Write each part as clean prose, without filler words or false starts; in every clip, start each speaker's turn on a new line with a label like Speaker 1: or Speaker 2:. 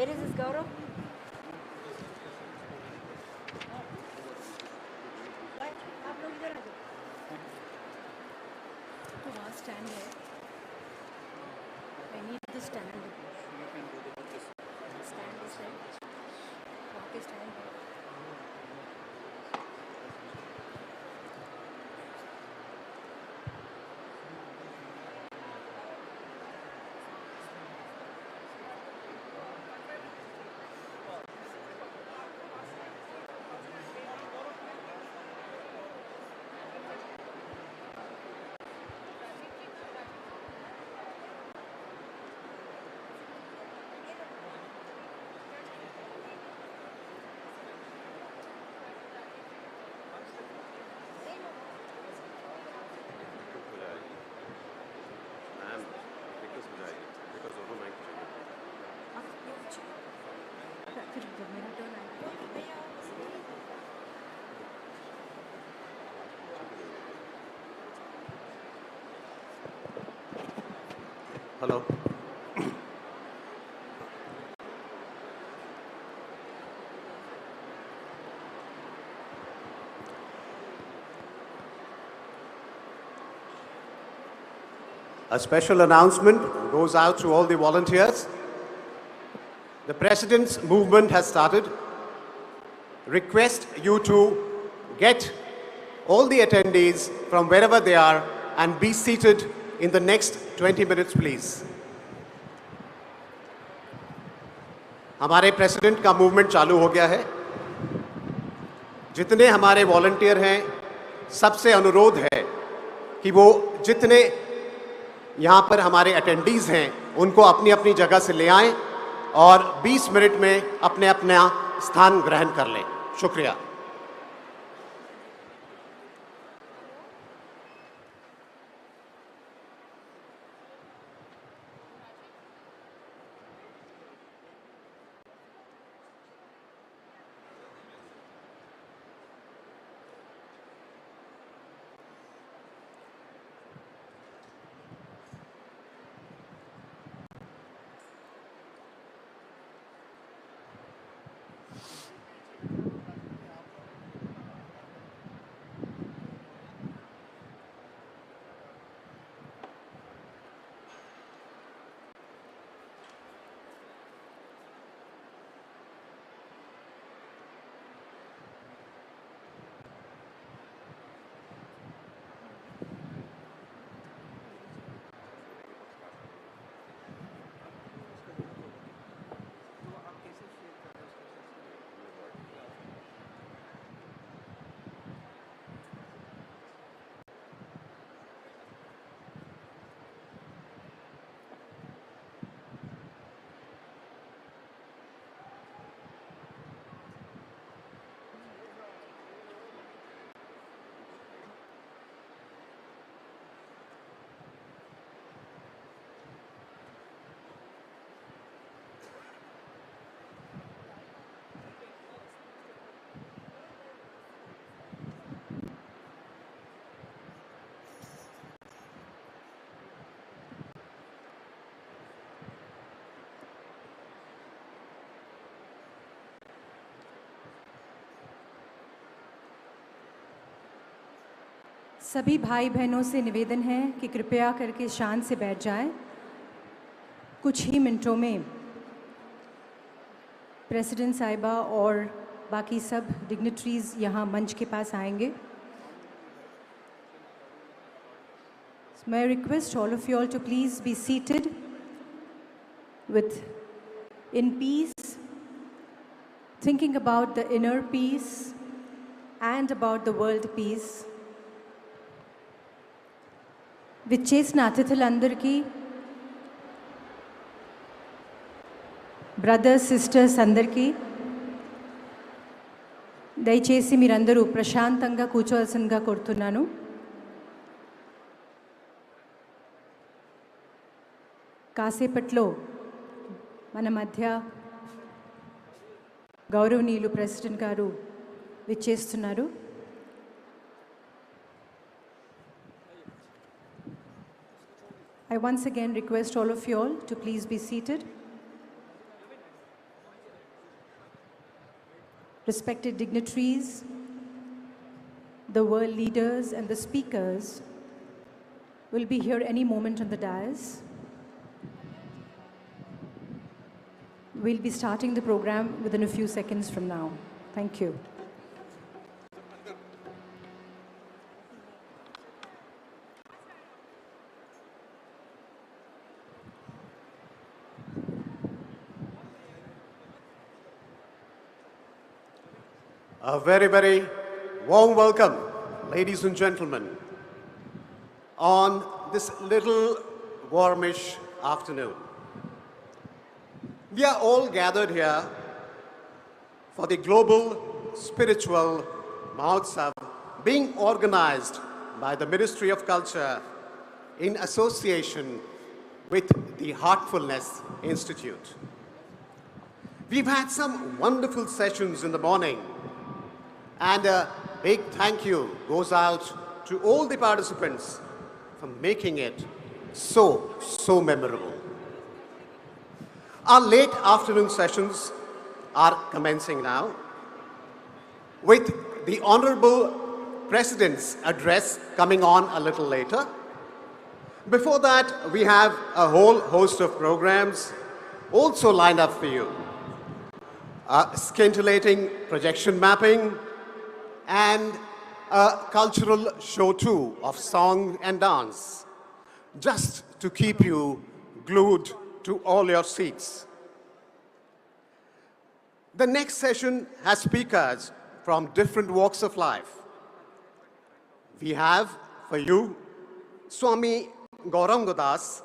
Speaker 1: Where is this Gaurav? आप लोग इधर आ जाओ। तो वहाँ stand है। I need the stand. Stand is right. वहाँ पे stand है।
Speaker 2: Hello. A special announcement goes out to all the volunteers. The President's movement has started. Request you to get all the attendees from wherever they are and be seated in the next 20 minutes, please. हमारे president का movement चालू हो गया है। जितने हमारे volunteer हैं, सबसे अनुरोध है कि वो जितने यहाँ पर हमारे अटेंडीज हैं, उनको अपनी अपनी जगह से ले आएं और 20 मिनट में अपने अपना स्थान ग्रहण कर लें। शुक्रिया।
Speaker 3: सभी भाई बहनों से निवेदन है कि कृपया करके शांत से बैठ जाएं। कुछ ही मिनटों में प्रेसिडेंट साहिबा और बाकी सब डिग्निटरीज यहाँ मंच के पास आएंगे। May I request all of you all to please be seated in peace, thinking about the inner peace and about the world peace. విచ్చేసిన అతిథులందరికీ, బ్రదర్స్ సిస్టర్స్ అందరికీ దయచేసి మీరందరూ ప్రశాంతంగా కూర్చోవలసిందిగా కోరుతున్నాను. కాసేపట్లో మన మధ్య గౌరవనీయులు ప్రెసిడెంట్ గారు విచ్చేస్తున్నారు. I once again request all of you all to please be seated. respected dignitaries, the world leaders and the speakers will be here any moment on the dais. We'll be starting the program within a few seconds from now. Thank you.
Speaker 2: A very, very warm welcome, ladies and gentlemen, on this little warmish afternoon. We are all gathered here for the global spiritual Mahotsav being organized by the Ministry of Culture in association with the Heartfulness Institute. We've had some wonderful sessions in the morning, and a big thank you goes out to all the participants for making it so memorable. Our late afternoon sessions are commencing now with the Honorable President's address coming on a little later. Before that, we have a whole host of programs also lined up for you. Scintillating projection mapping, and a cultural show too of song and dance, just to keep you glued to all your seats. The next session has speakers from different walks of life. We have for you Swami Gaurangadas,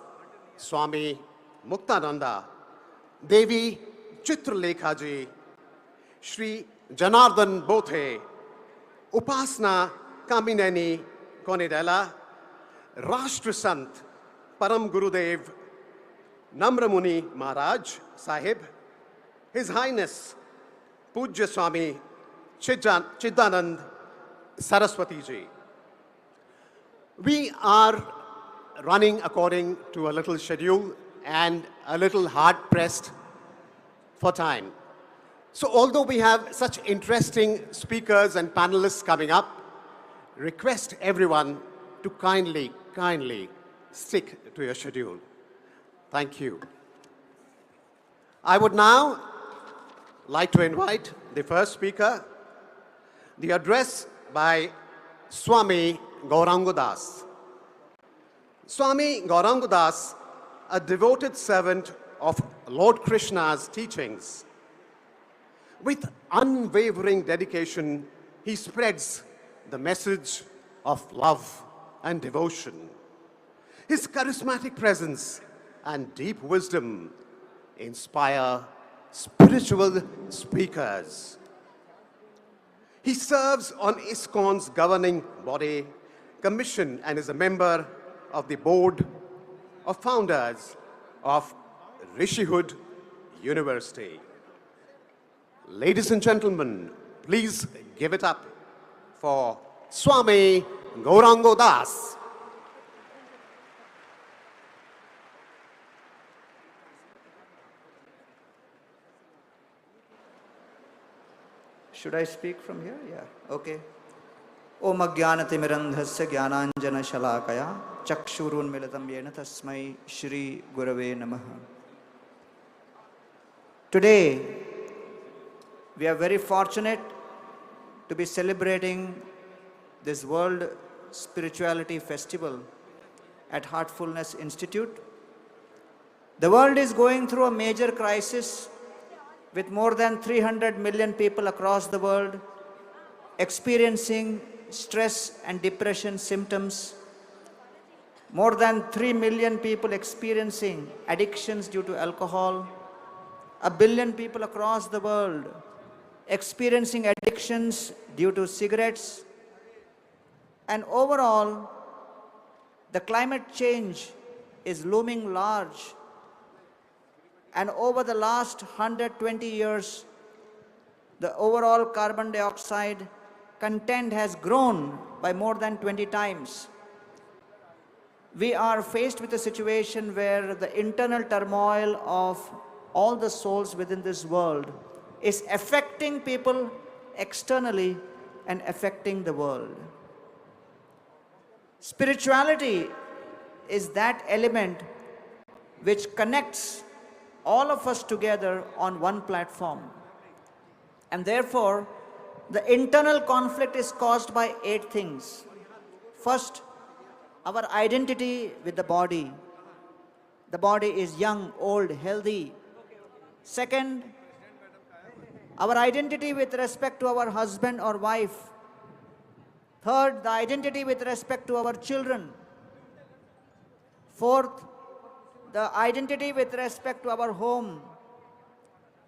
Speaker 2: Swami Muktananda, Devi Chitralekhaji, Shri Janardhan Bothe, Upasna Kamineni Konidela, Rashtra Sant Param Gurudev Namramuni Maharaj Sahib, His Highness Pujya Swami Chiddanand Saraswati Ji. We are running according to a little schedule and a little hard-pressed for time. So although we have such interesting speakers and panelists coming up, request everyone to kindly stick to your schedule. Thank you. I would now like to invite the first speaker, the address by Swami Gaurangadas. Swami Gaurangadas, a devoted servant of Lord Krishna's teachings, with unwavering dedication, he spreads the message of love and devotion. His charismatic presence and deep wisdom inspire spiritual speakers. He serves on ISKCON's governing body commission and is a member of the board of founders of Rishihood University. Ladies and gentlemen, please give it up for Swami Gaurangadas.
Speaker 4: Should I speak from here? Yeah, okay. Om Ajnanatimirandhasya Jnananjana Shalakaya Chakshurunmilitam Yena Tasmai Shri Gurave Namaha. Today, we are very fortunate to be celebrating this World Spirituality Festival at Heartfulness Institute. The world is going through a major crisis with more than 300 million people across the world experiencing stress and depression symptoms, more than 3 million people experiencing addictions due to alcohol, 1 billion people across the world experiencing addictions due to cigarettes, and overall, the climate change is looming large. And over the last 120 years, the overall carbon dioxide content has grown by more than 20 times. We are faced with a situation where the internal turmoil of all the souls within this world is affecting people externally and affecting the world. Spirituality is that element which connects all of us together on one platform. And therefore, the internal conflict is caused by 8 things. First, our identity with the body. The body is young, old, healthy. Second, our identity with respect to our husband or wife. Third, the identity with respect to our children. Fourth, the identity with respect to our home.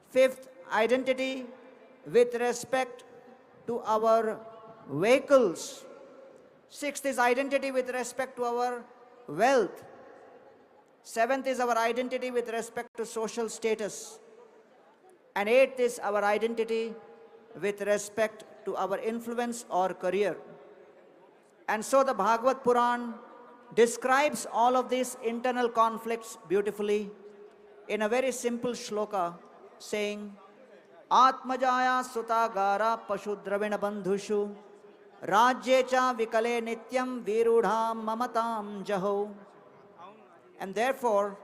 Speaker 4: Fifth, identity with respect to our vehicles. Sixth is identity with respect to our wealth. Seventh is our identity with respect to social status. And eighth is our identity with respect to our influence or career. And so the Bhagavad Puran describes all of these internal conflicts beautifully in a very simple shloka saying, Atmajaya sutagara pashudravina bandhushu rajyecha vikale nityam virudham mamatam jaho. And therefore,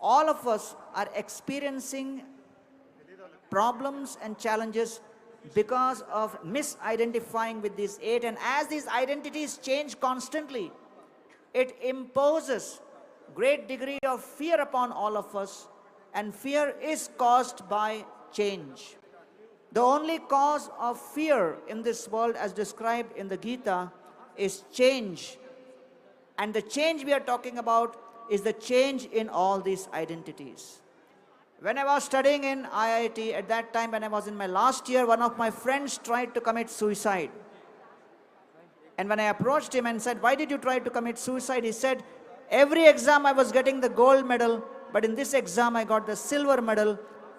Speaker 4: all of us are experiencing problems and challenges because of misidentifying with these 8. And as these identities change constantly, it imposes great degree of fear upon all of us, and fear is caused by change. The only cause of fear in this world, as described in the Gita, is change. And the change we are talking about is the change in all these identities. When I was studying in IIT, at that time when I was in my last year, one of my friends tried to commit suicide. And when I approached him and said, why did you try to commit suicide? He said, every exam I was getting the gold medal, but in this exam I got the silver medal.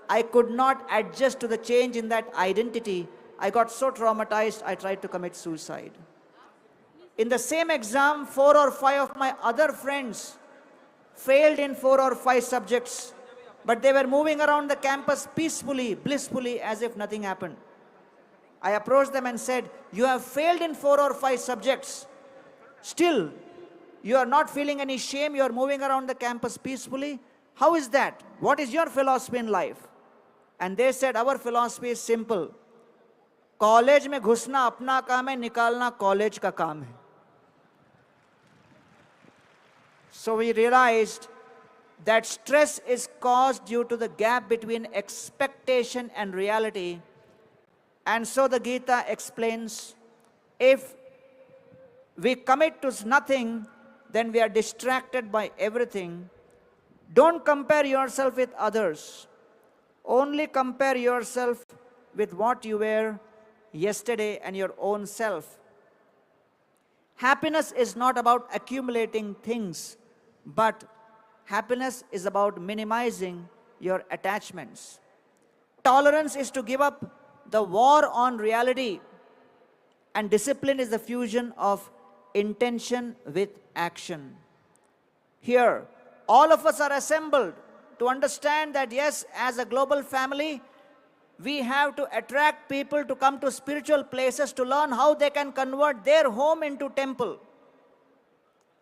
Speaker 4: I could not adjust to the change in that identity. I got so traumatized, I tried to commit suicide. In the same exam, 4 or 5 of my other friends failed in 4 or 5 subjects, but they were moving around the campus peacefully, blissfully, as if nothing happened. I approached them and said, you have failed in 4 or 5 subjects. Still, you are not feeling any shame. You are moving around the campus peacefully. How is that? What is your philosophy in life? And they said, our philosophy is simple. College में घुसना अपना काम है, निकालना college का काम है. So we realized that stress is caused due to the gap between expectation and reality. And so the Gita explains, if we commit to nothing, then we are distracted by everything. Don't compare yourself with others. Only compare yourself with what you were yesterday and your own self. Happiness is not about accumulating things, but happiness is about minimizing your attachments. Tolerance is to give up the war on reality, and discipline is the fusion of intention with action. Here, all of us are assembled to understand that yes, as a global family, we have to attract people to come to spiritual places to learn how they can convert their home into temple.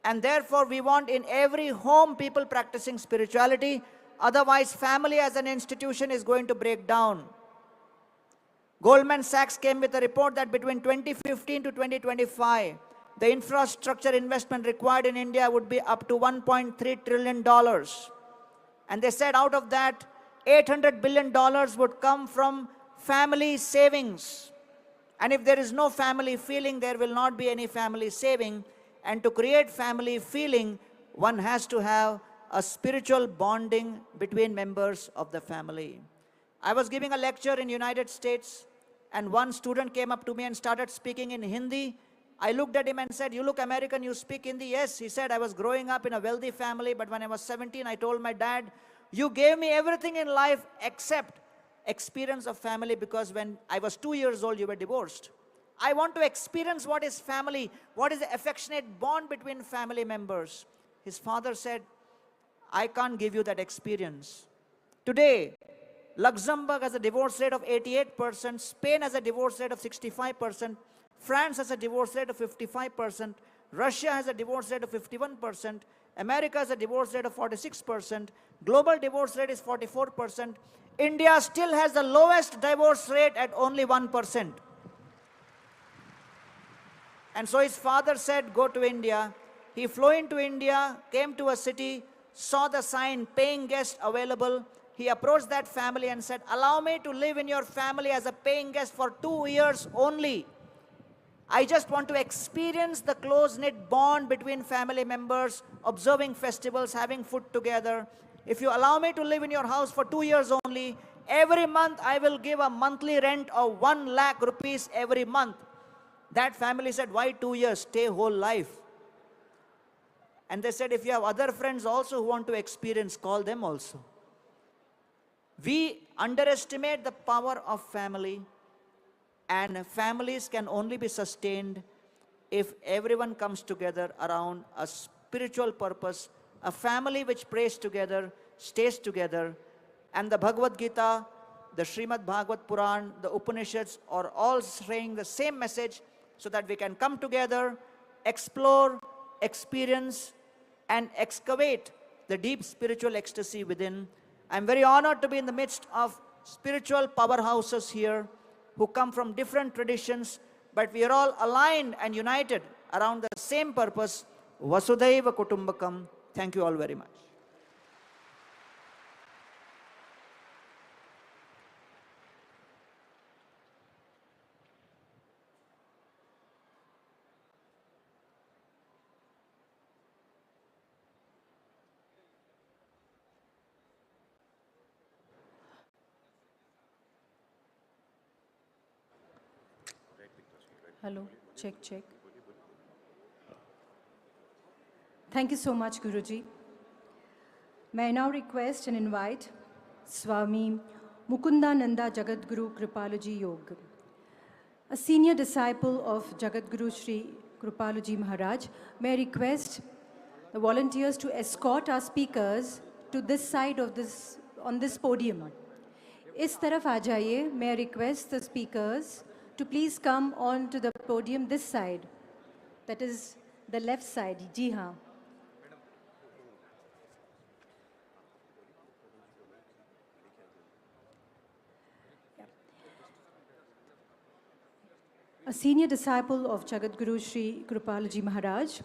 Speaker 4: And therefore, we want in every home people practicing spirituality. Otherwise, family as an institution is going to break down. Goldman Sachs came with a report that between 2015 to 2025, the infrastructure investment required in India would be up to $1.3 trillion. And they said out of that, $800 billion would come from family savings. And if there is no family feeling, there will not be any family saving. And to create family feeling, one has to have a spiritual bonding between members of the family. I was giving a lecture in United States, and one student came up to me and started speaking in Hindi. I looked at him and said, you look American, you speak Hindi? Yes, he said, I was growing up in a wealthy family, but when I was 17, I told my dad, you gave me everything in life except experience of family, because when I was 2 years old, you were divorced. I want to experience what is family, what is the affectionate bond between family members. His father said, I can't give you that experience. Today, Luxembourg has a divorce rate of 88%, Spain has a divorce rate of 65%, France has a divorce rate of 55%, Russia has a divorce rate of 51%, America has a divorce rate of 46%, global divorce rate is 44%, India still has the lowest divorce rate at only 1%. And so his father said, go to India. He flew into India, came to a city, saw the sign, paying guest available. He approached that family and said, allow me to live in your family as a paying guest for 2 years only. I just want to experience the close-knit bond between family members, observing festivals, having food together. If you allow me to live in your house for 2 years only, every month I will give a monthly rent of 1 lakh rupees every month. That family said, why 2 years? Stay whole life. And they said, if you have other friends also who want to experience, call them also. We underestimate the power of family, and families can only be sustained if everyone comes together around a spiritual purpose, a family which prays together, stays together. And the Bhagavad Gita, the Srimad Bhagavad Puran, the Upanishads are all saying the same message, so that we can come together, explore, experience, and excavate the deep spiritual ecstasy within. I'm very honored to be in the midst of spiritual powerhouses here who come from different traditions, but we are all aligned and united around the same purpose, Vasudhaiva Kutumbakam. Thank you all very much.
Speaker 3: Hello, check, check. Thank you so much, Guruji. May I now request and invite Swami Mukundananda Jagadguru Kripaluji Yog, a senior disciple of Jagadguru Sri Kripaluji Maharaj. May I request the volunteers to escort our speakers to this side of this, on this podium. Is taraf aa jaiye. May I request the speakers to please come on to the podium this side. That is the left side. Ji haan. A senior disciple of Jagadguru Sri Kripaluji Maharaj,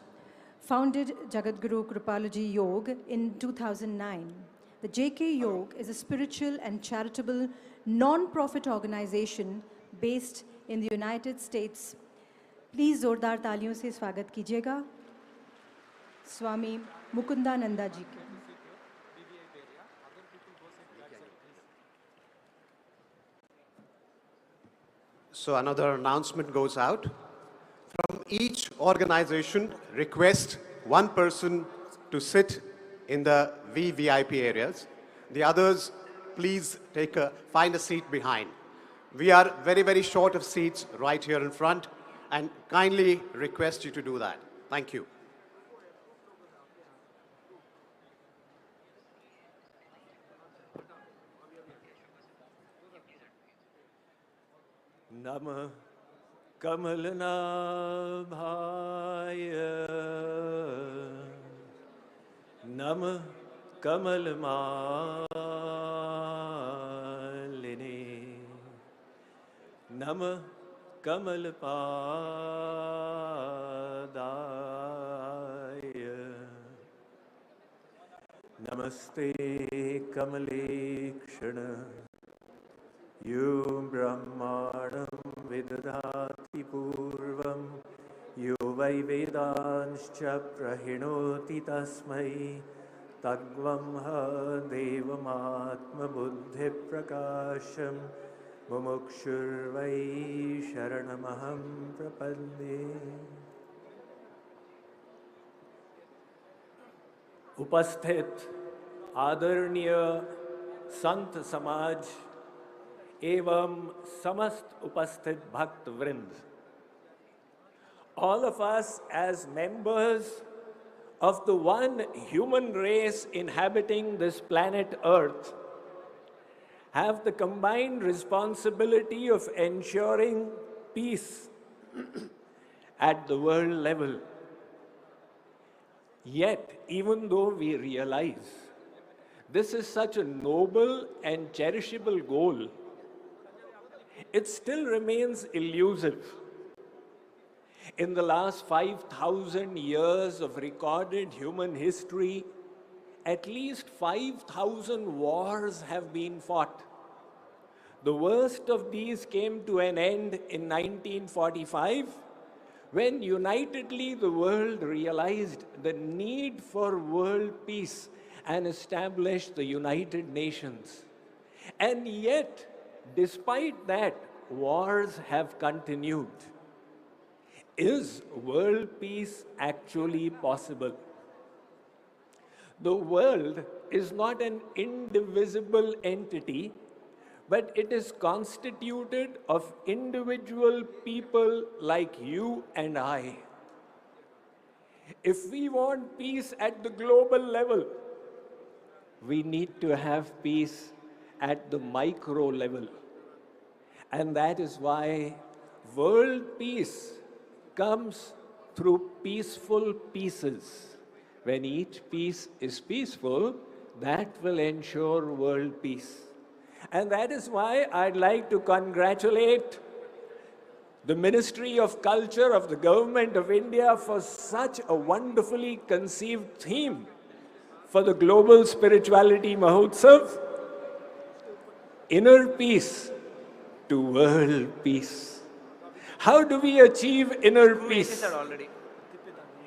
Speaker 3: founded Jagadguru Kripaluji Yog in 2009. The JK Yog is a spiritual and charitable non-profit organization based in the United States. Please जोरदार तालियों से स्वागत कीजिएगा स्वामी मुकुंदानंदा जी के.
Speaker 2: So another announcement goes out. From each organization, request one person to sit in the VVIP areas. The others, please find a seat behind. We are very, very short of seats right here in front, and kindly request you to do that. Thank you.
Speaker 5: Namah Kamalnabhaya Namah Kamalmaline Namah Kamalpadaya Namaste Kamalekshana Yo Brahmanam Vidadati Purvam Yo Vai Vedanscha Prahinoti Tasmai Tagvam Ha Devamatma Buddhi Prakasham Mumukshur Vai Sharanamaham Prapadde. उपस्थित आदरणीय संत समाज एवं समस्त उपस्थित भक्त वृंद, all of us as members of the one human race inhabiting this planet Earth have the combined responsibility of ensuring peace at the world level. Yet, even though we realize this is such a noble and cherishable goal, it still remains elusive. In the last 5,000 years of recorded human history, at least 5,000 wars have been fought. The worst of these came to an end in 1945, when unitedly the world realized the need for world peace and established the United Nations. And yet, despite that, wars have continued. Is world peace actually possible? The world is not an indivisible entity, but it is constituted of individual people like you and I. If we want peace at the global level, we need to have peace at the micro level. And that is why world peace comes through peaceful pieces. When each piece is peaceful, that will ensure world peace. And that is why I'd like to congratulate the Ministry of Culture of the Government of India for such a wonderfully conceived theme for the Global Spirituality Mahotsav, Inner Peace to World Peace. How do we achieve inner peace?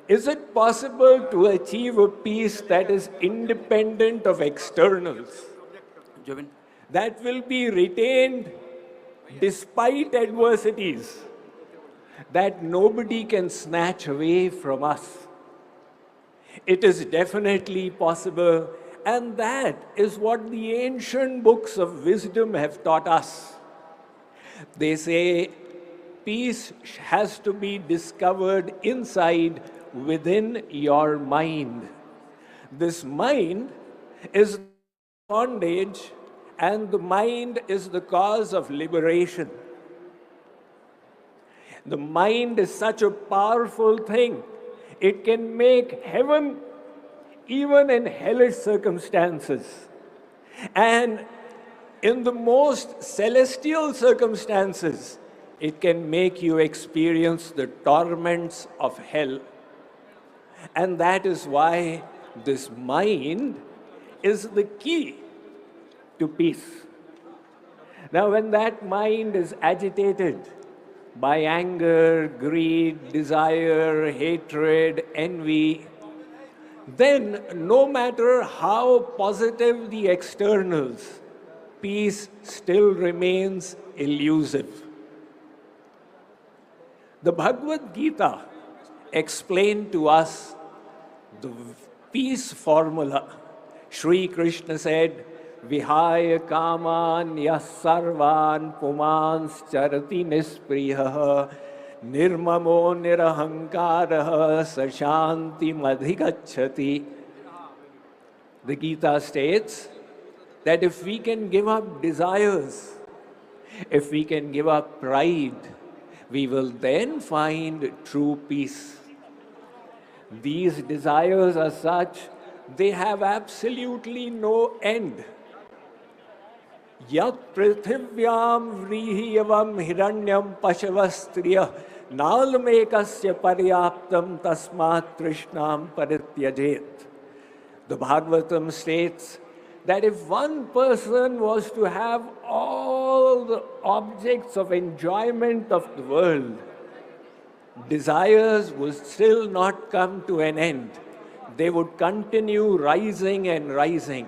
Speaker 5: Is it possible to achieve a peace that is independent of externals, that will be retained despite adversities, that nobody can snatch away from us? It is definitely possible, and that is what the ancient books of wisdom have taught us. They say peace has to be discovered inside, within your mind. This mind is bondage, and the mind is the cause of liberation. The mind is such a powerful thing. It can make heaven even in hellish circumstances. And in the most celestial circumstances, it can make you experience the torments of hell. And that is why this mind is the key to peace. Now, when that mind is agitated by anger, greed, desire, hatred, envy, then no matter how positive the externals, peace still remains elusive. The Bhagavad Gita explained to us the peace formula. Sri Krishna said, Vihaya kaman yas sarvan pumans charati nispriyaha nirmamo nirahankaraha sashanti madhigacchati. The Gita states that if we can give up desires, if we can give up pride, we will then find true peace. These desires are such, they have absolutely no end. Yat prithivyam vrihiyavam hiranyam pashavastriya nalmekasya paryaptam tasmat trishnam parityajet. The Bhagavatam states that if one person was to have all the objects of enjoyment of the world, desires would still not come to an end. They would continue rising and rising.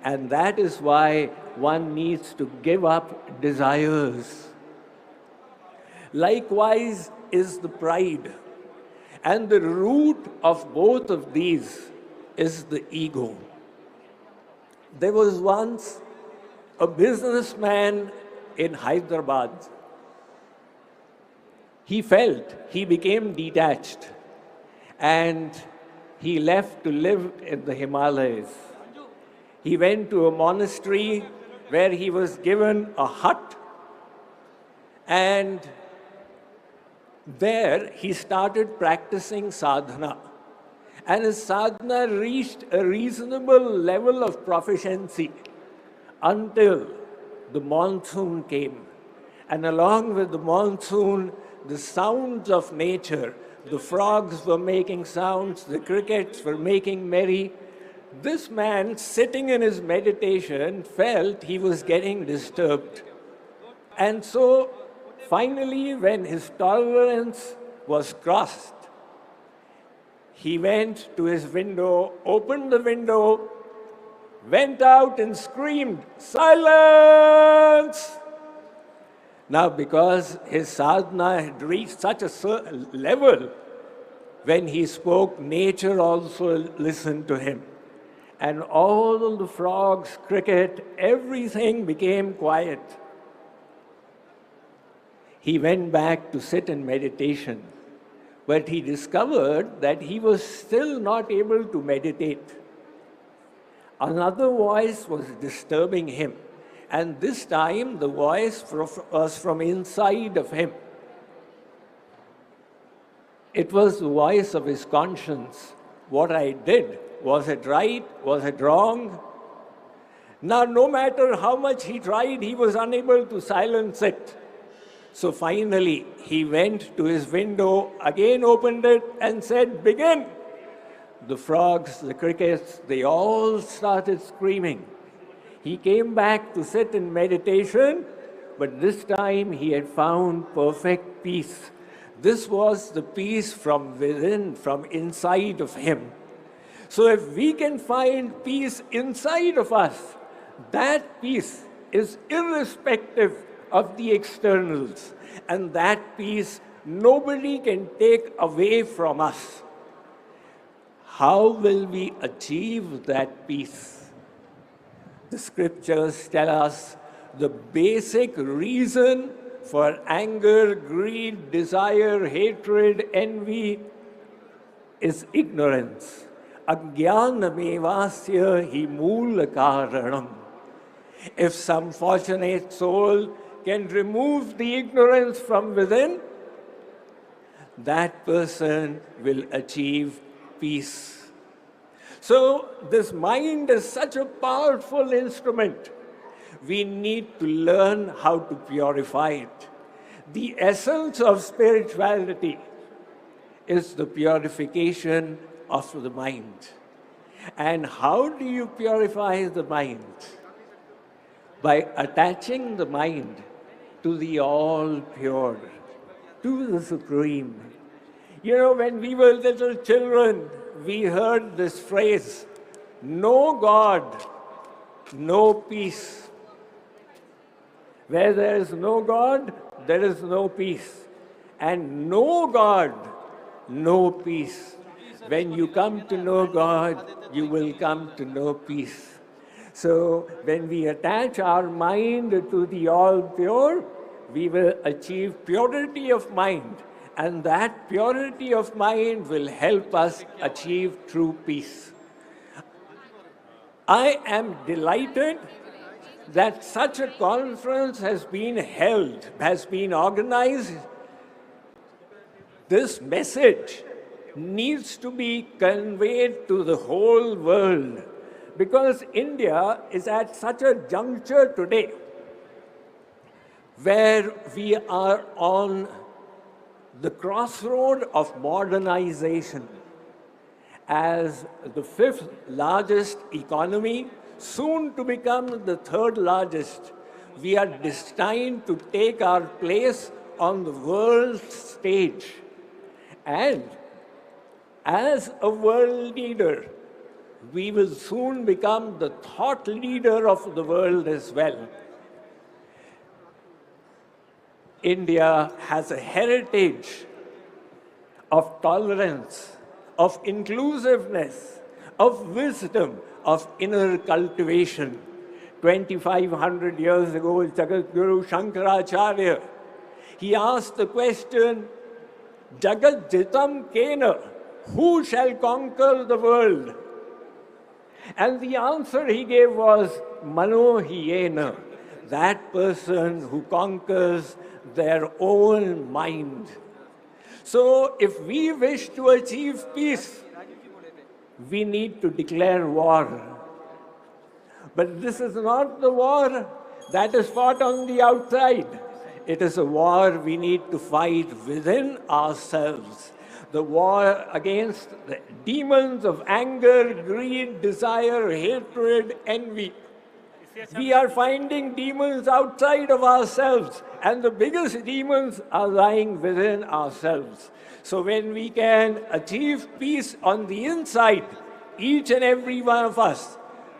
Speaker 5: And that is why one needs to give up desires. Likewise is the pride. And the root of both of these is the ego. There was once a businessman in Hyderabad. He felt he became detached and he left to live in the Himalayas. He went to a monastery where he was given a hut, and there he started practicing sadhana. And his sadhana reached a reasonable level of proficiency until the monsoon came. And along with the monsoon, the sounds of nature, the frogs were making sounds, the crickets were making merry. This man, sitting in his meditation, felt he was getting disturbed. And so, finally, when his tolerance was crossed, he went to his window, opened the window, went out and screamed, "Silence!" Now, because his sadhana had reached such a level, when he spoke, nature also listened to him. And all the frogs, cricket, everything became quiet. He went back to sit in meditation, but he discovered that he was still not able to meditate. Another voice was disturbing him, and this time the voice was from inside of him. It was the voice of his conscience. What I did, was it right? Was it wrong? Now, no matter how much he tried, he was unable to silence it. So finally, he went to his window, again opened it, and said, "Begin." The frogs, the crickets, they all started screaming. He came back to sit in meditation, but this time he had found perfect peace. This was the peace from within, from inside of him. So if we can find peace inside of us, that peace is irrespective of the externals. And that peace nobody can take away from us. How will we achieve that peace? The scriptures tell us the basic reason for anger, greed, desire, hatred, envy is ignorance. Ajnanamevasya hi moola karanam. If some fortunate soul can remove the ignorance from within, that person will achieve peace. So this mind is such a powerful instrument. We need to learn how to purify it. The essence of spirituality is the purification of the mind. And how do you purify the mind? By attaching the mind to the all-pure, to the Supreme. You know, when we were little children, we heard this phrase, "No God, no peace." Where there is no God, there is no peace. And no God, no peace. When you come to know God, you will come to know peace. So when we attach our mind to the all-pure, we will achieve purity of mind. And that purity of mind will help us achieve true peace. I am delighted that such a conference has been held, has been organized. This message needs to be conveyed to the whole world, because India is at such a juncture today where we are on the crossroad of modernization. As the 5th largest economy, soon to become the 3rd largest, we are destined to take our place on the world stage. And as a world leader, we will soon become the thought leader of the world as well. India has a heritage of tolerance, of inclusiveness, of wisdom, of inner cultivation. 2,500 years ago, Jagat Guru Shankaracharya, he asked the question, "Jagat jitam kena," who shall conquer the world? And the answer he gave was, manohyena, that person who conquers their own mind. So if we wish to achieve peace, we need to declare war. But this is not the war that is fought on the outside. It is a war we need to fight within ourselves. The war against the demons of anger, greed, desire, hatred, envy. We are finding demons outside of ourselves, and the biggest demons are lying within ourselves. So when we can achieve peace on the inside, each and every one of us,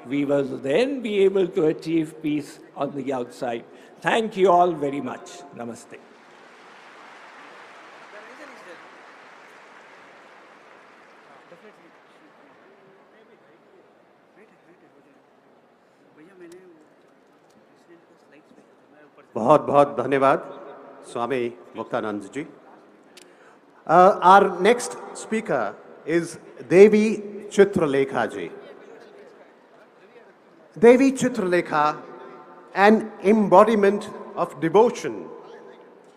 Speaker 5: we will then be able to achieve peace on the outside. Thank you all very much. Namaste.
Speaker 2: बहुत बहुत धन्यवाद स्वामी मुक्तानंद जी. Our next speaker is Devi Chitralekha ji. Devi Chitralekha, an embodiment of devotion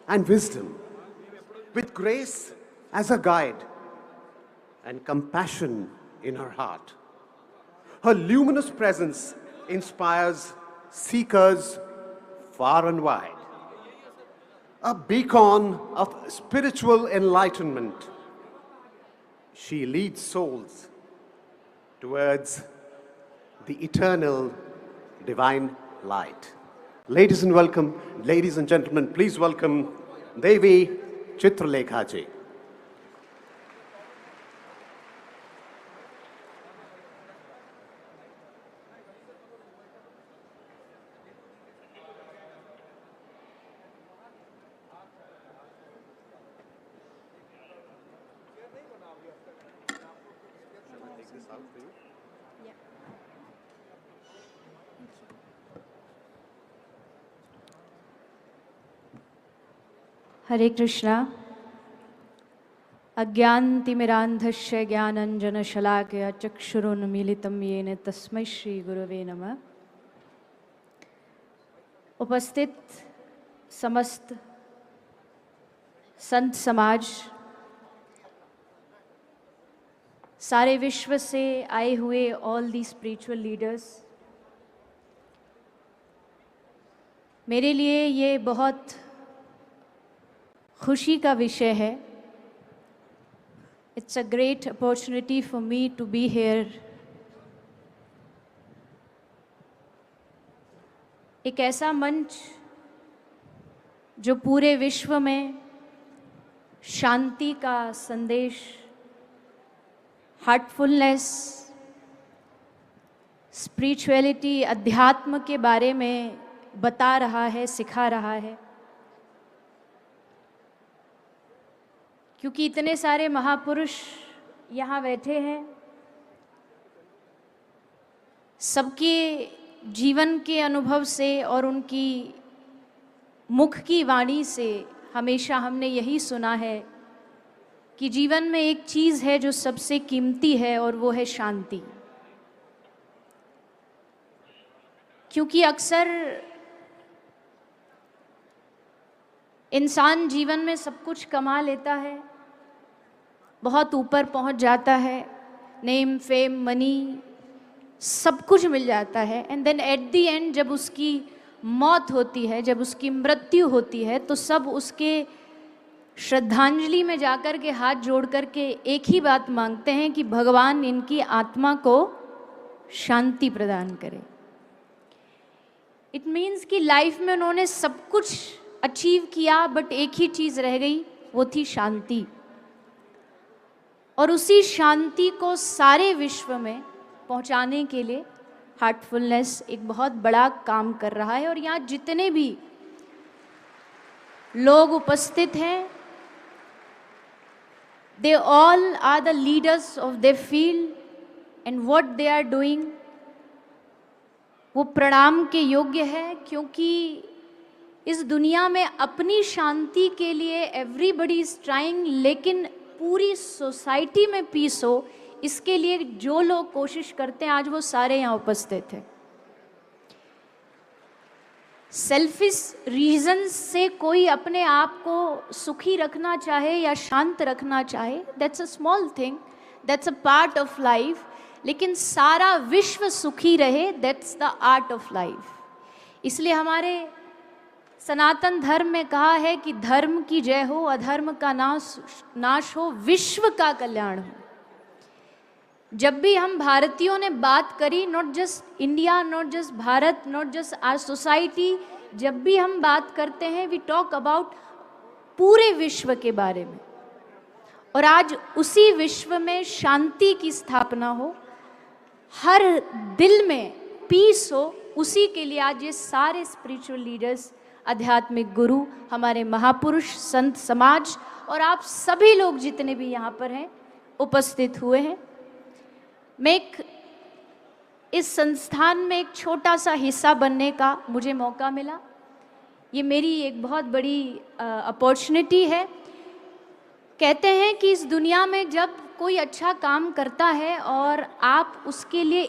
Speaker 2: and wisdom, with grace as a guide and compassion in her heart. Her luminous presence inspires seekers far and wide, a beacon of spiritual enlightenment. She leads souls towards the eternal divine light. Ladies and gentlemen, please welcome Devi Chitralekha ji.
Speaker 6: हरे कृष्णा. अज्ञानतिमिरान्धस्य ज्ञानाञ्जनशलाकया चक्षुरुन्मीलितं येन तस्मै श्री गुरवे नमः. उपस्थित समस्त संत समाज, सारे विश्व से आए हुए ऑल दी स्पिरिचुअल लीडर्स, मेरे लिए ये बहुत खुशी का विषय है. It's a great opportunity for me to be here. एक ऐसा मंच जो पूरे विश्व में शांति का संदेश, हार्टफुलनेस, स्पिरिचुअलिटी, अध्यात्म के बारे में बता रहा है, सिखा रहा है. क्योंकि इतने सारे महापुरुष यहाँ बैठे हैं, सबके जीवन के अनुभव से और उनकी मुख की वाणी से हमेशा हमने यही सुना है कि जीवन में एक चीज़ है जो सबसे कीमती है और वो है शांति. क्योंकि अक्सर इंसान जीवन में सब कुछ कमा लेता है, बहुत ऊपर पहुंच जाता है, नेम, फेम, मनी, सब कुछ मिल जाता है, and then at the end जब उसकी मौत होती है, जब उसकी मृत्यु होती है, तो सब उसके श्रद्धांजलि में जाकर के हाथ जोड़ कर के एक ही बात मांगते हैं कि भगवान इनकी आत्मा को शांति प्रदान करे. इट मीन्स कि लाइफ में उन्होंने सब कुछ अचीव किया, बट एक ही चीज़ रह गई, वो थी शांति. और उसी शांति को सारे विश्व में पहुंचाने के लिए हार्टफुलनेस एक बहुत बड़ा काम कर रहा है. और यहाँ जितने भी लोग उपस्थित हैं, they all are the leaders of their field, and what they are doing वो प्रणाम के योग्य है. क्योंकि इस दुनिया में अपनी शांति के लिए एवरीबडी इज ट्राइंग, लेकिन पूरी सोसाइटी में पीस हो, इसके लिए जो लोग कोशिश करते हैं आज वो सारे यहाँ उपस्थित हैं. सेल्फिश रीजन से कोई अपने आप को सुखी रखना चाहे या शांत रखना चाहे, that's a small thing, that's a part of life. लेकिन सारा विश्व सुखी रहे, that's the art of life. इसलिए हमारे सनातन धर्म में कहा है कि धर्म की जय हो, अधर्म का नाश हो, विश्व का कल्याण हो। जब भी हम भारतीयों ने बात करी, not just India, not just Bharat, not just our society, जब भी हम बात करते हैं वी टॉक अबाउट पूरे विश्व के बारे में। और आज उसी विश्व में शांति की स्थापना हो, हर दिल में पीस हो, उसी के लिए आज ये सारे स्पिरिचुअल लीडर्स, आध्यात्मिक गुरु, हमारे महापुरुष, संत समाज और आप सभी लोग जितने भी यहाँ पर हैं उपस्थित हुए हैं। मैं इस संस्थान में एक छोटा सा हिस्सा बनने का मुझे मौका मिला। ये मेरी एक बहुत बड़ी अपॉर्चुनिटी है। कहते हैं कि इस दुनिया में जब कोई अच्छा काम करता है और आप उसके लिए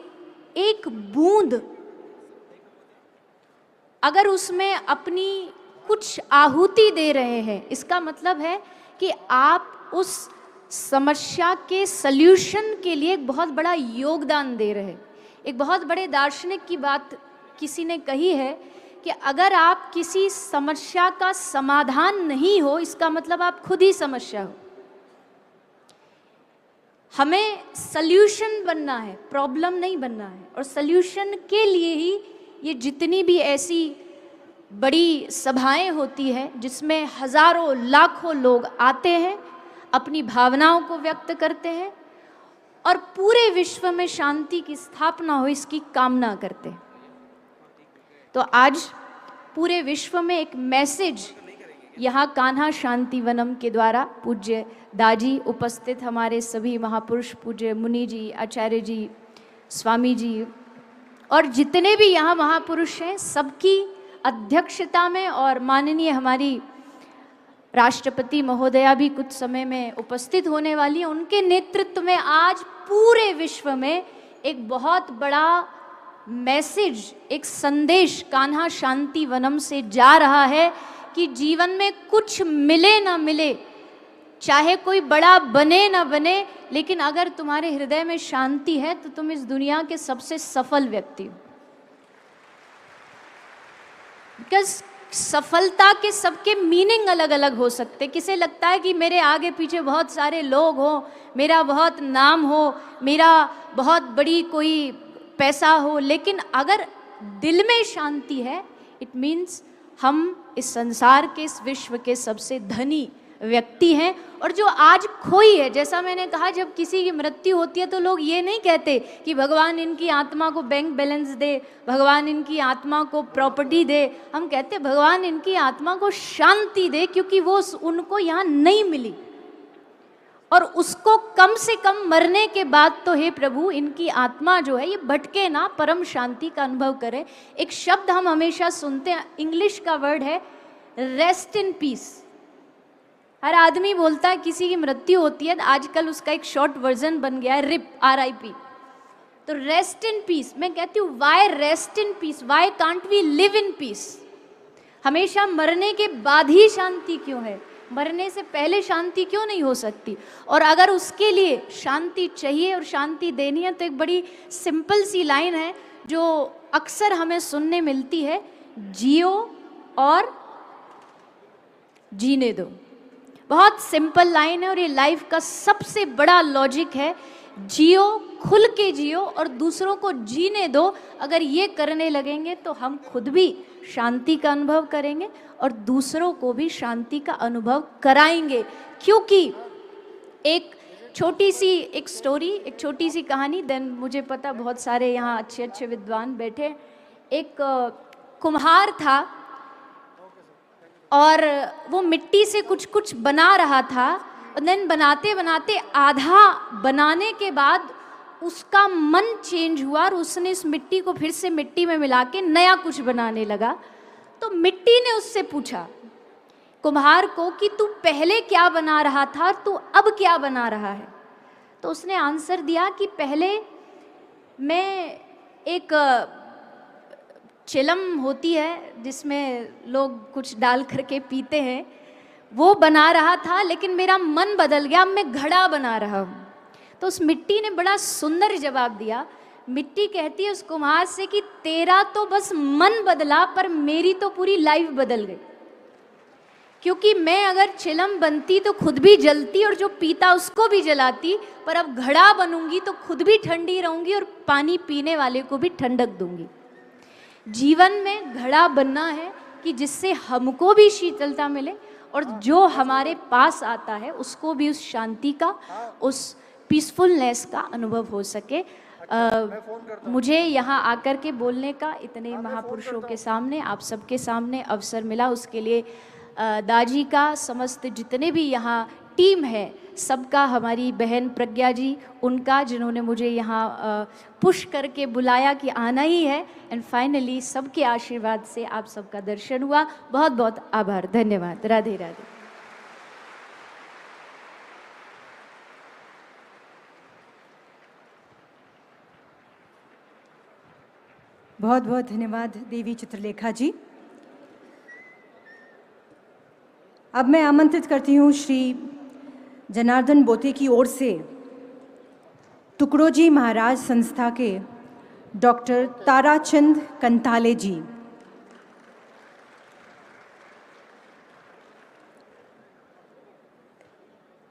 Speaker 6: एक बूंद अगर उसमें अपनी कुछ आहुति दे रहे हैं, इसका मतलब है कि आप उस समस्या के सल्यूशन के लिए एक बहुत बड़ा योगदान दे रहे हैं। एक बहुत बड़े दार्शनिक की बात किसी ने कही है कि अगर आप किसी समस्या का समाधान नहीं हो, इसका मतलब आप खुद ही समस्या हो। हमें सल्यूशन बनना है, प्रॉब्लम नहीं बनना है। और सल्यूशन के लिए ही ये जितनी भी ऐसी बड़ी सभाएं होती हैं जिसमें हजारों लाखों लोग आते हैं, अपनी भावनाओं को व्यक्त करते हैं और पूरे विश्व में शांति की स्थापना हो, इसकी कामना करते हैं। तो आज पूरे विश्व में एक मैसेज यहाँ कान्हा शांति वनम के द्वारा पूज्य दाजी, उपस्थित हमारे सभी महापुरुष, पूज्य मुनि जी, आचार्य जी, स्वामी जी और जितने भी यहाँ महापुरुष हैं, सबकी अध्यक्षता में और माननीय हमारी राष्ट्रपति महोदया भी कुछ समय में उपस्थित होने वाली है, उनके नेतृत्व में आज पूरे विश्व में एक बहुत बड़ा मैसेज, एक संदेश कान्हा शांति वनम से जा रहा है कि जीवन में कुछ मिले ना मिले, चाहे कोई बड़ा बने ना बने, लेकिन अगर तुम्हारे हृदय में शांति है तो तुम इस दुनिया के सबसे सफल व्यक्ति हो। बिकॉज सफलता के सबके मीनिंग अलग अलग हो सकते। किसे लगता है कि मेरे आगे पीछे बहुत सारे लोग हो, मेरा बहुत नाम हो, मेरा बहुत बड़ी कोई पैसा हो, लेकिन अगर दिल में शांति है, इट मीन्स हम इस संसार के, इस विश्व के सबसे धनी व्यक्ति हैं। और जो आज खोई है, जैसा मैंने कहा, जब किसी की मृत्यु होती है तो लोग ये नहीं कहते कि भगवान इनकी आत्मा को बैंक बैलेंस दे, भगवान इनकी आत्मा को प्रॉपर्टी दे। हम कहते भगवान इनकी आत्मा को शांति दे, क्योंकि वो उनको यहाँ नहीं मिली और उसको कम से कम मरने के बाद तो हे प्रभु इनकी आत्मा जो है ये भटके ना, परम शांति का अनुभव करे। एक शब्द हम हमेशा सुनते हैं, इंग्लिश का वर्ड है रेस्ट इन पीस। हर आदमी बोलता है किसी की मृत्यु होती है, आजकल उसका एक शॉर्ट वर्जन बन गया है रिप, RIP। तो रेस्ट इन पीस, मैं कहती हूँ why rest in peace, why can't we live in peace? हमेशा मरने के बाद ही शांति क्यों है? मरने से पहले शांति क्यों नहीं हो सकती? और अगर उसके लिए शांति चाहिए और शांति देनी है तो एक बड़ी सिंपल सी लाइन है जो अक्सर हमें सुनने मिलती है, जियो और जीने दो। बहुत सिंपल लाइन है और ये लाइफ का सबसे बड़ा लॉजिक है। जियो, खुल के जियो और दूसरों को जीने दो। अगर ये करने लगेंगे तो हम खुद भी शांति का अनुभव करेंगे और दूसरों को भी शांति का अनुभव कराएंगे। क्योंकि एक छोटी सी एक स्टोरी, एक छोटी सी कहानी, देन मुझे पता बहुत सारे यहाँ अच्छे अच्छे विद्वान बैठे। एक कुम्हार था और वो मिट्टी से कुछ कुछ बना रहा था और देन बनाते बनाते आधा बनाने के बाद उसका मन चेंज हुआ और उसने इस मिट्टी को फिर से मिट्टी में मिला के नया कुछ बनाने लगा। तो मिट्टी ने उससे पूछा कुम्हार को कि तू पहले क्या बना रहा था और तू अब क्या बना रहा है? तो उसने आंसर दिया कि पहले मैं एक चिलम होती है जिसमें लोग कुछ डाल करके पीते हैं, वो बना रहा था, लेकिन मेरा मन बदल गया, अब मैं घड़ा बना रहा हूँ। तो उस मिट्टी ने बड़ा सुंदर जवाब दिया। मिट्टी कहती है उस कुम्हार से कि तेरा तो बस मन बदला, पर मेरी तो पूरी लाइफ बदल गई, क्योंकि मैं अगर चिलम बनती तो खुद भी जलती और जो पीता उसको भी जलाती, पर अब घड़ा बनूंगी तो खुद भी ठंडी रहूंगी और पानी पीने वाले को भी ठंडक दूंगी। जीवन में घड़ा बनना है कि जिससे हमको भी शीतलता मिले और जो हमारे पास आता है उसको भी उस शांति का, उस पीसफुलनेस का अनुभव हो सके। मुझे यहाँ आकर के बोलने का, इतने महापुरुषों के सामने, आप सबके सामने अवसर मिला, उसके लिए दाजी का, समस्त जितने भी यहाँ टीम है, सबका, हमारी बहन प्रज्ञा जी, उनका, जिन्होंने मुझे यहाँ पुश करके बुलाया कि आना ही है, एंड फाइनली सबके आशीर्वाद से आप सबका दर्शन हुआ। बहुत बहुत आभार, धन्यवाद, राधे राधे।
Speaker 3: बहुत बहुत धन्यवाद देवी चित्रलेखा जी। अब मैं आमंत्रित करती हूँ श्री जनार्दन बोते की ओर से टुकड़ोजी महाराज संस्था के डॉक्टर ताराचंद कंताले जी।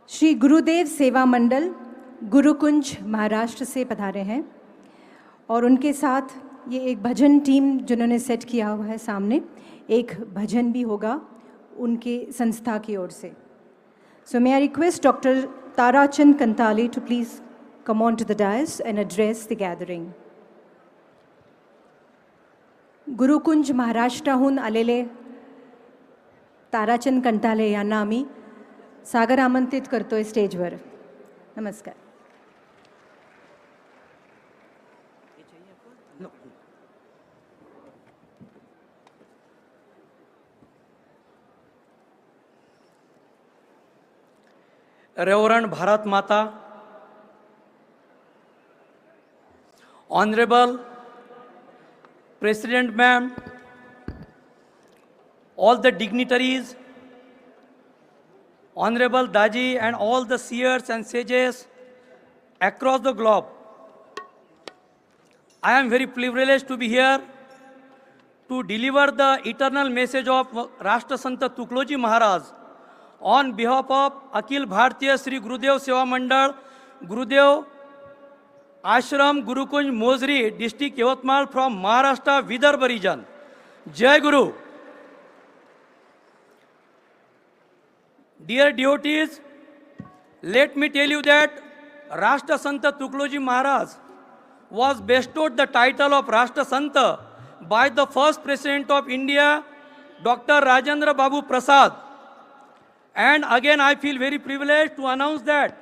Speaker 3: श्री गुरुदेव सेवा मंडल गुरुकुंज महाराष्ट्र से पधारे हैं और उनके साथ ये एक भजन टीम जिन्होंने सेट किया हुआ है सामने, एक भजन भी होगा उनके संस्था की ओर से। So may I request Dr. Tarachand Kantale to please come on to the dais and address the gathering. Gurukunj महाराष्ट्राहून आलेले ताराचंद कंटाले यांना आम्ही सागर आमंत्रित करतोय स्टेजवर। नमस्कार।
Speaker 7: Reverend Bharat Mata, Honorable President Ma'am, all the dignitaries, Honorable Daji and all the seers and sages across the globe. I am very privileged to be here to deliver the eternal message of Rashtra Santa Tukloji Maharaj on behalf of Akhil Bharatiya Sri Gurudev Seva Mandal, Gurudev Ashram, Gurukunj, Mozri, District Yavatmal from Maharashtra, Vidarbha region. Jai Guru. Dear devotees, let me tell you that Rashtra Santa Tukloji Maharaj was bestowed the title of Rashtra Santa by the first President of India, Dr. Rajendra Babu Prasad. And again, I feel very privileged to announce that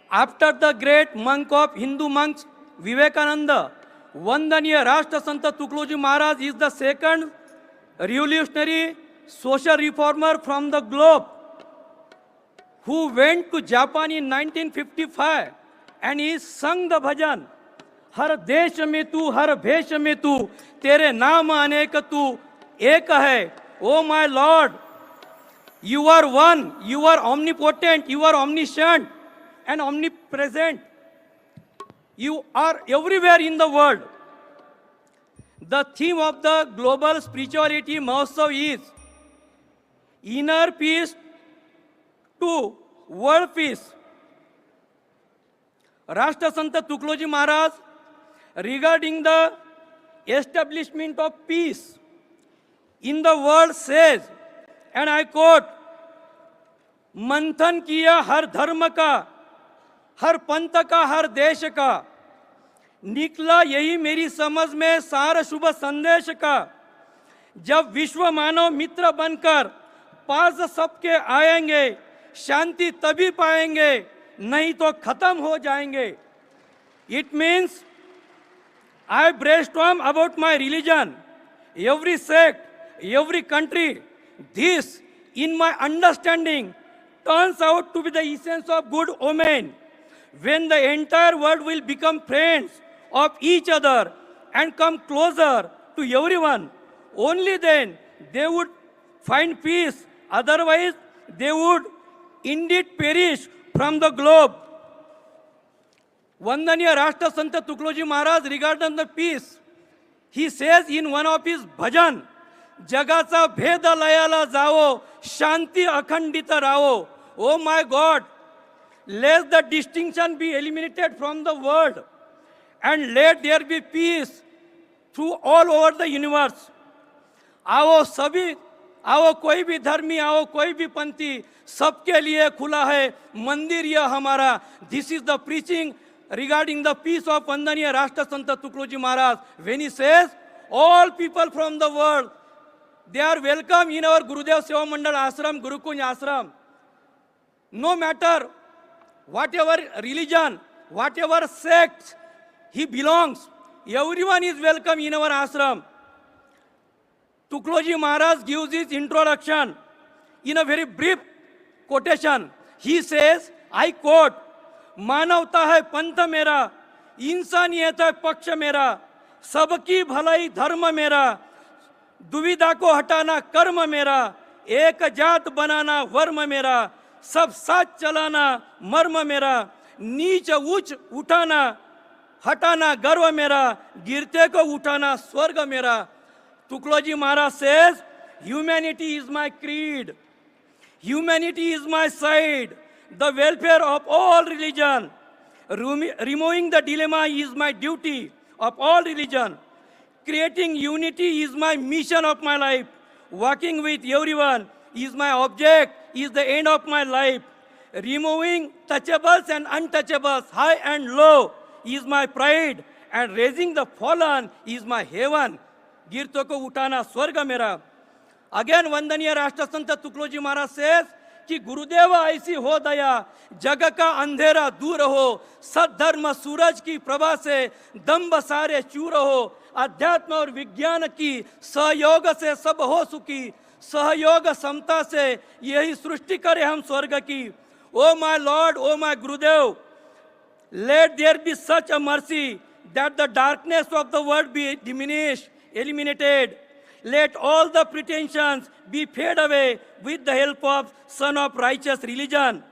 Speaker 7: after the great monk of Hindu monks, Vivekananda, Vandaniya Rashtra Santa Tukloji Maharaj is the second revolutionary social reformer from the globe who went to Japan in 1955 and he sung the bhajan, हर देश में तू हर भेष में तू तेरे नाम अनेक तू एक है, oh my Lord, you are one, you are omnipotent, you are omniscient and omnipresent, you are everywhere in the world. The theme of the global spirituality Mahotsav is inner peace to world peace. Rashtra Santa Tukloji Maharaj, regarding the establishment of peace in the world says, and I quote, मंथन किया हर धर्म का, हर पंथ का, हर देश का, निकला यही मेरी समझ में सार शुभ संदेश का, जब विश्व मानव मित्र बनकर पास सबके आएंगे, शांति तभी पाएंगे, नहीं तो खत्म हो जाएंगे. It means I brainstorm about my religion, every sect, every country. This, in my understanding, turns out to be the essence of good omen, when the entire world will become friends of each other and come closer to everyone. Only then they would find peace. Otherwise, they would indeed perish from the globe. Vandaniya Rashtra Santa Tukloj Maharaj regarding the peace, he says in one of his bhajan, Jagacha bheda layala jao, shanti akhandita rao. Oh my God, let the distinction be eliminated from the world and let there be peace through all over the universe. आओ सभी, आओ कोई भी धर्मी, आओ कोई भी पंथी, सबके लिए खुला है मंदिर यह हमारा. This is the preaching regarding the peace of Vandaniya Rashtra Santa Tukloji Maharaj. When he says, all people from the world, they are welcome in our Gurudev Seva Mandal Ashram, Gurukulam Ashram. No matter whatever religion, whatever sect he belongs, everyone is welcome in our ashram. Tukloji Maharaj gives his introduction in a very brief quotation. He says, I quote, मानवता है पंथ मेरा, इंसानियत है पक्ष मेरा, सबकी भलाई धर्म मेरा, दुविधा को हटाना कर्म मेरा, एक जात बनाना वर्म मेरा, सब साथ चलाना मर्म मेरा, नीच उच्च उठाना हटाना गर्व मेरा, गिरते को उठाना स्वर्ग मेरा. Tukloji Maharaj says, humanity is my creed, humanity is my side, the welfare of all religion, removing the dilemma is my duty of all religion, creating unity is my mission of my life, working with everyone is my object, is the end of my life, removing touchables and untouchables, high and low is my pride, and raising the fallen is my heaven. गिरतों को उठाना स्वर्ग मेरा. Again वंदनीय राष्ट्र संत तुकलोजी महाराज says कि गुरुदेव ऐसी हो दया, जग का अंधेरा दूर हो, सद्धर्म सूरज की प्रभा से दम्भ सारे चूर हो, अध्यात्म और विज्ञान की सहयोग से सब हो सुखी, सहयोग समता से यही सृष्टि करे हम स्वर्ग की. Oh my Lord, oh my Gurudev, let there be such a mercy that the darkness of the world be diminished, eliminated. Let all the pretensions be fade away with the help of Son of Righteous Religion.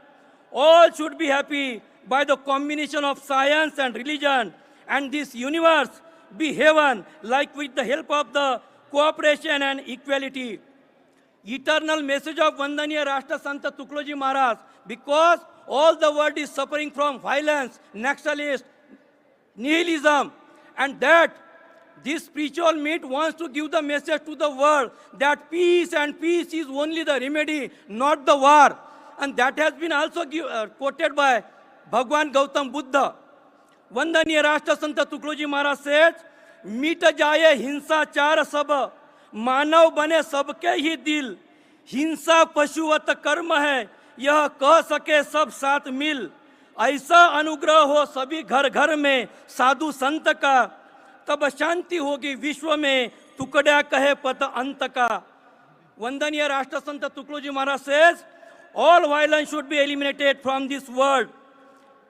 Speaker 7: All should be happy by the combination of science and religion, and this universe be heaven, like with the help of the cooperation and equality. Eternal message of Vandaniya Rashtra Santa Tukloji Maharaj, because all the world is suffering from violence, nationalist, nihilism, and that this spiritual meet wants to give the message to the world that peace and peace is only the remedy, not the war. And that has been also quoted by Bhagwan Gautam Buddha. Vandaniya Rashtra Santa Tukloji Maharaj said, मीट जाए हिंसाचार सब, मानव बने सबके ही दिल, हिंसा पशुवत कर्म है, यह कह सके सब साथ मिल, ऐसा अनुग्रह हो सभी घर घर में साधु संत का, तब शांति होगी विश्व में, टुकड़ा कहे पत अंत का. वंदनीय राष्ट्र संत तुकलोजी महाराज says, all violence should be eliminated from this world.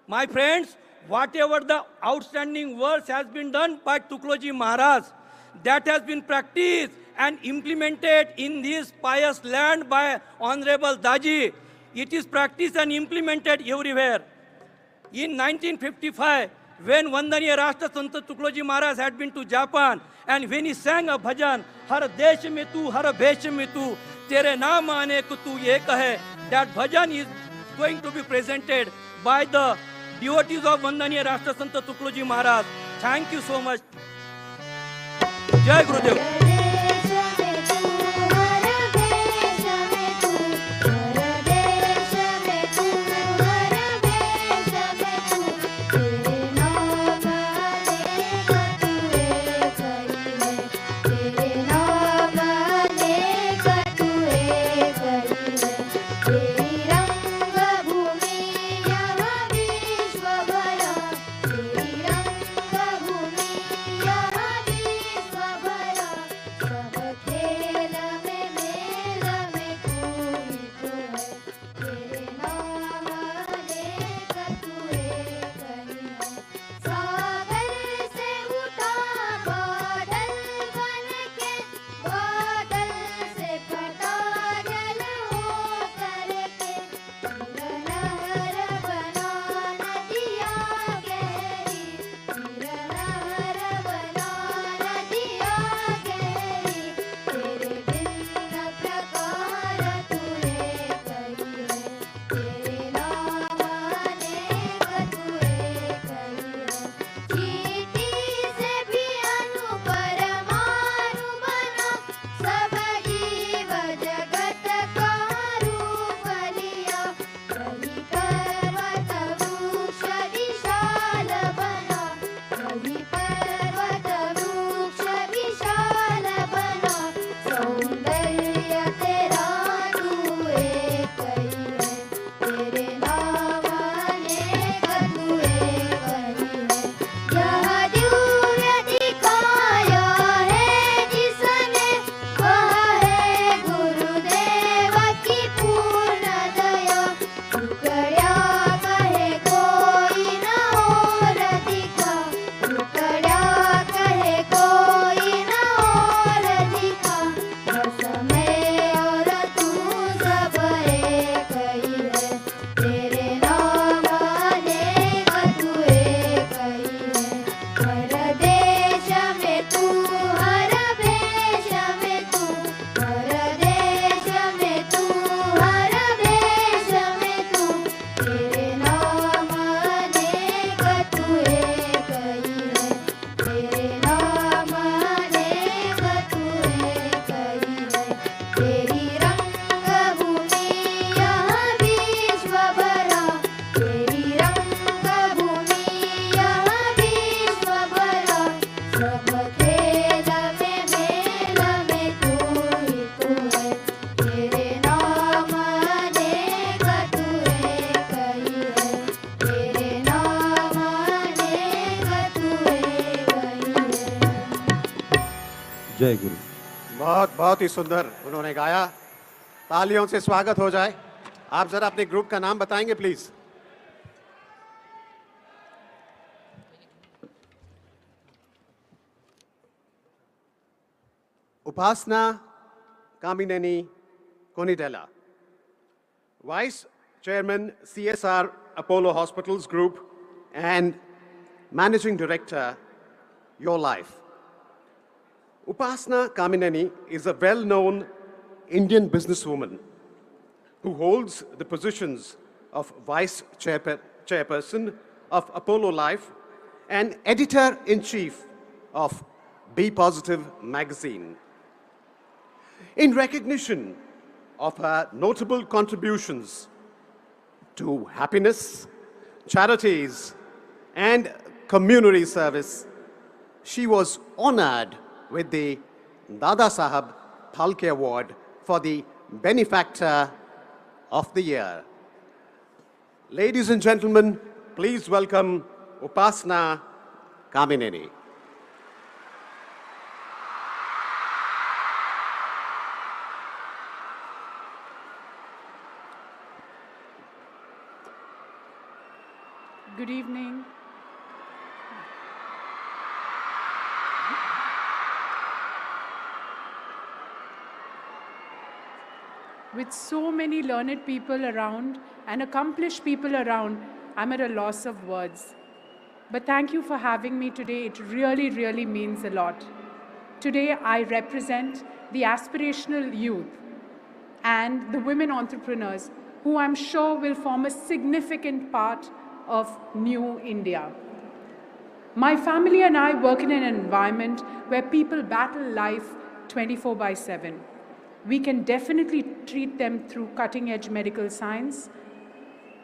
Speaker 7: My friends, whatever the outstanding works has been done by Tukloji Maharaj, that has been practiced and implemented in this pious land by Honorable Daji. It is practiced and implemented everywhere. In 1955, when Vandaniya Rashtra Santa Tukloji Maharaj had been to Japan, and when he sang a bhajan, Har desh mein tu, har besh mein tu, tere naam aane ko tu ek hai, that bhajan is going to be presented by the devotees of Vandaniya Rashtra Santa Tukloji Maharaj. Thank you so much. Jai Gurudev.
Speaker 8: जय गुरु।
Speaker 2: बहुत बहुत ही सुंदर उन्होंने गाया। तालियों से स्वागत हो जाए। आप जरा अपने ग्रुप का नाम बताएंगे please. Upasana Kamineni Konidela, Vice Chairman CSR Apollo Hospitals Group and Managing Director, Your Life. Upasana Kamineni is a well-known Indian businesswoman who holds the positions of Vice Chairperson of Apollo Life and Editor-in-Chief of Be Positive magazine. In recognition of her notable contributions to happiness, charities, and community service, she was honored with the Dada Sahab Phalke Award for the Benefactor of the Year. Ladies and gentlemen, please welcome Upasana Kamineni.
Speaker 9: Good evening. With so many learned people around and accomplished people around, I'm at a loss of words. But thank you for having me today. It really, really means a lot. Today, I represent the aspirational youth and the women entrepreneurs who I'm sure will form a significant part of New India. My family and I work in an environment where people battle life 24/7. We can definitely treat them through cutting-edge medical science,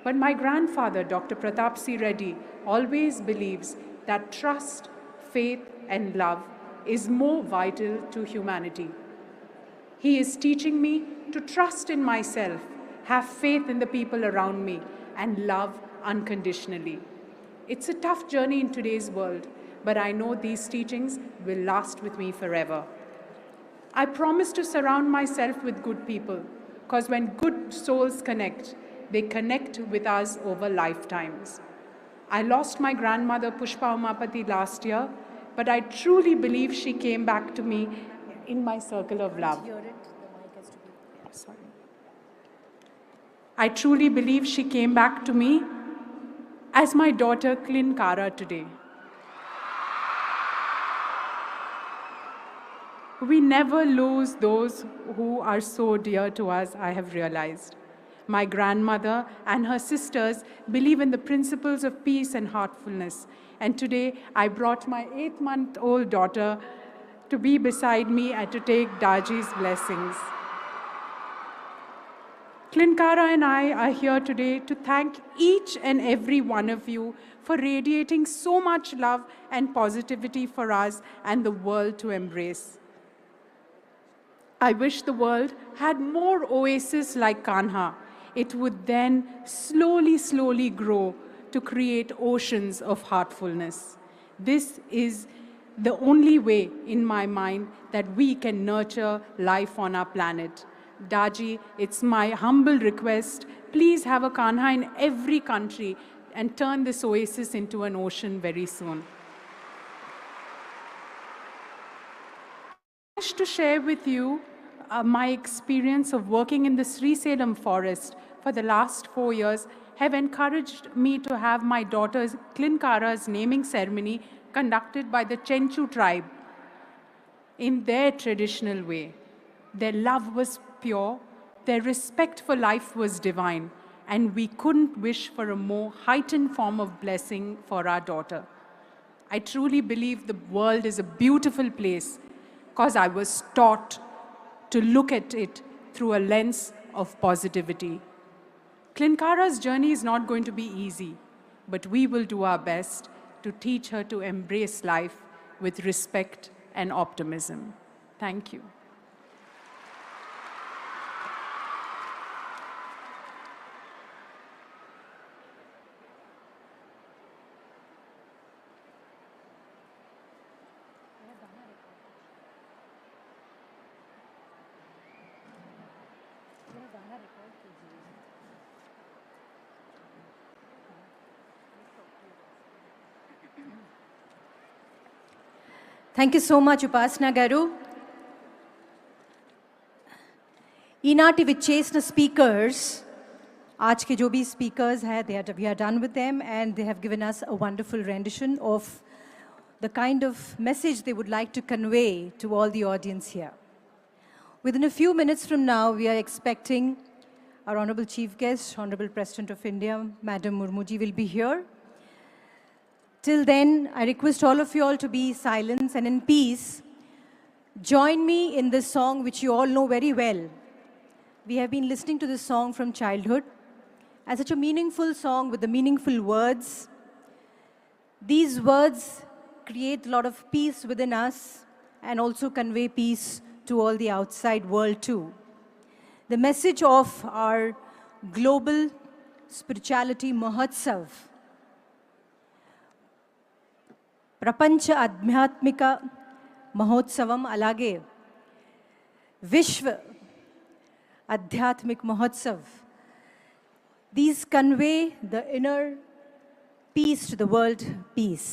Speaker 9: but my grandfather, Dr. Pratap C. Reddy, always believes that trust, faith, and love is more vital to humanity. He is teaching me to trust in myself, have faith in the people around me, and love unconditionally. It's a tough journey in today's world, but I know these teachings will last with me forever. I promise to surround myself with good people, because when good souls connect, they connect with us over lifetimes. I lost my grandmother Pushpa Umapati last year, but I truly believe she came back to me in my circle of love. I truly believe she came back to me as my daughter Klinkara today. We never lose those who are so dear to us, I have realized. My grandmother and her sisters believe in the principles of peace and heartfulness. And today, I brought my 8-month-old daughter to be beside me and to take Daji's blessings. Klinkara and I are here today to thank each and every one of you for radiating so much love and positivity for us and the world to embrace. I wish the world had more oases like Kanha. It would then slowly grow to create oceans of heartfulness. This is the only way, in my mind, that we can nurture life on our planet. Daji, it's my humble request, please have a Kanha in every country and turn this oasis into an ocean very soon. I wish to share with you my experience of working in the Sri Salem forest for the last 4 years have encouraged me to have my daughter Klinkara's naming ceremony conducted by the Chenchu tribe in their traditional way. Their love was pure, their respect for life was divine, and we couldn't wish for a more heightened form of blessing for our daughter. I truly believe the world is a beautiful place because I was taught to look at it through a lens of positivity. Klinkara's journey is not going to be easy, but we will do our best to teach her to embrace life with respect and optimism. Thank you.
Speaker 3: Thank you so much, Upasana Garu. ఈనాటి విచ్చేసిన speakers आज के जो भी speakers हैं, we are done with them and they have given us a wonderful rendition of the kind of message they would like to convey to all the audience here. Within a few minutes from now, we are expecting our Honorable Chief Guest, Honorable President of India, Madam Murmu ji will be here. Till then, I request all of you all to be silent and in peace. Join me in this song which you all know very well. We have been listening to this song from childhood as such a meaningful song with the meaningful words. These words create a lot of peace within us and also convey peace to all the outside world too. The message of our global spirituality Mahotsav, ప్రపంచ ఆధ్యాత్మిక మహోత్సవం అలాగే విశ్వ ఆధ్యాత్మిక Mahotsav, these convey the inner peace to the world peace.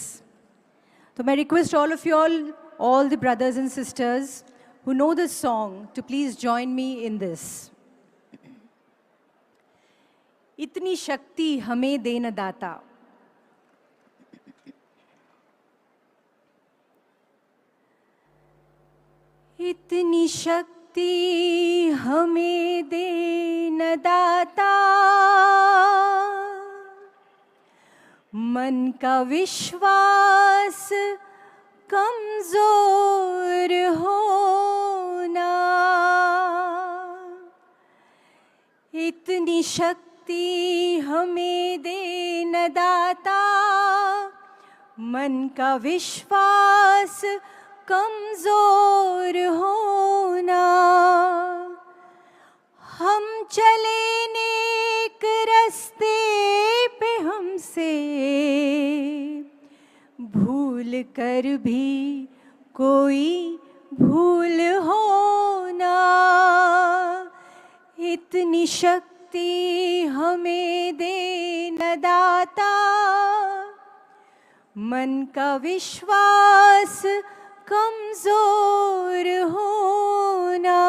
Speaker 3: So I request all the brothers and sisters who know this song to please join me in this. इतनी शक्ति हमें देना दाता, इतनी शक्ति हमें देना दाता, मन का विश्वास कमजोर होना, इतनी शक्ति हमें देना दाता, मन का विश्वास कमजोर होना। हम चले नेक रास्ते पे हमसे भूल कर भी कोई भूल होना, इतनी शक्ति हमें देना दाता, मन का विश्वास कमजोर होना।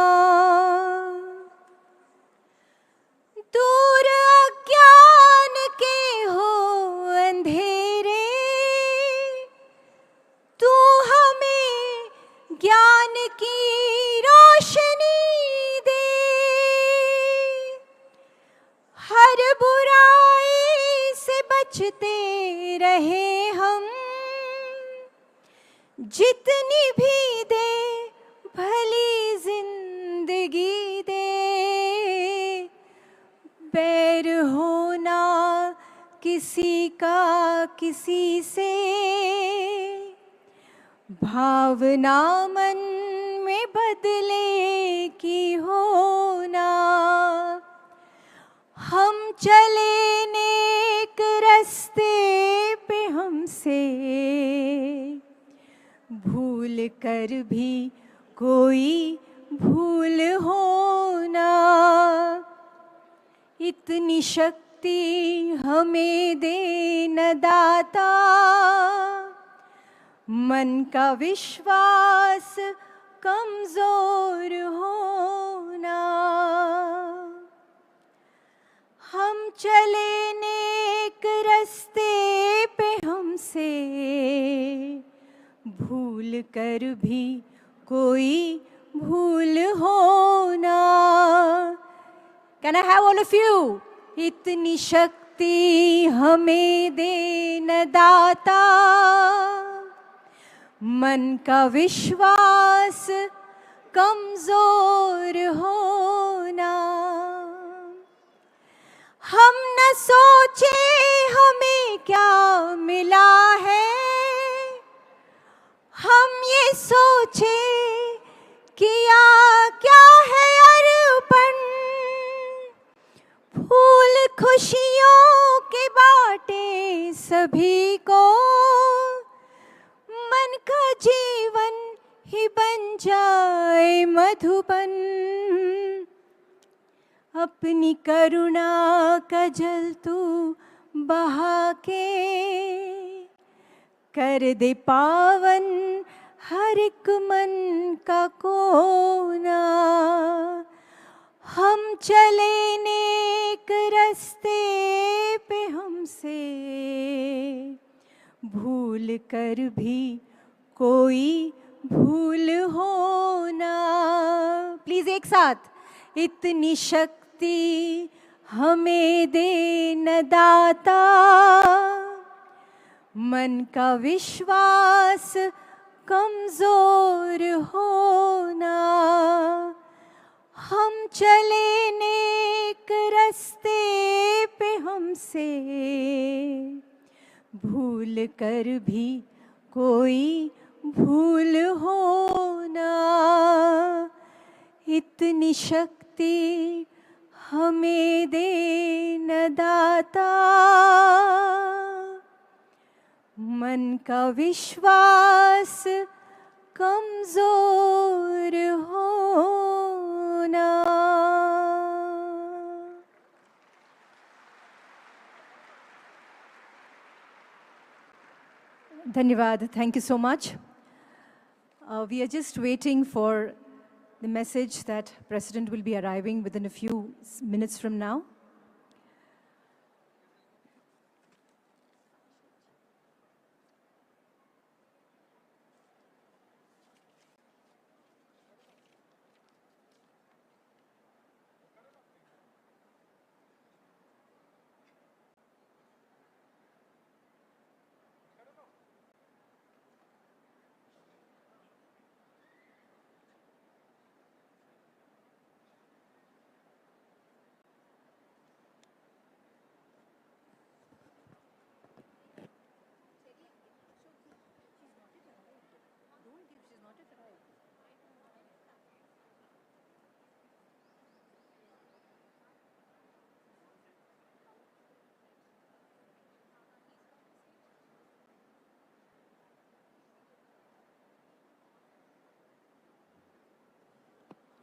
Speaker 3: दूर अज्ञान के हो अंधेरे, तू हमें ज्ञान की रोशनी दे, हर बुराई से बचते रहे हम, जितनी भी दे भली जिंदगी दे, बैर होना किसी का किसी से, भावना मन में बदले की होना। हम चले नेक रास्ते पे हमसे भूल कर भी कोई भूल होना, इतनी शक्ति हमें देना दाता, मन का विश्वास कमजोर होना। हम चले नेक रास्ते पे हमसे भूल कर भी कोई भूल होना। Can I have all of you? इतनी शक्ति हमें देना दाता, मन का विश्वास कमजोर होना। हम न सोचे हमें क्या मिला है, हम ये सोचे किया क्या है अर्पण, फूल खुशियों के बाटे सभी को, मन का जीवन ही बन जाए मधुबन। अपनी करुणा का जल तू बहा के कर दे पावन हर एक मन का कोना। हम चले नेक रास्ते पे हमसे भूल कर भी कोई भूल हो ना। प्लीज एक साथ। इतनी शक्ति हमें दे न दाता, मन का विश्वास कमजोर होना। हम चले नेक रास्ते पे हमसे भूल कर भी कोई भूल होना। इतनी शक्ति हमें दे न दाता, मन का विश्वास कमजोर होना। धन्यवाद. Thank you so much. We are just waiting for the message that President will be arriving within a few minutes from now.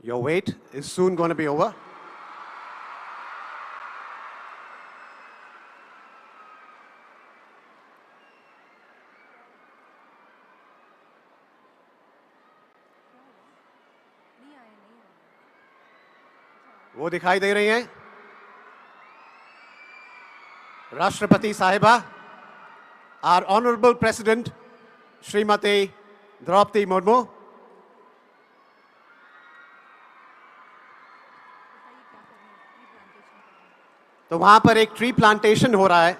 Speaker 2: Your wait is soon going to be over. वो दिखाई दे रही हैं राष्ट्रपति साहिबा, our honorable president Shrimati Draupadi Murmu. तो वहां पर एक ट्री प्लांटेशन हो रहा है,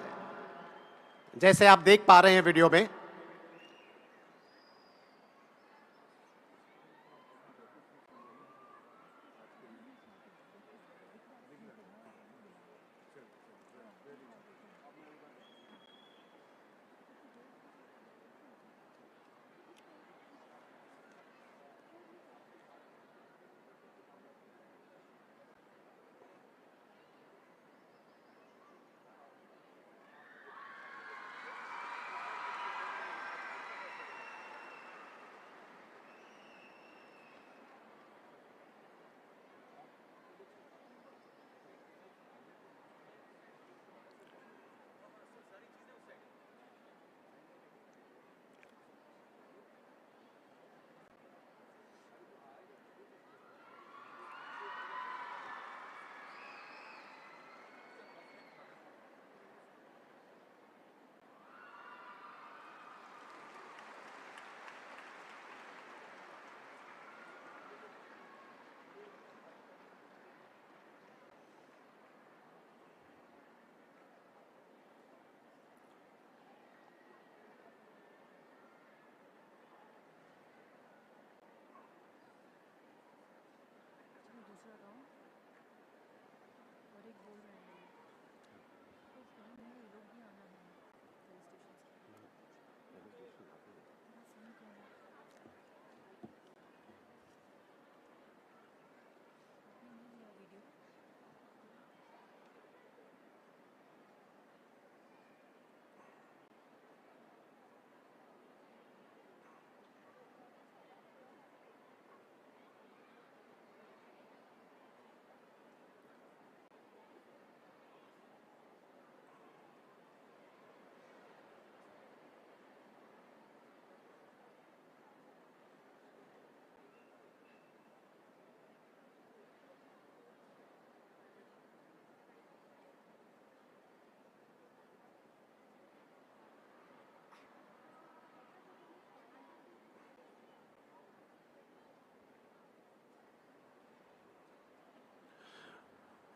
Speaker 2: जैसे आप देख पा रहे हैं वीडियो में।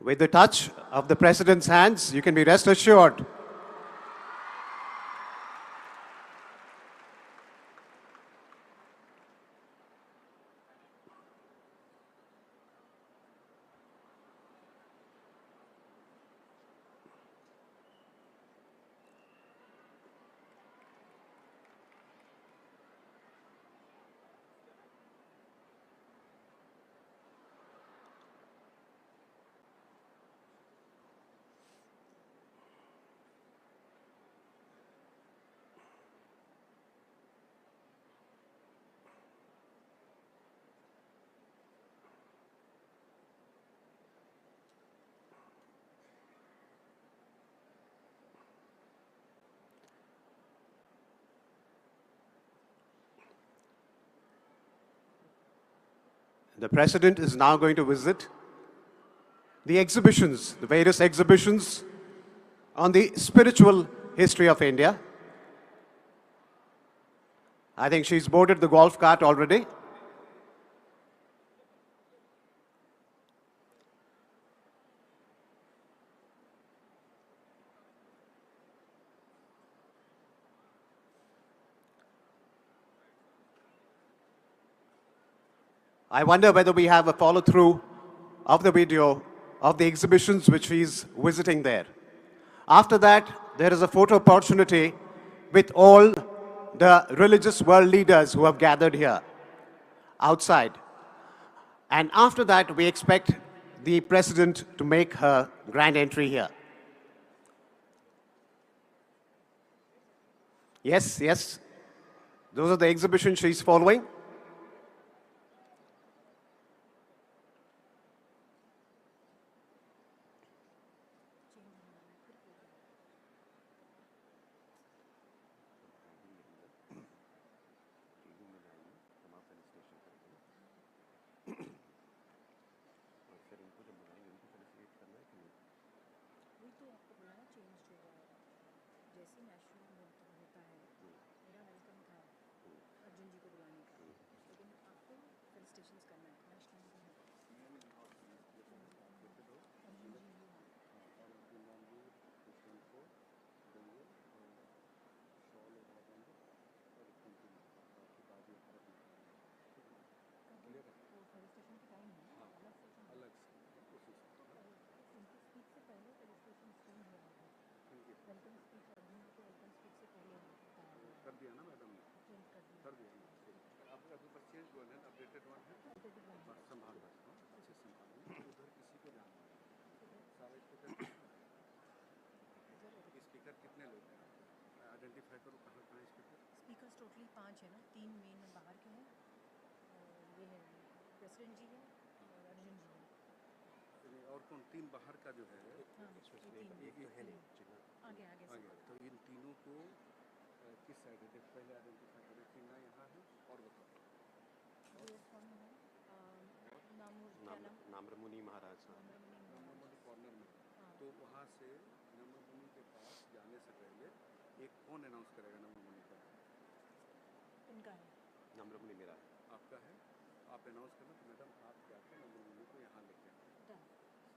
Speaker 2: With the touch of the President's hands, you can be rest assured. The President is now going to visit the exhibitions, the various exhibitions on the spiritual history of India. I think she's boarded the golf cart already. I wonder whether we have a follow-through of the video of the exhibitions which he's visiting there. After that, there is a photo opportunity with all the religious world leaders who have gathered here outside. And after that, we expect the President to make her grand entry here. Yes, yes. Those are the exhibitions she's following.
Speaker 3: Speakers totally 5 है ना, 3 main बाहर के हैं, ये है president जी है और अर्जुन जी है।
Speaker 8: और कौन तीन बाहर का जो है?
Speaker 3: हाँ, एक है आगे आगे
Speaker 8: तो इन तीनों को किस साइड है पहले आइडेंटिफाई करें? चिन्ह यहाँ है और बताओ।
Speaker 3: ये कौन है?
Speaker 2: नामरमुनि महाराज।
Speaker 8: नामरमुनि कॉर्नर में। तो वहाँ से नामरमुनि के पास जाने से पहले एक कौन अनाउंस करेगा नामरमुनि का?
Speaker 3: इनका है।
Speaker 2: नामरमुनि मेरा है।
Speaker 8: आपका है? आप अनाउंस करना तो मैडम आप जाकर नामरमुनि को यहाँ लेके आए,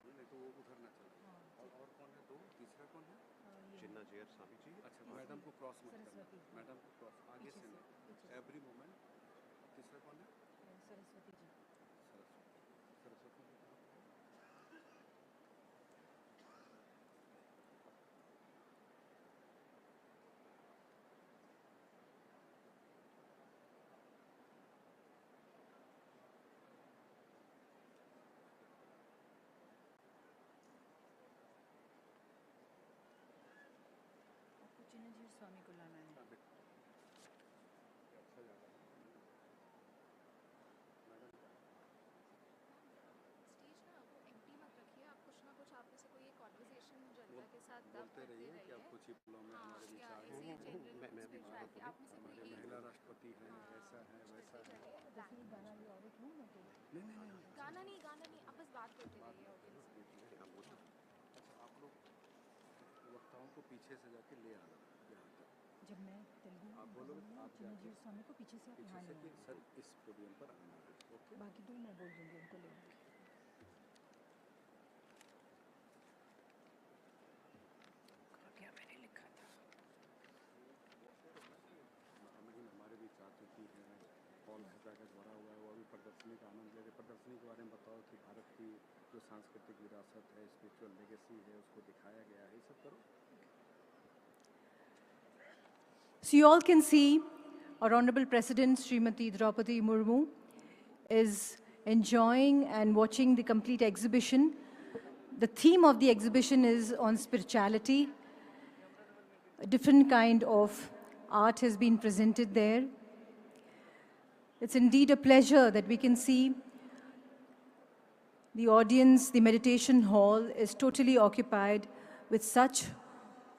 Speaker 8: नहीं तो वो उधर ना चले। और कौन है? दो। तीसरा कौन है?
Speaker 2: चिन्ना जयर स्वामी जी।
Speaker 8: अच्छा, मैडम को क्रॉस मत करना, मैडम को क्रॉस आगे से नहीं, एवरी मोमेंट। तीसरा कौन है?
Speaker 3: सरस्वती जी।
Speaker 8: सरस्वती जी।
Speaker 3: चिन्ह जी स्वामी को लाना है।
Speaker 8: अच्छा ज़्यादा मैडम
Speaker 10: स्टेज ना वो एम्प्टी मत रखिए, आप कुछ ना कुछ आप में से कोई एक कॉन्वर्सेशन जनता के साथ
Speaker 8: बोलते रहिए कि आप कुछ ही पलों में हमारे विचार हैं,
Speaker 10: आप में से
Speaker 8: हमारे महिला राष्ट्रपति हैं, ऐसा है वैसा है।
Speaker 10: गाना नहीं आप बस बात करते रहिए ऑडियंस में।
Speaker 8: अच्छा, आप लोग वक्ताओं को पीछे से जाके ले आना यहाँ तक।
Speaker 3: जब मैं तेलुगु
Speaker 8: आप बोलो, आप
Speaker 3: चिन्ह जी स्वामी को पीछे से आप यहाँ ले आना।
Speaker 8: सर इस पोडियम पर आना है। ओके,
Speaker 3: बाकी दो मैं बोल दूँगी उनको ले आना।
Speaker 8: पैकेज भरा हुआ है, वो अभी प्रदर्शनी का आनंद ले रहे। प्रदर्शनी के बारे में बताओ कि भारत की जो सांस्कृतिक विरासत है, स्पिरिचुअल लेगेसी है, उसको दिखाया गया है, ये सब करो।
Speaker 3: So you all can see our Honorable President Srimati Droupadi Murmu is enjoying and watching the complete exhibition. The theme of the exhibition is on spirituality. A different kind of art has been presented there. It's indeed a pleasure that we can see the audience, the meditation hall is totally occupied with such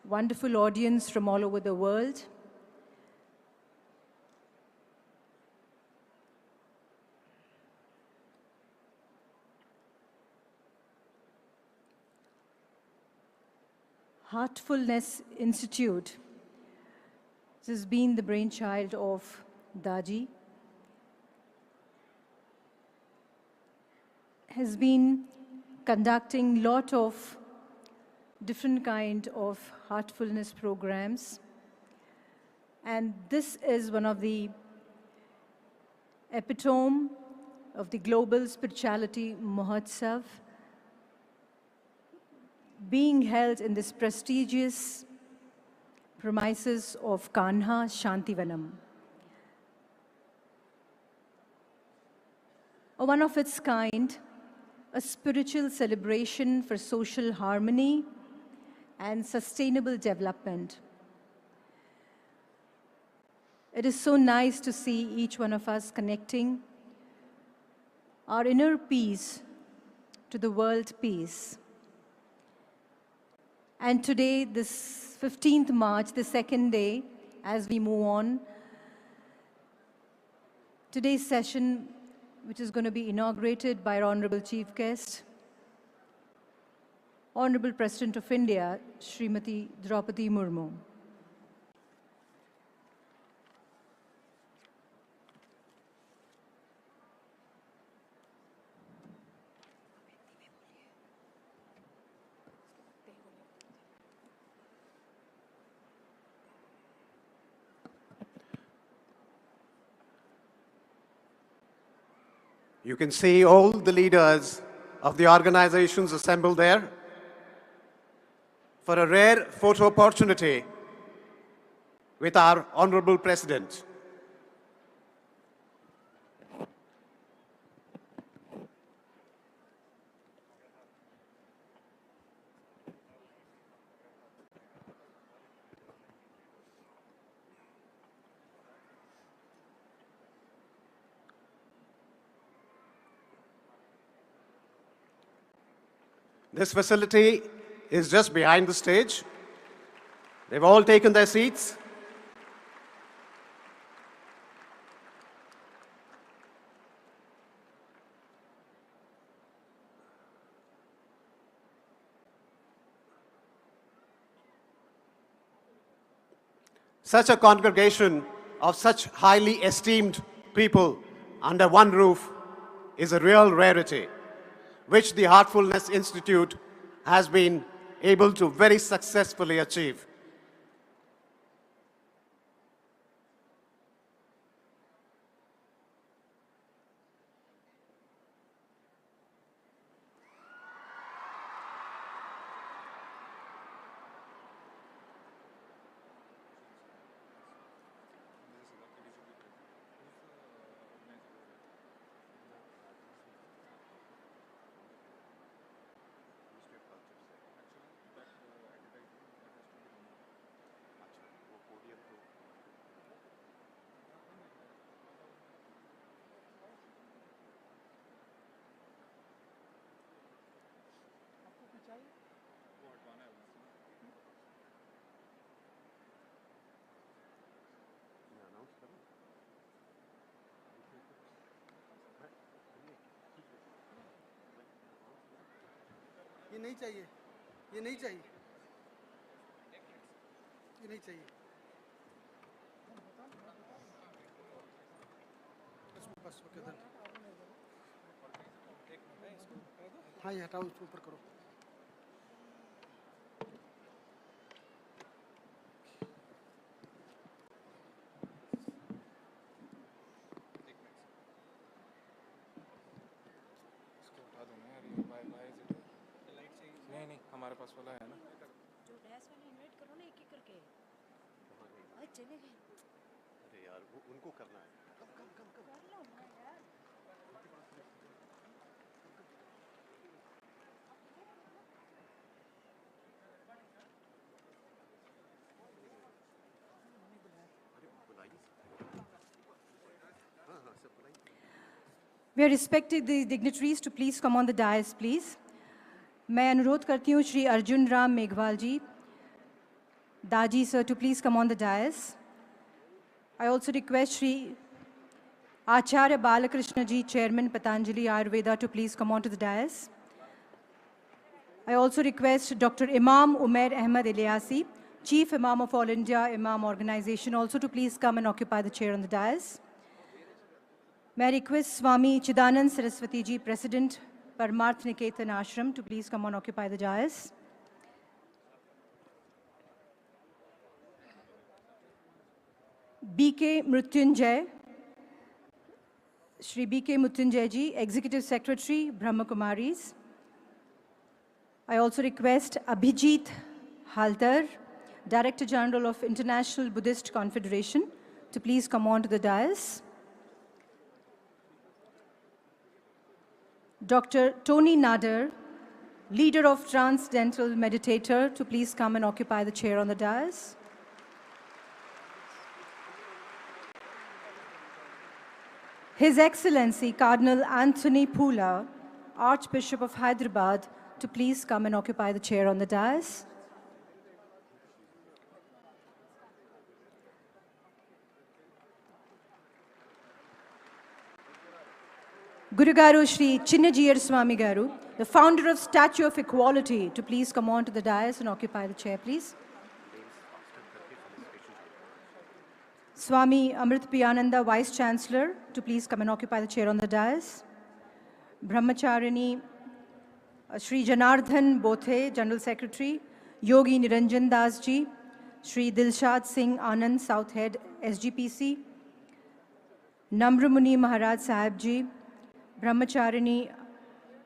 Speaker 3: wonderful audience from all over the world. Heartfulness Institute. This has been the brainchild of Daji. Has been conducting lot of different kind of heartfulness programs. And this is one of the epitome of the global spirituality Mahotsav being held in this prestigious premises of Kanha Shantivanam. A one of its kind, a spiritual celebration for social harmony and sustainable development. It is so nice to see each one of us connecting our inner peace to the world peace. And today, this 15th March, the second day, as we move on, today's session, which is going to be inaugurated by our Honorable Chief Guest, Honorable President of India, Srimati Droupadi Murmu.
Speaker 2: You can see all the leaders of the organizations assembled there for a rare photo opportunity with our Honorable President. This facility is just behind the stage. They've all taken their seats. Such a congregation of such highly esteemed people under one roof is a real rarity, which the Heartfulness Institute has been able to very successfully achieve.
Speaker 11: ये नहीं चाहिए, ये नहीं चाहिए, ये नहीं चाहिए। बस ओके डन। हाँ ये हटाओ, इसको ऊपर करो।
Speaker 8: नहीं हमारे पास वाला है ना
Speaker 1: जो डैश वाले इनवाइट करो ना एक एक करके अरे चले गए
Speaker 2: अरे यार वो उनको करना है
Speaker 1: कर लो ना यार
Speaker 3: We are respecting the dignitaries to please come on the dais, please. मैं अनुरोध करती हूँ श्री अर्जुन राम मेघवाल जी, दाजी sir to please come on the dais. I also request Shri Acharya Balakrishna ji, Chairman Patanjali Ayurveda, to please come on to the dais. I also request Dr. Imam Umair Ahmad Ilyasi, Chief Imam of All India Imam Organization, also to please come and occupy the chair on the dais. May I request Swami Chidanand Saraswati ji, President Parmarth Niketan Ashram, to please come and occupy the dais. B.K. Mrutyunjay, Shri B.K. Mrutyunjay ji, Executive Secretary, Brahma Kumaris. I also request Abhijit Haltar, Director General of International Buddhist Confederation, to please come on to the dais. Dr. Tony Nader, leader of Transcendental Meditator, to please come and occupy the chair on the dais. His Excellency Cardinal Anthony Pula, Archbishop of Hyderabad, to please come and occupy the chair on the dais. Guru Garu Shri Chinnajiyar Swami Garu, the founder of Statue of Equality, to please come on to the dais and occupy the chair, please. Swami Amrit Piyananda, Vice Chancellor, to please come and occupy the chair on the dais. Brahmacharini Shri Janardhan Bothe, General Secretary. Yogi Niranjan Das ji, Shri Dilshad Singh Anand, South Head, SGPC. Namramuni Maharaj Sahib ji, Brahmacharini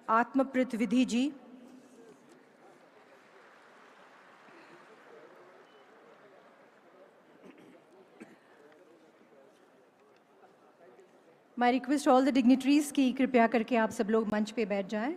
Speaker 3: Atmaprit Vidhi ji. My request all the dignitaries कि कृपया करके आप सब लोग मंच पे बैठ जाएं.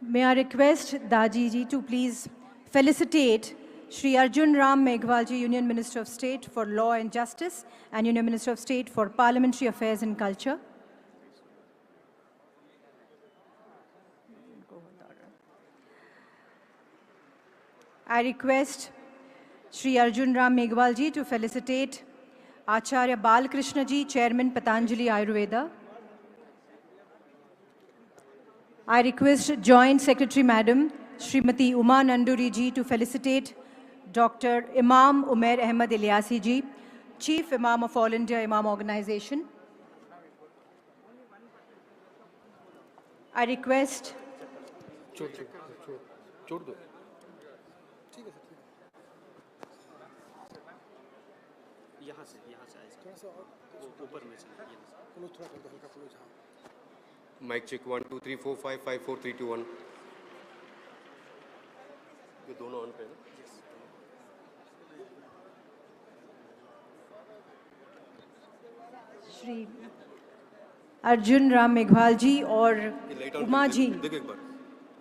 Speaker 3: May I request Daji ji to please felicitate Shri Arjun Ram Meghwal ji, Union Minister of State for Law and Justice and Union Minister of State for Parliamentary Affairs and Culture. I request Shri Arjun Ram Meghwal ji to felicitate Acharya Balakrishna ji, Chairman Patanjali Ayurveda. I request Joint Secretary Madam Srimati Uma Nanduri ji to felicitate Dr. Imam Umair Ahmad Ilyasi ji, Chief Imam of All India Imam Organization. I request
Speaker 8: छोड़ दो
Speaker 11: यहाँ से थोड़ा सा ऊपर में से close थोड़ा कर दो हल्का क्लोज. हाँ
Speaker 12: Mic check 1 2 3 4 5 5 4 3 2 1. ये दोनों ऑन पे हैं ना?
Speaker 3: श्री अर्जुन राम मेघवाल जी और उमा जी
Speaker 12: देख एक बार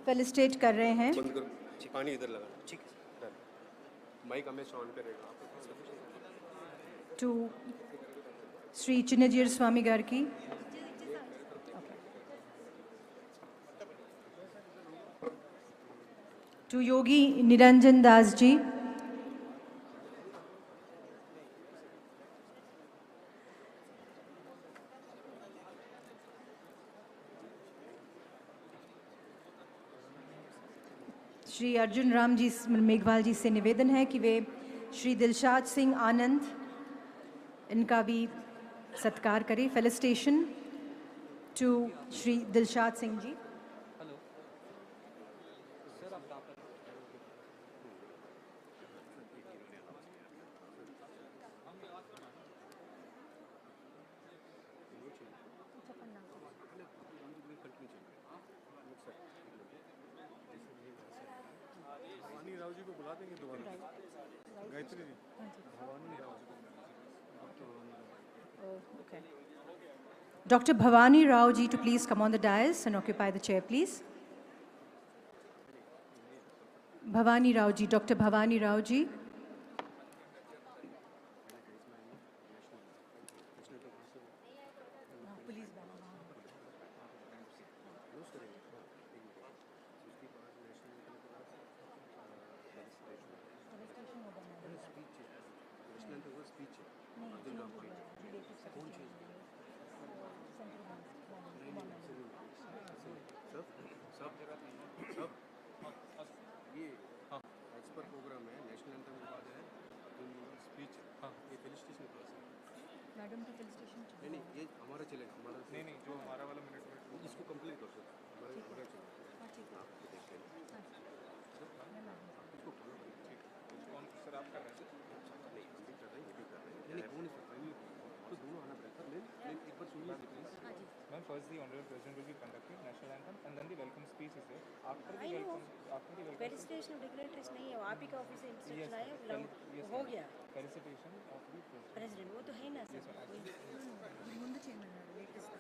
Speaker 3: फेलिसिटेट कर रहे हैं.
Speaker 12: बंद करो, पानी इधर लगाना. ठीक है. माइक हमेशा ऑन पे रहेगा.
Speaker 3: To Sri Chinnajiyar Swami Garki. To Yogi Niranjan Das ji. Shri Arjun Ram ji Meghwal जी से निवेदन है कि वे श्री दिलशाद सिंह आनंद इनका भी सत्कार करें. Felicitation to Shri Dilshad Singh ji.
Speaker 8: Bhavani Rao ji को बुला देंगे दोबारा Gayatri ji Bhavani Rao
Speaker 3: Okay. Dr. Bhavani Rao ji to please come on the dais and occupy the chair, please. Bhavani Rao ji, Dr. Bhavani Rao ji.
Speaker 8: Program है नेशनल एंथम के बाद है speech ये felicitation class है
Speaker 3: मैडम का फेलिसिटेशन
Speaker 8: नहीं नहीं ये हमारा चलेगा हमारा नहीं जो हमारा वाला मिनट इसको कंप्लीट कर सकते हमारा हमारा चलेगा ठीक है देखते हैं इसको फॉलो करिए कौन सर आप कर रहे हैं नहीं हम भी कर रहे हैं ये भी कर रहे हैं नहीं वो नहीं सकता नहीं तो दोनों आना पड़ेगा मैम एक बार सुनिए please
Speaker 13: Ma'am, first the Honorable President will be conducting national anthem and then the welcome speech is there. After the welcome
Speaker 1: felicitation of dignitaries नहीं है वो आप ही का ऑफिस से इंस्ट्रक्शन आया हो गया
Speaker 13: felicitation of the president.
Speaker 1: President वो तो है ना सर ముందు చేయమన్నాడు लेटेस्ट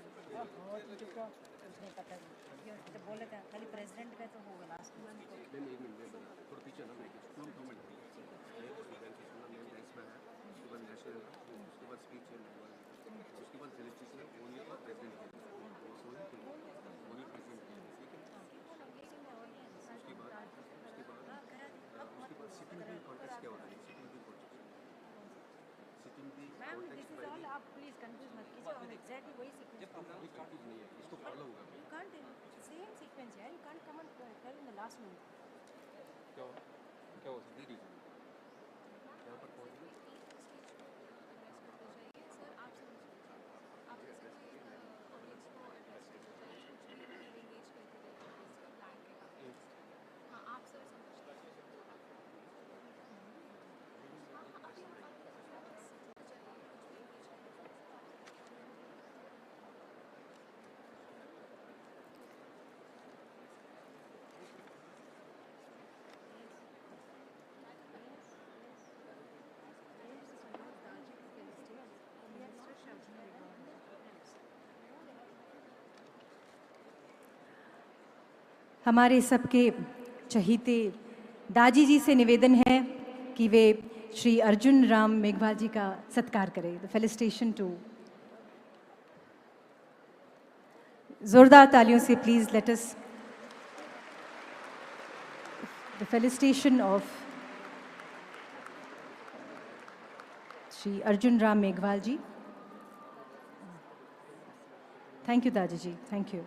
Speaker 1: मुझे को उसने पता नहीं तो बोला था खाली प्रेसिडेंट का तो होगा लास्ट मंथ को
Speaker 8: नहीं एक मिनट थोड़ा पीछे ना मैं टू मिनट उसके बाद नेशनल उसके बाद स्पीच है उसके बाद फेलिसिटेशन है only for president only president उसके बाद सिटिंग भी कॉन्टेस्ट क्या होता है सिटिंग भी
Speaker 1: मैम दिस इज ऑल आप प्लीज कंफ्यूज मत कीजिए हम एग्जैक्टली वही सीक्वेंस
Speaker 8: ये कंफ्यूज नहीं है इसको फॉलो होगा
Speaker 1: यू कांट सेम सीक्वेंस है you can't come on tell in the last month
Speaker 13: क्या हो सकता है
Speaker 8: यहाँ पर पहुँच गए
Speaker 10: सर आप आप जैसे कि ऑडियंस को एड्रेस करते हैं कुछ भी एंगेज करते हैं प्लान के हाँ आप सर समझते हैं
Speaker 3: हमारे सबके चहीते दाजी जी से निवेदन है कि वे श्री अर्जुन राम मेघवाल जी का सत्कार करें. द फेलिसिटेशन टू जोरदार तालियों से please let us the felicitation of Shri Arjun Ram Meghwal ji. Thank you दादी जी, थैंक यू.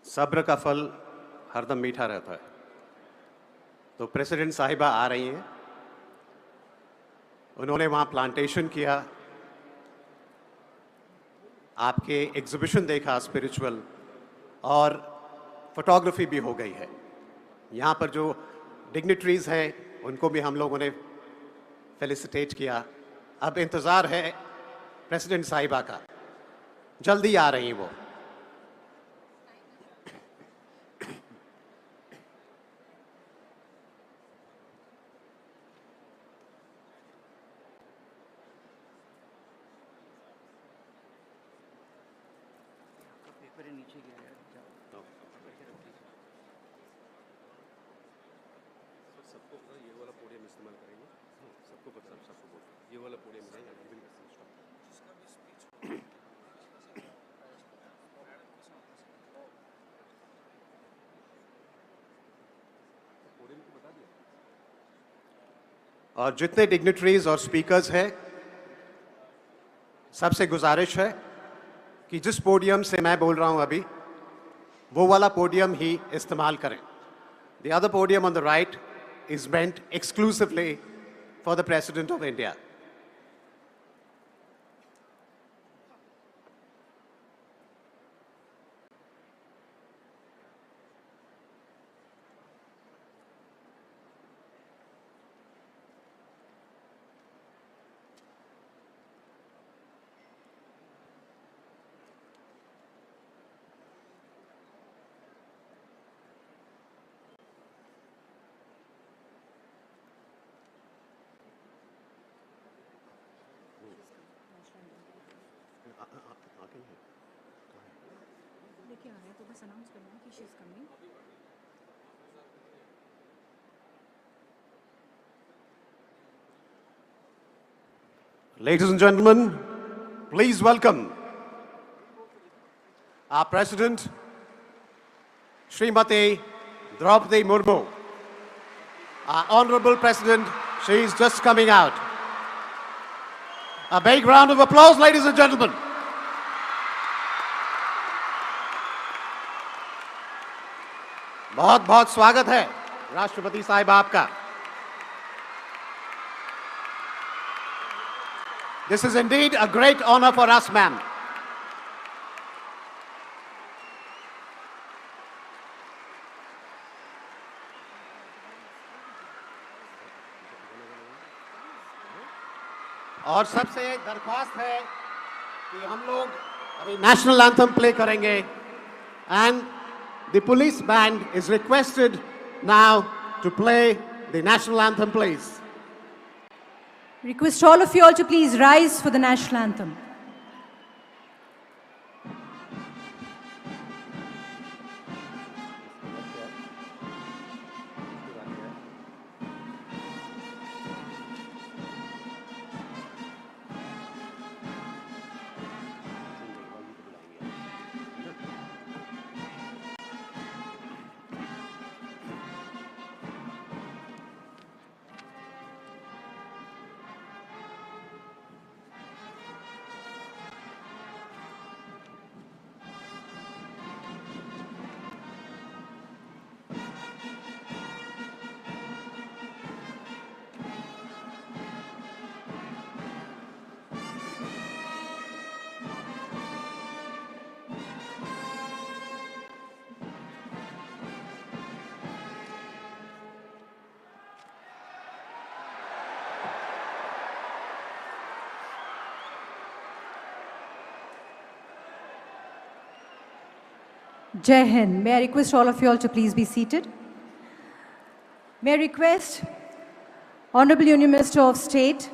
Speaker 2: सब्र का फल हरदम मीठा रहता है. तो प्रेसिडेंट साहिबा आ रही हैं. उन्होंने वहाँ प्लांटेशन किया, आपके एग्जीबिशन देखा स्पिरिचुअल, और फोटोग्राफी भी हो गई है. यहाँ पर जो डिग्निटरीज हैं उनको भी हम लोगों ने फेलिसिटेट किया. अब इंतज़ार है प्रेसिडेंट साहिबा का, जल्दी आ रही वो.
Speaker 4: नीचे गया
Speaker 8: सबको ये वाला पोडियम
Speaker 12: इस्तेमाल करेंगे। सबको पता, सबको बोल ये वाला पोडियम है, यहाँ रिवील करते हैं स्टॉप। पोडियम को बता दिया।
Speaker 2: और जितने डिग्निटरीज और स्पीकर्स हैं, सबसे गुजारिश है कि जिस पोडियम से मैं बोल रहा हूं अभी, वो वाला पोडियम ही इस्तेमाल करें। The other podium on the right is meant exclusively for the President of India.
Speaker 1: लेके आ रहे हैं तो बस अनाउंस करना है कि she is coming.
Speaker 2: Ladies and gentlemen, please welcome our President, Srimati Droupadi Murmu. Our Honorable President, she is just coming out. A big round of applause, ladies and gentlemen. बहुत बहुत स्वागत है राष्ट्रपति साहिब आपका। This is indeed a great honor for us, ma'am. और सबसे दरख्वास्त है कि हम लोग अभी नेशनल एंथम प्ले करेंगे and the police band is requested now to play the national anthem, please.
Speaker 3: Request all of you all to please rise for the national anthem. Jai Hind. May I request all of you all to please be seated? May I request Honorable Union Minister of State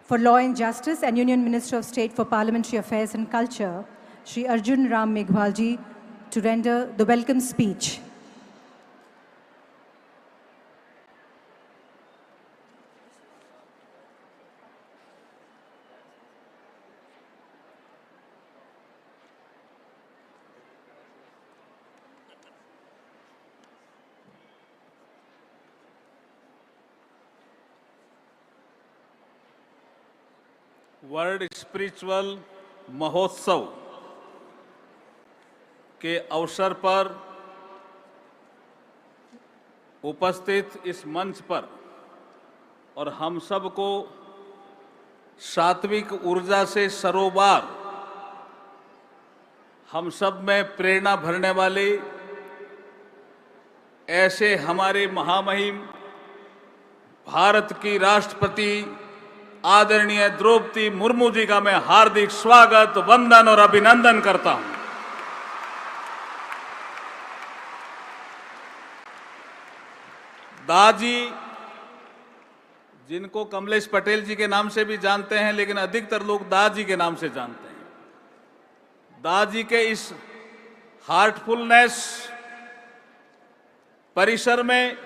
Speaker 3: for Law and Justice and Union Minister of State for Parliamentary Affairs and Culture, Shri Arjun Ram Meghwalji, to render the welcome speech.
Speaker 14: World spiritual महोत्सव के अवसर पर उपस्थित इस मंच पर और हम सबको सात्विक ऊर्जा से सरोबार हम सब में प्रेरणा भरने वाले ऐसे हमारे महामहिम भारत की राष्ट्रपति आदरणीय द्रौपदी मुर्मू जी का मैं हार्दिक स्वागत, वंदन और अभिनंदन करता हूं। दाजी, जिनको कमलेश पटेल जी के नाम से भी जानते हैं, लेकिन अधिकतर लोग दाजी के नाम से जानते हैं। दाजी के इस हार्टफुलनेस परिसर में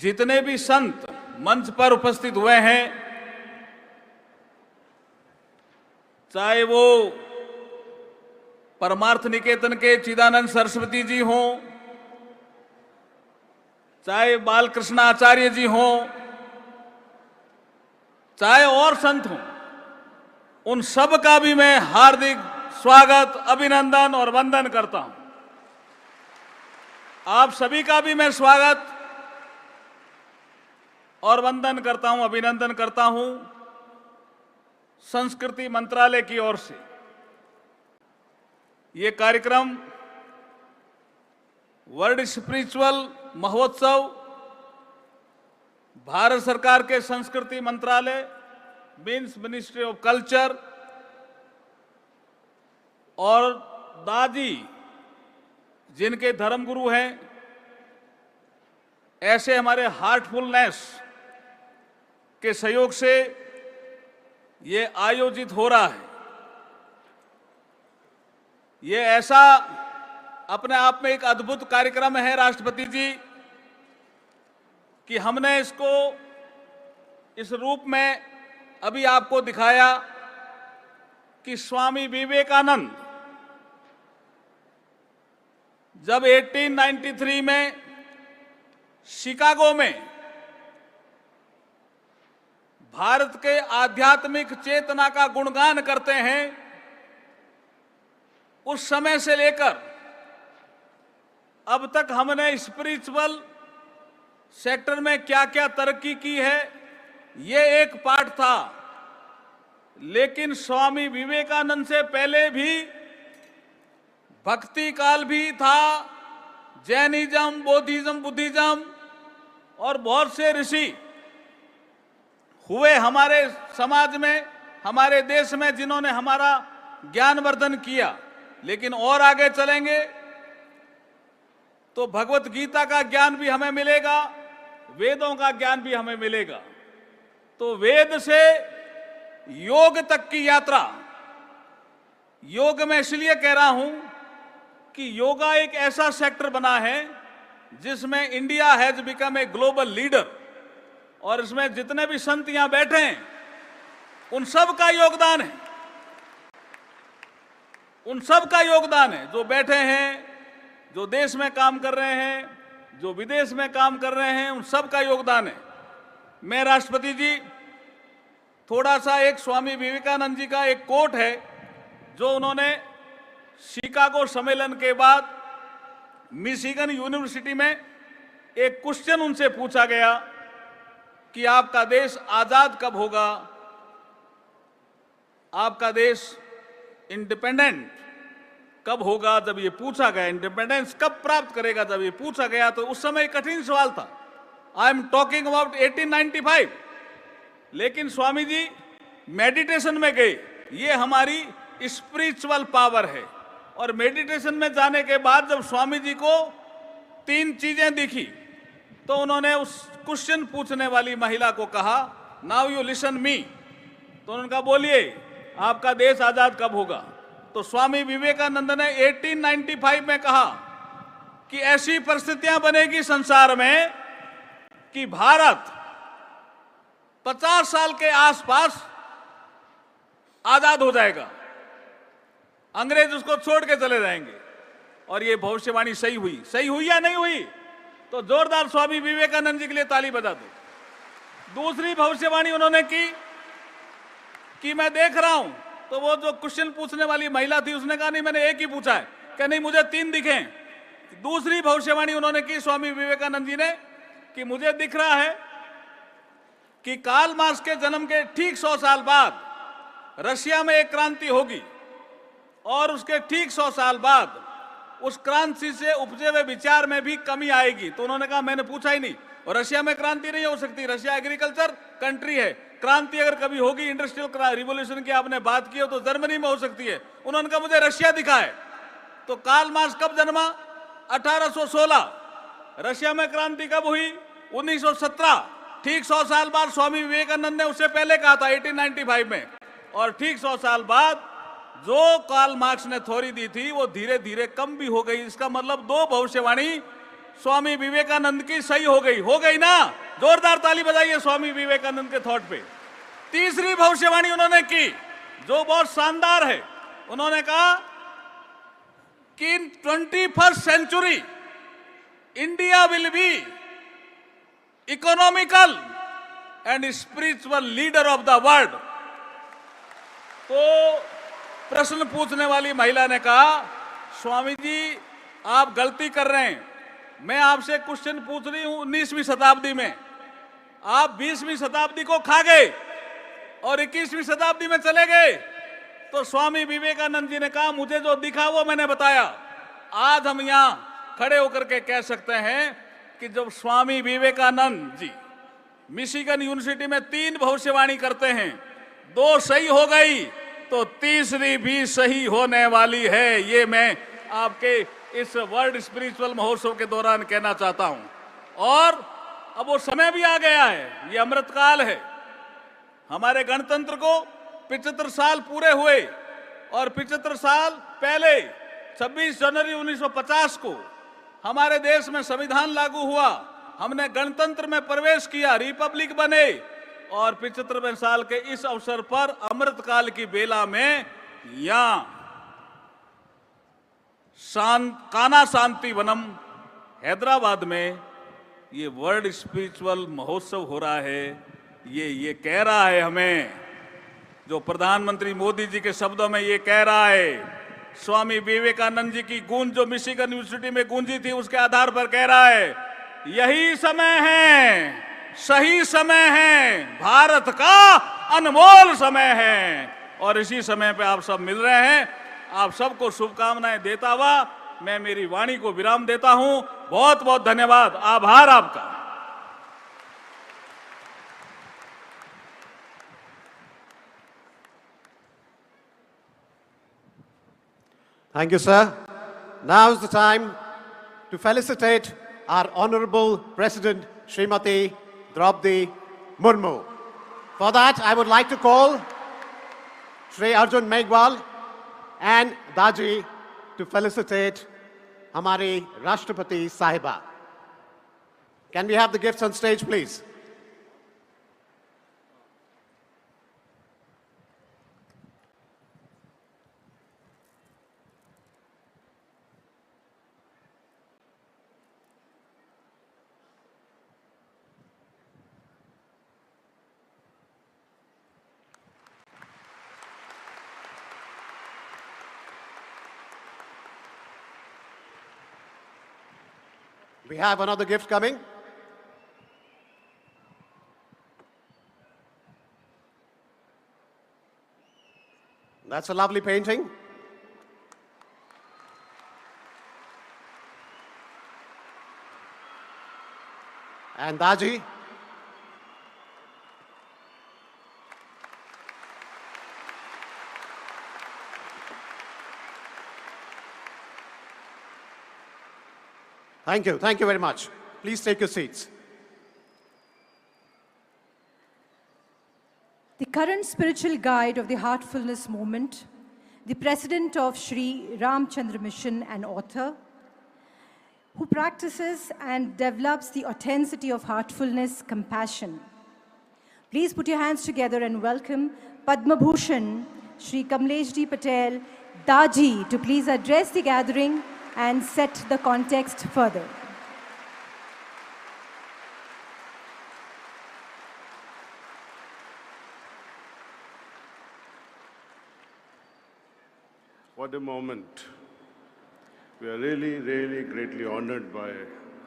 Speaker 14: जितने भी संत मंच पर उपस्थित हुए हैं, चाहे वो परमार्थ निकेतन के चिदानंद सरस्वती जी हों, चाहे बालकृष्ण आचार्य जी हों, चाहे और संत हों, उन सब का भी मैं हार्दिक स्वागत, अभिनंदन और वंदन करता हूं। आप सभी का भी मैं स्वागत और वंदन करता हूं, अभिनंदन करता हूं संस्कृति मंत्रालय की ओर से। ये कार्यक्रम वर्ल्ड स्पिरिचुअल महोत्सव भारत सरकार के संस्कृति मंत्रालय मीन्स मिनिस्ट्री ऑफ कल्चर और दादी जिनके धर्मगुरु हैं, ऐसे हमारे हार्टफुलनेस के सहयोग से ये आयोजित हो रहा है। ये ऐसा अपने आप में एक अद्भुत कार्यक्रम है राष्ट्रपति जी कि हमने इसको इस रूप में अभी आपको दिखाया कि स्वामी विवेकानंद जब 1893 में शिकागो में भारत के आध्यात्मिक चेतना का गुणगान करते हैं, उस समय से लेकर अब तक हमने स्पिरिचुअल सेक्टर में क्या क्या तरक्की की है, ये एक पार्ट था। लेकिन स्वामी विवेकानंद से पहले भी भक्ति काल भी था, जैनिज्म, बौद्धिज्म, बुद्धिज्म और बहुत से ऋषि हुए हमारे समाज में, हमारे देश में, जिन्होंने हमारा ज्ञानवर्धन किया। लेकिन और आगे चलेंगे तो भगवत गीता का ज्ञान भी हमें मिलेगा, वेदों का ज्ञान भी हमें मिलेगा। तो वेद से योग तक की यात्रा, योग में इसलिए कह रहा हूं कि योगा एक ऐसा सेक्टर बना है जिसमें India has become a global leader, और इसमें जितने भी संत यहां बैठे हैं उन सब का योगदान है, उन सब का योगदान है। जो बैठे हैं, जो देश में काम कर रहे हैं, जो विदेश में काम कर रहे हैं, उन सब का योगदान है। मैं राष्ट्रपति जी थोड़ा सा एक स्वामी विवेकानंद जी का एक कोट है जो उन्होंने शिकागो सम्मेलन के बाद मिशिगन यूनिवर्सिटी में एक क्वेश्चन उनसे पूछा गया कि आपका देश आजाद कब होगा, आपका देश इंडिपेंडेंट कब होगा। जब ये पूछा गया, इंडिपेंडेंस कब प्राप्त करेगा, जब ये पूछा गया तो उस समय कठिन सवाल था। I am talking about 1895। लेकिन स्वामी जी मेडिटेशन में गए, ये हमारी स्पिरिचुअल पावर है। और मेडिटेशन में जाने के बाद जब स्वामी जी को 3 चीजें दिखी तो उन्होंने उस क्वेश्चन पूछने वाली महिला को कहा, नाउ यू लिसन मी। तो उन्होंने कहा, बोलिए आपका देश आजाद कब होगा। तो स्वामी विवेकानंद ने 1895 में कहा कि ऐसी परिस्थितियां बनेगी संसार में कि भारत 50 साल के आसपास आजाद हो जाएगा, अंग्रेज उसको छोड़ के चले जाएंगे। और ये भविष्यवाणी सही हुई। सही हुई या नहीं हुई? तो जोरदार स्वामी विवेकानंद जी के लिए ताली बजा दो। दूसरी भविष्यवाणी उन्होंने की कि मैं देख रहा हूं, तो वो जो क्वेश्चन पूछने वाली महिला थी उसने कहा, नहीं मैंने एक ही पूछा है। क्या नहीं, मुझे 3 दिखे। दूसरी भविष्यवाणी उन्होंने की स्वामी विवेकानंद जी ने कि मुझे दिख रहा है कि कार्ल मार्क्स के जन्म के ठीक 100 साल बाद रशिया में एक क्रांति होगी और उसके ठीक 100 साल बाद उस क्रांति से उपजे हुए विचार में भी कमी आएगी। तो उन्होंने कहा, मैंने पूछा ही नहीं। और रशिया में क्रांति नहीं हो सकती, रशिया एग्रीकल्चर कंट्री है। क्रांति अगर कभी होगी, इंडस्ट्रियल रिवॉल्यूशन की आपने बात की हो, तो जर्मनी में हो सकती है। उन्होंने कहा, मुझे रशिया दिखा है। तो कार्ल मार्क्स कब जन्मा? 1816। रशिया में क्रांति कब हुई? 1917। ठीक 100 साल बाद स्वामी विवेकानंद ने उससे पहले कहा था 1895 में। और ठीक 100 साल बाद जो कार्ल मार्क्स ने थ्योरी दी थी वो धीरे धीरे कम भी हो गई। इसका मतलब 2 भविष्यवाणी स्वामी विवेकानंद की सही हो गई ना? जोरदार ताली बजाइए स्वामी विवेकानंद के थॉट पे। तीसरी भविष्यवाणी उन्होंने की जो बहुत शानदार है। उन्होंने कहा कि in 21st century India will be economical and spiritual leader of the world. तो प्रश्न पूछने वाली महिला ने कहा, स्वामी जी आप गलती कर रहे हैं, मैं आपसे क्वेश्चन पूछ रही हूं 19वीं शताब्दी में, आप 20वीं शताब्दी को खा गए और 21वीं शताब्दी में चले गए। तो स्वामी विवेकानंद जी ने कहा मुझे जो दिखा वो मैंने बताया। आज हम यहां खड़े होकर के कह सकते हैं कि जब स्वामी विवेकानंद जी मिशिगन यूनिवर्सिटी में 3 भविष्यवाणी करते हैं, 2 सही हो गई तो तीसरी भी सही होने वाली है। ये मैं आपके इस वर्ल्ड स्पिरिचुअल महोत्सव के दौरान कहना चाहता हूं। और अब वो समय भी आ गया है, ये अमृतकाल है। हमारे गणतंत्र को 75 साल पूरे हुए और 75 साल पहले 26 जनवरी 1950 को हमारे देश में संविधान लागू हुआ, हमने गणतंत्र में प्रवेश किया, रिपब्लिक बने। और 75वें साल के इस अवसर पर अमृतकाल की बेला में यहां काना शांति वनम हैदराबाद में ये वर्ल्ड स्पिरिचुअल महोत्सव हो रहा है। ये कह रहा है हमें, जो प्रधानमंत्री मोदी जी के शब्दों में ये कह रहा है, स्वामी विवेकानंद जी की गूंज जो मिशिगन यूनिवर्सिटी में गूंजी थी उसके आधार पर कह रहा है यही समय है, सही समय है, भारत का अनमोल समय है। और इसी समय पे आप सब मिल रहे हैं। आप सबको शुभकामनाएं देता हुआ मैं मेरी वाणी को विराम देता हूं। बहुत बहुत धन्यवाद, आभार आपका।
Speaker 2: Thank you, sir. Now is the time to felicitate our Honorable President, Srimati Droupadi Murmu. For that, I would like to call Shri Arjun Megwal and Daji to felicitate Hamari Rashtrapati Sahiba. Can we have the gifts on stage, please? We have another gift coming. That's a lovely painting. And Daji. Thank you very much. Please take your seats.
Speaker 3: The current spiritual guide of the Heartfulness Movement, the president of Sri Ramchandra Mission and author, who practices and develops the authenticity of heartfulness, compassion. Please put your hands together and welcome Padma Bhushan, Sri Kamleshji Patel, Daji, to please address the gathering and set the context further.
Speaker 8: What a moment. We are really, really greatly honored by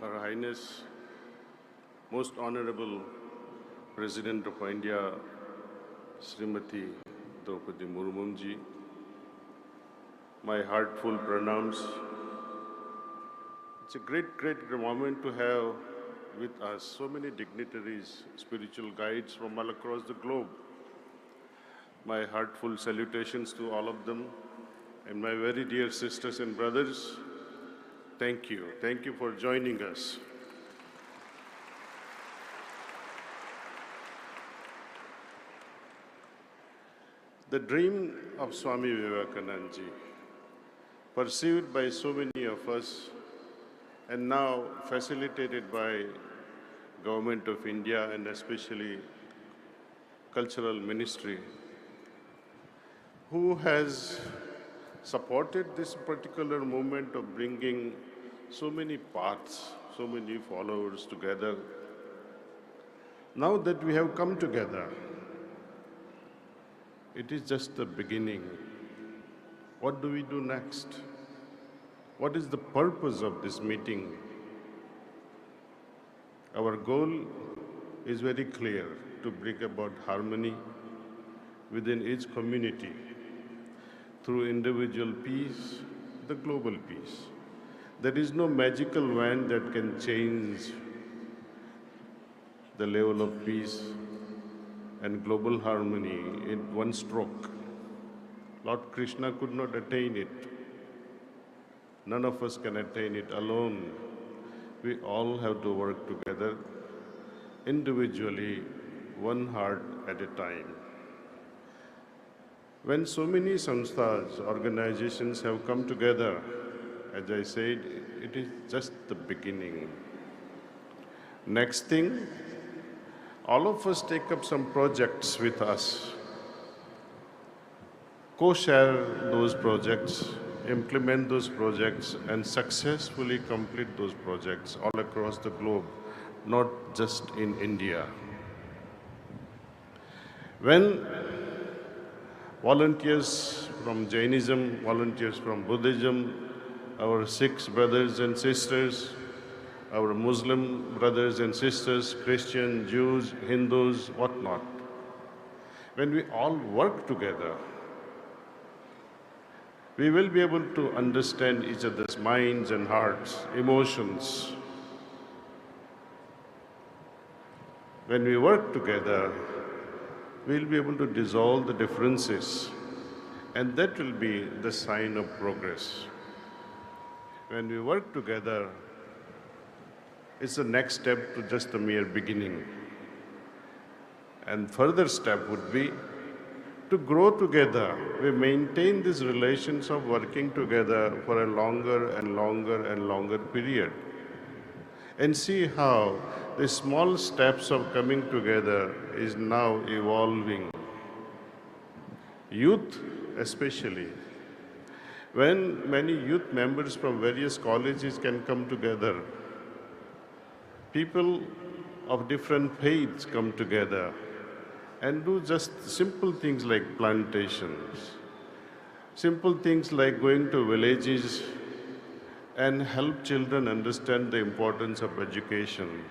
Speaker 8: Her Highness, Most Honorable President of India, Srimati Droupadi Murmu ji. My heartful pranams. It's a great, great moment to have with us so many dignitaries, spiritual guides from all across the globe. My heartful salutations to all of them. And my very dear sisters and brothers, thank you. Thank you for joining us. The dream of Swami Vivekananda ji, perceived by so many of us and now facilitated by Government of India and especially Cultural Ministry, who has supported this particular movement of bringing so many paths, so many followers together. Now that we have come together, it is just the beginning. What do we do next? What is the purpose of this meeting? Our goal is very clear: to bring about harmony within each community through individual peace, the global peace. There is no magical wand that can change the level of peace and global harmony in one stroke. Lord Krishna could not attain it. None of us can attain it alone. We all have to work together, individually, one heart at a time. When so many samsthas, organizations have come together, as I said, it is just the beginning. Next thing, all of us take up some projects with us, co-share those projects, implement those projects, and successfully complete those projects all across the globe, not just in India. When volunteers from Jainism, volunteers from Buddhism, our Sikh brothers and sisters, our Muslim brothers and sisters, Christian, Jews, Hindus, whatnot, when we all work together, we will be able to understand each other's minds and hearts, emotions. When we work together, we'll be able to dissolve the differences, and that will be the sign of progress. When we work together, it's the next step to just the mere beginning. And further step would be to grow together. We maintain these relations of working together for a longer and longer and longer period, and see how the small steps of coming together is now evolving. Youth especially. When many youth members from various colleges can come together, people of different faiths come together and do just simple things like plantations, simple things like going to villages and help children understand the importance of education.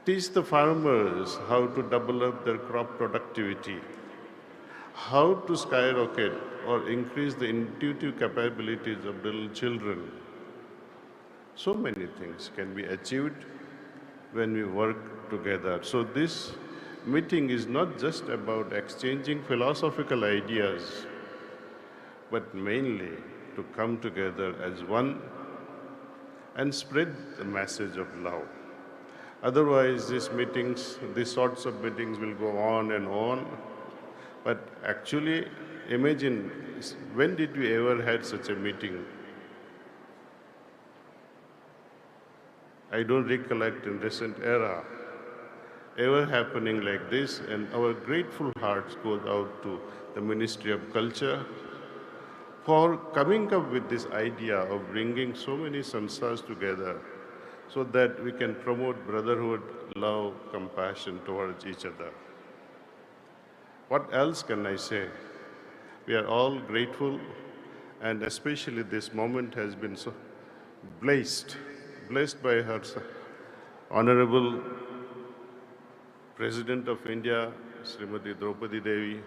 Speaker 8: Teach the farmers how to double up their crop productivity, how to skyrocket or increase the intuitive capabilities of little children. So many things can be achieved when we work together. So this meeting is not just about exchanging philosophical ideas, but mainly to come together as one and spread the message of love. Otherwise, these sorts of meetings will go on, but actually, imagine, when did we ever had such a meeting? I don't recollect in recent era ever happening like this, and our grateful hearts goes out to the Ministry of Culture for coming up with this idea of bringing so many samsthas together so that we can promote brotherhood, love, compassion towards each other. What else can I say? We are all grateful, and especially this moment has been so blessed by her Honorable President of India, Srimati Droupadi Devi.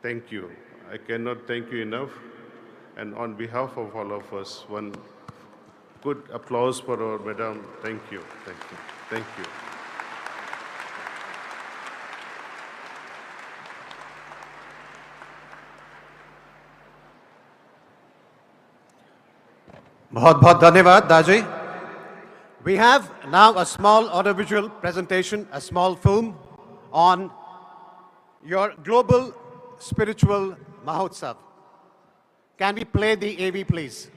Speaker 8: Thank you. I cannot thank you enough. And on behalf of all of us, one good applause for our Madam. Thank you, thank you, thank you.
Speaker 2: बहुत बहुत धन्यवाद दाजी. We have now a small audiovisual presentation, a small film on your global spiritual Mahotsav. Can we play the AV, please?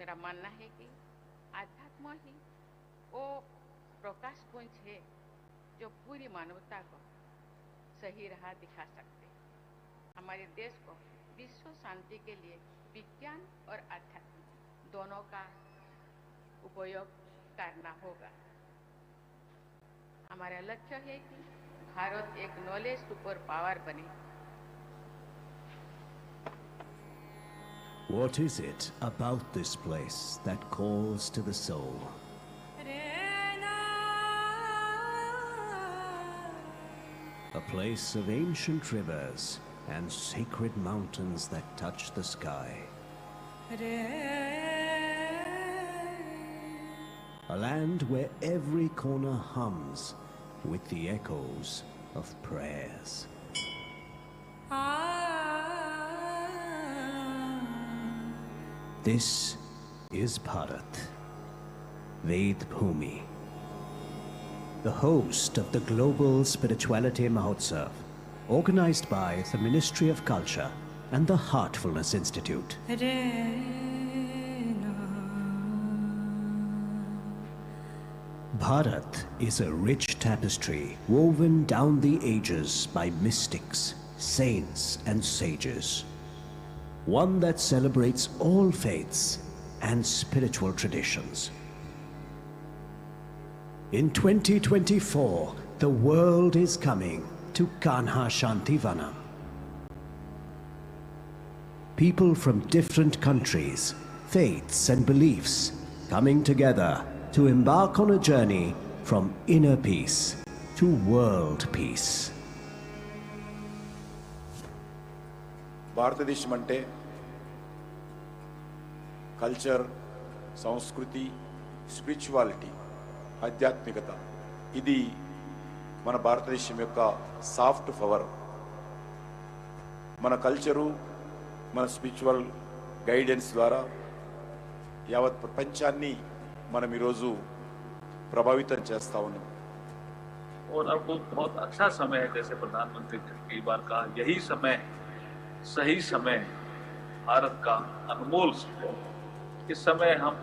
Speaker 15: मेरा मानना है कि आध्यात्म ही वो प्रकाश पुंज है जो पूरी मानवता को सही राह दिखा सकते हैं। हमारे देश को विश्व शांति के लिए विज्ञान और आध्यात्म दोनों का उपयोग करना होगा। हमारा लक्ष्य है कि भारत एक नॉलेज सुपर पावर बने।
Speaker 16: What is it about this place that calls to the soul? A place of ancient rivers and sacred mountains that touch the sky. A land where every corner hums with the echoes of prayers. This is Bharat, Ved Bhumi, the host of the Global Spirituality Mahotsav, organized by the Ministry of Culture and the Heartfulness Institute. Bharat is a rich tapestry woven down the ages by mystics, saints and sages. One that celebrates all faiths and spiritual traditions. In 2024, the world is coming to Kanha Shantivanam. People from different countries, faiths and beliefs coming together to embark on a journey from inner peace to world peace.
Speaker 17: భారతదేశం అంటే culture, సంస్కృతి, spirituality, ఆధ్యాత్మికత, ఇది మన భారతదేశం యొక్క soft power. మన culture, మన స్పిరిచువల్ గైడెన్స్ ద్వారా యావత్ ప్రపంచాన్ని మనం ఈరోజు ప్రభావితం చేస్తా ఉన్నాం.
Speaker 14: और अब बहुत अच्छा समय है, जैसे प्रधानमंत्री ने कई बार कहा, यही समय, सही समय, भारत का अनमोल समय। इस समय हम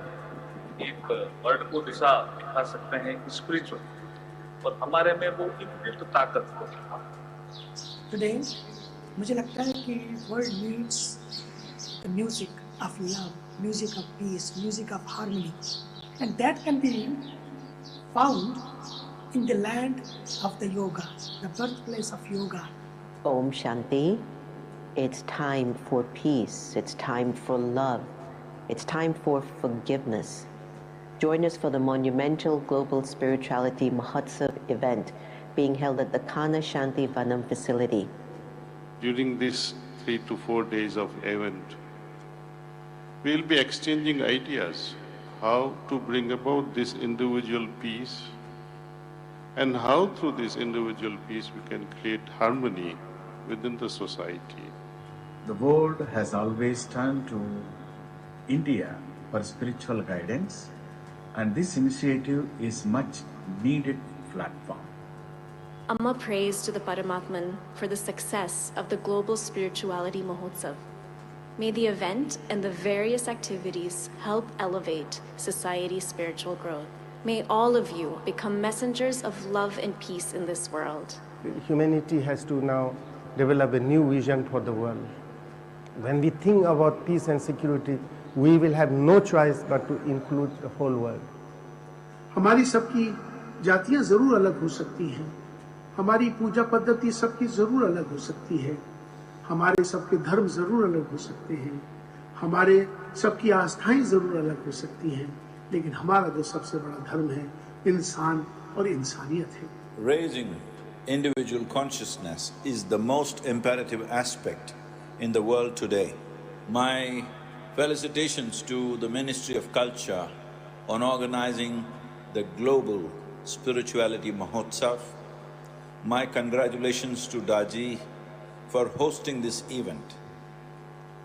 Speaker 14: एक वर्ल्ड को दिशा दिखा सकते हैं स्पिरिचुअल, और हमारे में वो इनबिल्ट ताकत हो।
Speaker 18: टुडे मुझे लगता है कि world needs the music of love, music of peace, music of harmony, and that can be found in the land of the yoga, the birthplace of yoga.
Speaker 19: Om Shanti. It's time for peace. It's time for love. It's time for forgiveness. Join us for the monumental Global Spirituality Mahotsav event being held at the Kana Shanti Vanam facility.
Speaker 8: During these 3 to 4 days of event, we'll be exchanging ideas how to bring about this individual peace, and how through this individual peace we can create harmony within the society.
Speaker 20: The world has always turned to India for spiritual guidance, and this initiative is much needed platform.
Speaker 21: Amma prays to the Paramatman for the success of the Global Spirituality Mahotsav. May the event and the various activities help elevate society's spiritual growth. May all of you become messengers of love and peace in this world.
Speaker 22: Humanity has to now develop a new vision for the world. When we think about peace and security, we will have no choice but to include the whole world.
Speaker 23: हमारी सबकी जातियां जरूर अलग हो सकती हैं, हमारी पूजा पद्धति सबकी जरूर अलग हो सकती है, हमारे सबके धर्म जरूर अलग हो सकते हैं, हमारे सबकी आस्थाएं जरूर अलग हो सकती हैं, लेकिन हमारा जो सबसे बड़ा धर्म है इंसान और इंसानियत है.
Speaker 24: Raising individual consciousness is the most imperative aspect in the world today. My felicitations to the Ministry of Culture on organizing the Global Spirituality Mahotsav. My congratulations to Daji for hosting this event.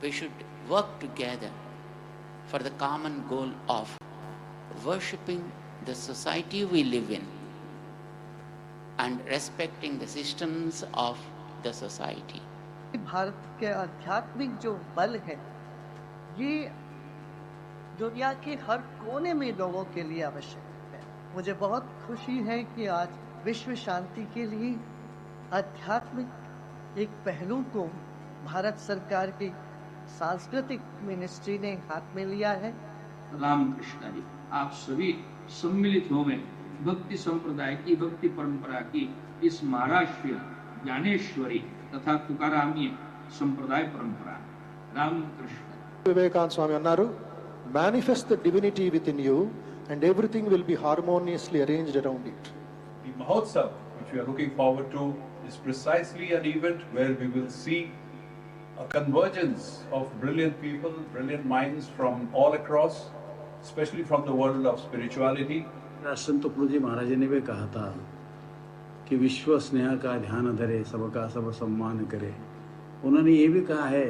Speaker 25: We should work together for the common goal of worshipping the society we live in and respecting the systems of the society.
Speaker 26: Bharat के आध्यात्मिक जो बल है, ये
Speaker 5: दुनिया के हर कोने में लोगों के लिए आवश्यक है। मुझे बहुत खुशी है कि आज विश्व शांति के लिए आध्यात्मिक एक पहलू को भारत सरकार की सांस्कृतिक मिनिस्ट्री ने हाथ में लिया है।
Speaker 6: रामकृष्ण जी, आप सभी सम्मिलित हो गए भक्ति संप्रदाय की, भक्ति परंपरा की इस महाराष्ट्रीय ज्ञानेश्वरी तथा तुकारामीय संप्रदाय परंपरा। Ramakrishna.
Speaker 7: Vivekananda Swami अन्नारू, manifest the divinity within you and everything will be harmoniously arranged around it.
Speaker 9: The Mahotsav, which we are looking forward to, is precisely an event where we will see a convergence of brilliant people, brilliant minds from all across, especially from the world of spirituality.
Speaker 11: राष्ट्रसंत तुकडोजी महाराज ने भी कहा था कि विश्व स्नेह का ध्यान धरे, सबका सब सम्मान करे। उन्होंने ये भी कहा है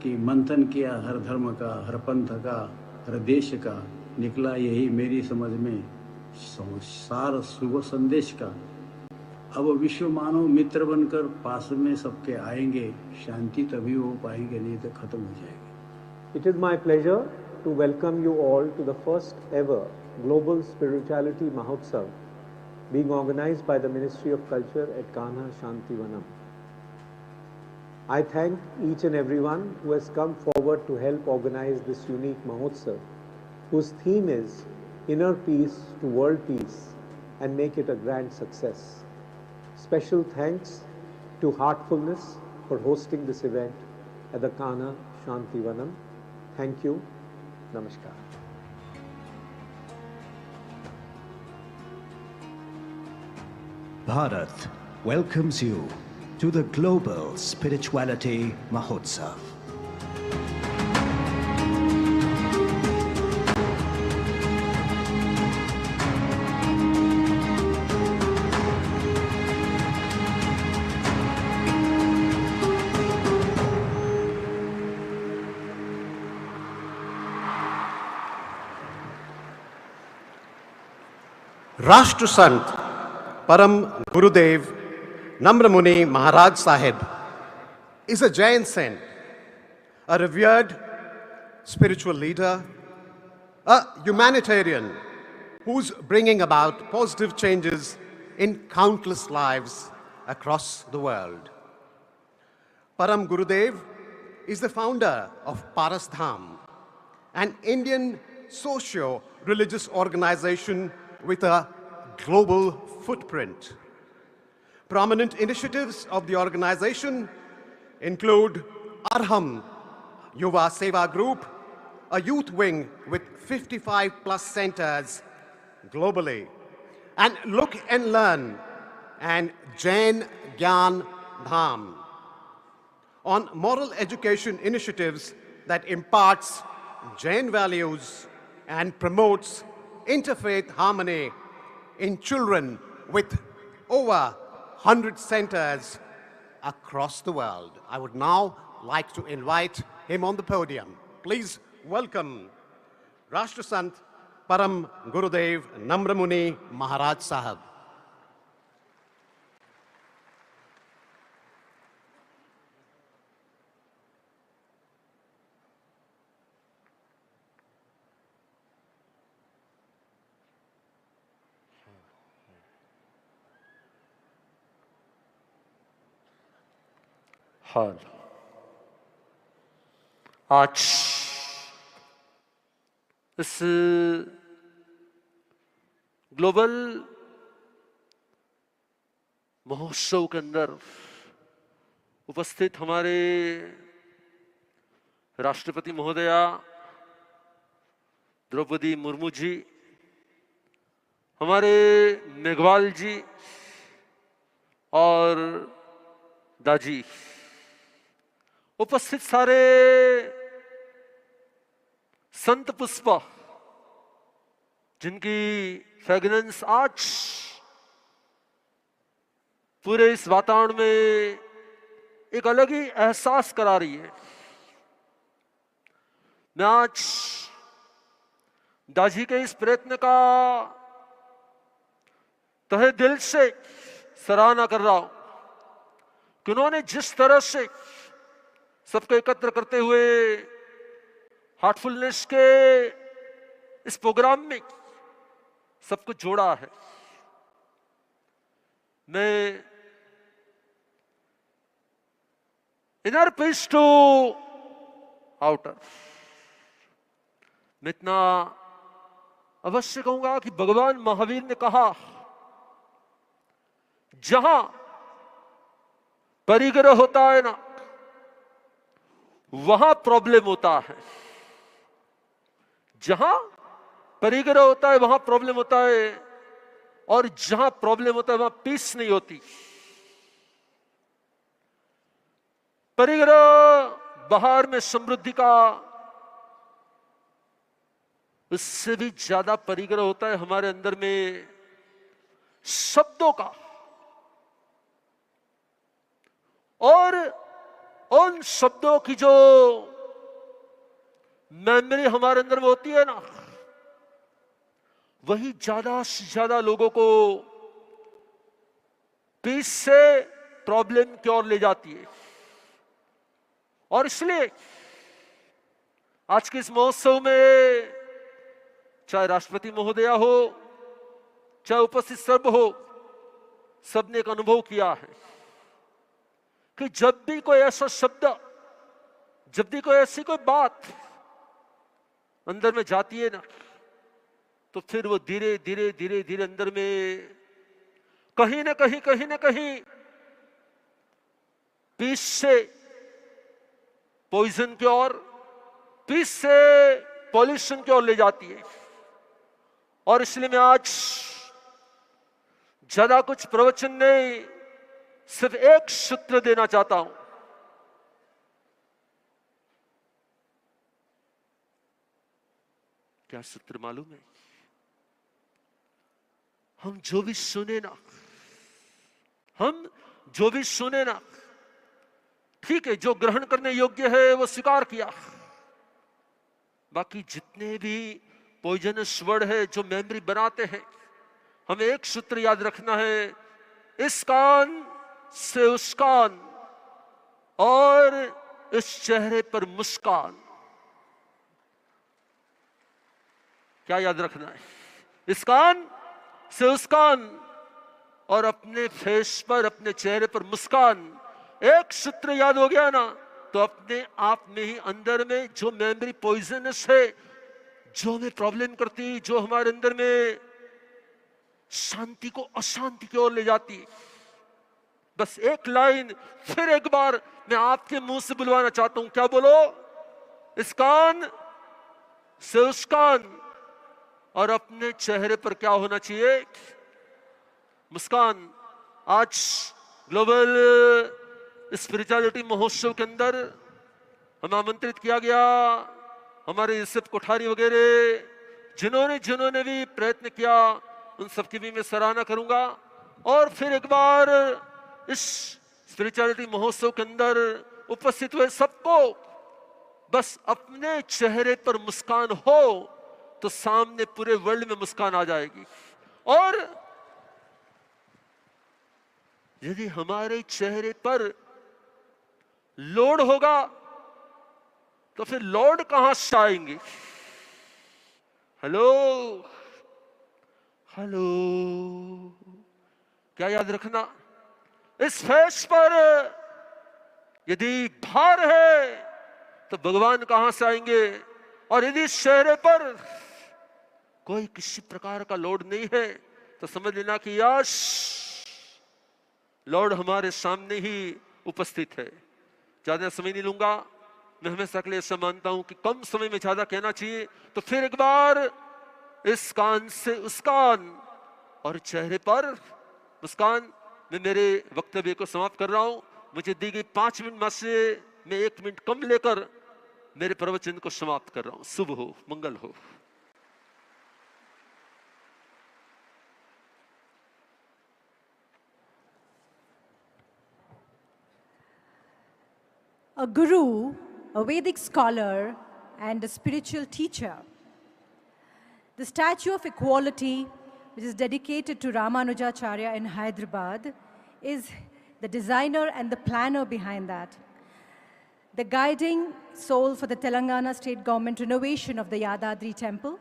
Speaker 11: कि मंथन किया हर धर्म का, हर पंथ का, हर देश का, निकला यही मेरी समझ में सार शुभ संदेश का। अब विश्व मानव मित्र बनकर पास में सबके आएंगे, शांति तभी हो पाएंगे, नहीं तो खत्म हो जाएगी।
Speaker 26: It is my pleasure to welcome you all to the first ever Global Spirituality Mahotsav being organized by the Ministry of Culture at Kanha Shantivanam. I thank each and everyone who has come forward to help organize this unique Mahotsav, whose theme is Inner Peace to World Peace and make it a grand success. Special thanks to Heartfulness for hosting this event at the Kanha Shantivanam. Thank you. Namaskar.
Speaker 16: Bharat welcomes you to the Global Spirituality Mahotsav.
Speaker 2: Rashtra Sant Param Gurudev Namramuni Maharaj Sahib is a Jain saint, a revered spiritual leader, a humanitarian who's bringing about positive changes in countless lives across the world. Param Gurudev is the founder of Paras Dham, an Indian socio-religious organization with a global footprint. Prominent initiatives of the organization include Arham Yuva Seva Group, a youth wing with 55 plus centers globally, and Look and Learn and Jain Gyan Dham on moral education initiatives that imparts Jain values and promotes interfaith harmony in children with over 100 centers across the world. I would now like to invite him on the podium. Please welcome Rashtra Sant Param Gurudev Namramuni Maharaj Sahib.
Speaker 27: हाल आज इस global महोत्सव के अंदर उपस्थित हमारे राष्ट्रपति महोदया द्रौपदी मुर्मू जी, हमारे मेघवाल जी और दाजी, उपस्थित सारे संत पुष्प जिनकी फ्रेगनेंस आज पूरे इस वातावरण में एक अलग ही एहसास करा रही है। मैं आज दाजी के इस प्रयत्न का तहे दिल से सराहना कर रहा हूं कि उन्होंने जिस तरह से सबको एकत्र करते हुए हार्टफुलनेस के इस प्रोग्राम में सब कुछ जोड़ा है। मैं इनर पीस टू आउटर, मैं इतना अवश्य कहूंगा कि भगवान महावीर ने कहा, जहां परिग्रह होता है ना, वहां प्रॉब्लम होता है। जहां परिग्रह होता है वहां प्रॉब्लम होता है, और जहां प्रॉब्लम होता है वहां पीस नहीं होती। परिग्रह बाहर में समृद्धि का, उससे भी ज्यादा परिग्रह होता है हमारे अंदर में शब्दों का। और उन शब्दों की जो मेमोरी हमारे अंदर में होती है ना, वही ज्यादा से ज्यादा लोगों को पीस से प्रॉब्लम की ओर ले जाती है। और इसलिए आज के इस महोत्सव में चाहे राष्ट्रपति महोदया हो, चाहे उपस्थित सब हो, सबने एक अनुभव किया है कि जब भी कोई ऐसा शब्द, जब भी कोई ऐसी कोई बात अंदर में जाती है ना, तो फिर वो धीरे धीरे धीरे धीरे अंदर में कहीं ना कहीं पीस से पॉइजन की ओर, पीस से पॉल्यूशन की ओर ले जाती है। और इसलिए मैं आज ज्यादा कुछ प्रवचन नहीं, सिर्फ एक सूत्र देना चाहता हूं। क्या सूत्र मालूम है? हम जो भी सुने ना, ठीक है, जो ग्रहण करने योग्य है वो स्वीकार किया। बाकी जितने भी पॉइजनस वर्ड है जो मेमोरी बनाते हैं, हमें एक सूत्र याद रखना है, इस कान से उस कान और इस चेहरे पर मुस्कान। क्या याद रखना है? इस कान से उस कान और अपने फेस पर, अपने चेहरे पर मुस्कान। एक सूत्र याद हो गया ना, तो अपने आप में ही अंदर में जो मेमोरी पॉइजनस है, जो हमें प्रॉब्लम करती, जो हमारे अंदर में शांति को अशांति की ओर ले जाती, बस एक लाइन फिर एक बार मैं आपके मुंह से बुलवाना चाहता हूं। क्या बोलो? इस कान से उस कान और अपने चेहरे पर क्या होना चाहिए? मुस्कान। आज ग्लोबल स्पिरिचुअलिटी महोत्सव के अंदर हमें आमंत्रित किया गया, हमारे यूसुफ कोठारी वगैरह जिन्होंने भी प्रयत्न किया, उन सबकी भी मैं सराहना करूंगा। और फिर एक बार इस स्पिरिचुअलिटी महोत्सव के अंदर उपस्थित हुए सबको बस अपने चेहरे पर मुस्कान हो तो सामने पूरे वर्ल्ड में मुस्कान आ जाएगी। और यदि हमारे चेहरे पर लोड होगा तो फिर लॉर्ड कहां से आएंगे? हेलो हेलो, क्या याद रखना, इस फेस पर यदि भार है तो भगवान कहां से आएंगे? और यदि इस चेहरे पर कोई किसी प्रकार का लोड नहीं है तो समझ लेना कि यश लॉर्ड हमारे सामने ही उपस्थित है। ज्यादा समय नहीं लूंगा, मैं हमेशा के लिए ऐसा मानता हूं कि कम समय में ज्यादा कहना चाहिए। तो फिर एक बार इस कान से उस कान और चेहरे पर मुस्कान। मैं मेरे वक्तव्य को समाप्त कर रहा हूं। मुझे दी गई 5 मिनट में से मैं 1 मिनट कम लेकर मेरे प्रवचन को समाप्त कर रहा हूं। शुभ हो, मंगल हो।
Speaker 1: A guru, a Vedic scholar, and a spiritual teacher. The statue of equality, which is dedicated to Ramanujacharya in Hyderabad, is the designer and the planner behind that. The guiding soul for the Telangana state government renovation of the Yadadri temple.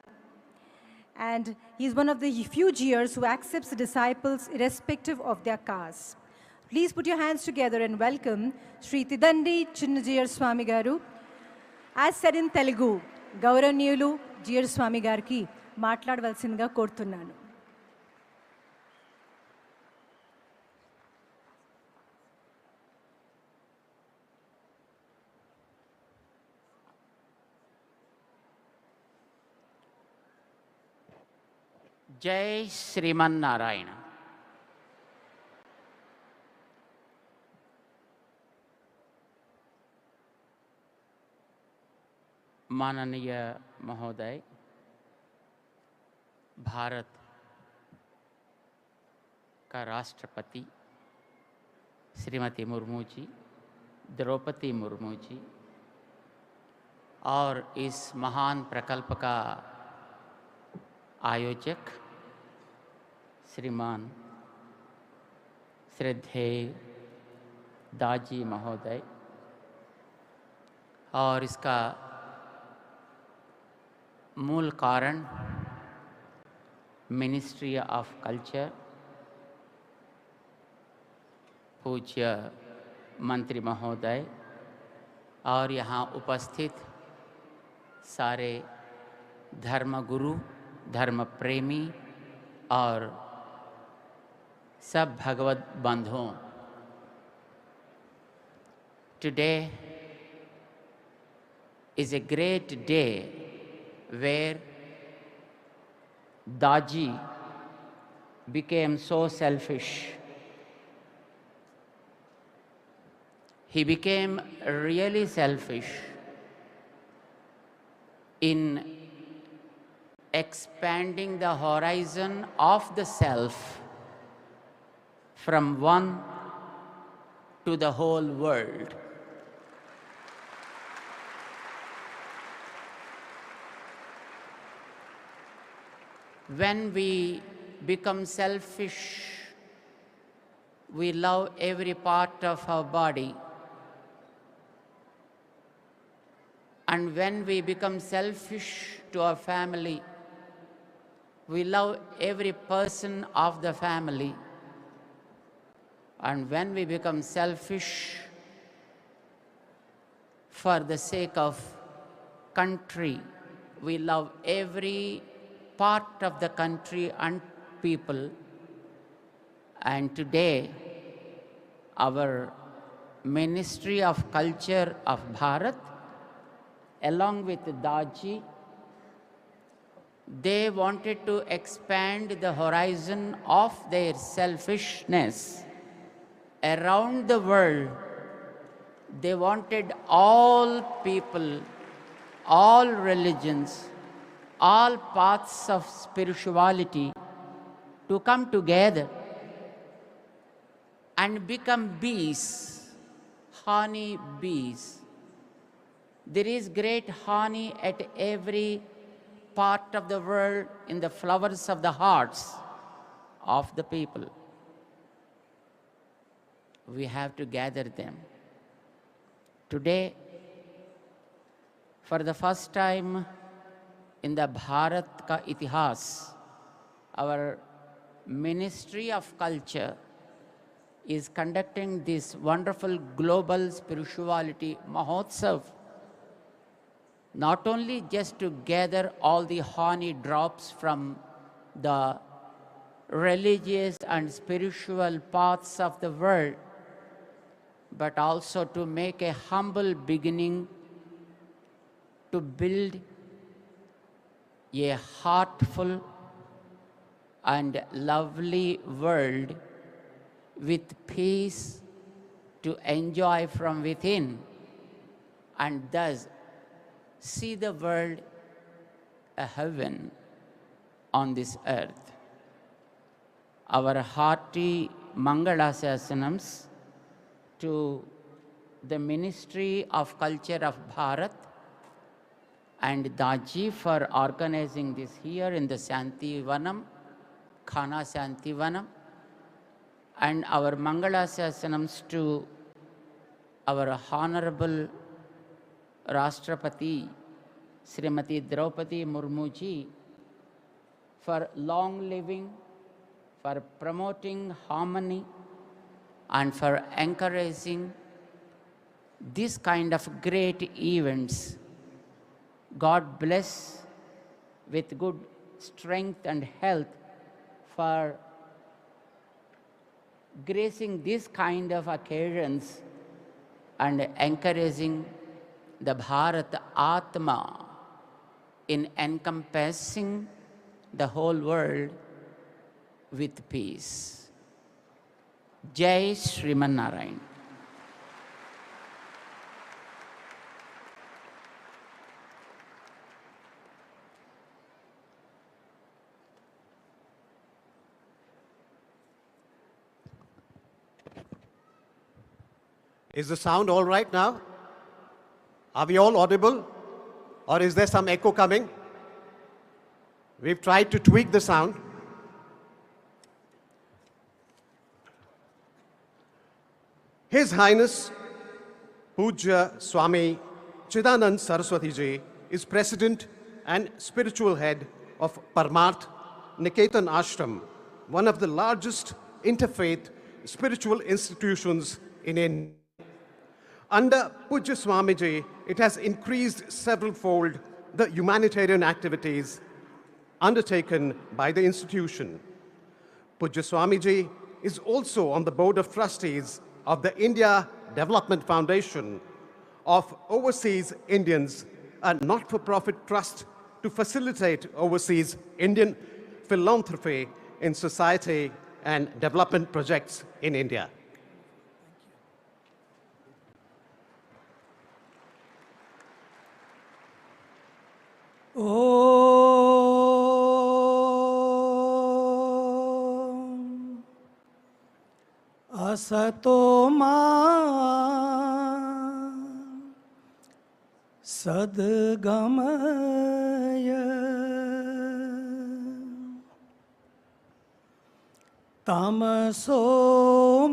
Speaker 1: and he is one of the few GRs who accepts the disciples irrespective of their caste. Please put your hands together and welcome Sri Tidandi Chinnajiyar Swami Garu. As said in Telugu, Gauravniyulu GR Swami Gariki మాట్లాడవలసిందిగా కోరుతున్నాను.
Speaker 25: जय श्रीमन्नारायण। माननीय महोदय, भारत का राष्ट्रपति श्रीमती मुर्मू जी, द्रौपदी मुर्मू जी, और इस महान प्रकल्प का आयोजक श्रीमान श्रद्धेय दाजी महोदय, और इसका मूल कारण मिनिस्ट्री ऑफ कल्चर, पूज्य मंत्री महोदय और यहाँ उपस्थित सारे धर्मगुरु, धर्म प्रेमी और सब भगवत बंधुओं, today is a great day where Daji became so selfish. He became really selfish in expanding the horizon of the self from one to the whole world. When we become selfish, we love every part of our body. And when we become selfish to our family, we love every person of the family. And when we become selfish for the sake of country, we love every part of the country and people. And today, our Ministry of Culture of Bharat, along with Daji, they wanted to expand the horizon of their selfishness around the world. They wanted all people, all religions, all paths of spirituality to come together and become bees, honey bees. There is great honey at every part of the world in the flowers of the hearts of the people. We have to gather them. Today, for the first time in the Bharat ka itihas, our Ministry of Culture is conducting this wonderful global spirituality Mahotsav, not only just to gather all the honey drops from the religious and spiritual paths of the world, but also to make a humble beginning to build a heartful and lovely world with peace to enjoy from within, and thus see the world a heaven on this earth. Our hearty Mangalasasanams to the Ministry of Culture of Bharat and Daji for organizing this here in the Shanti Vanam, Khana Shanti Vanam, and our Mangalasasanams to our Honorable Rashtrapati Srimati Droupadi Murmu ji for long living, for promoting harmony, and for encouraging this kind of great events. God bless with good strength and health for gracing this kind of occasions and encouraging the Bharat Atma in encompassing the whole world with peace. Jai Sriman Narayan.
Speaker 2: Is the sound all right now? Are we all audible? Or is there some echo coming? We've tried to tweak the sound. His Highness Pujya Swami Chidanand Saraswati Ji is President and Spiritual Head of Parmarth Niketan Ashram, one of the largest interfaith spiritual institutions in India. Under Pujya Swamiji, it has increased several-fold the humanitarian activities undertaken by the institution. Pujya Swamiji is also on the Board of Trustees of the India Development Foundation of Overseas Indians, a not-for-profit trust to facilitate overseas Indian philanthropy in society and development projects in India.
Speaker 18: असतो मा सद्गमय तमसो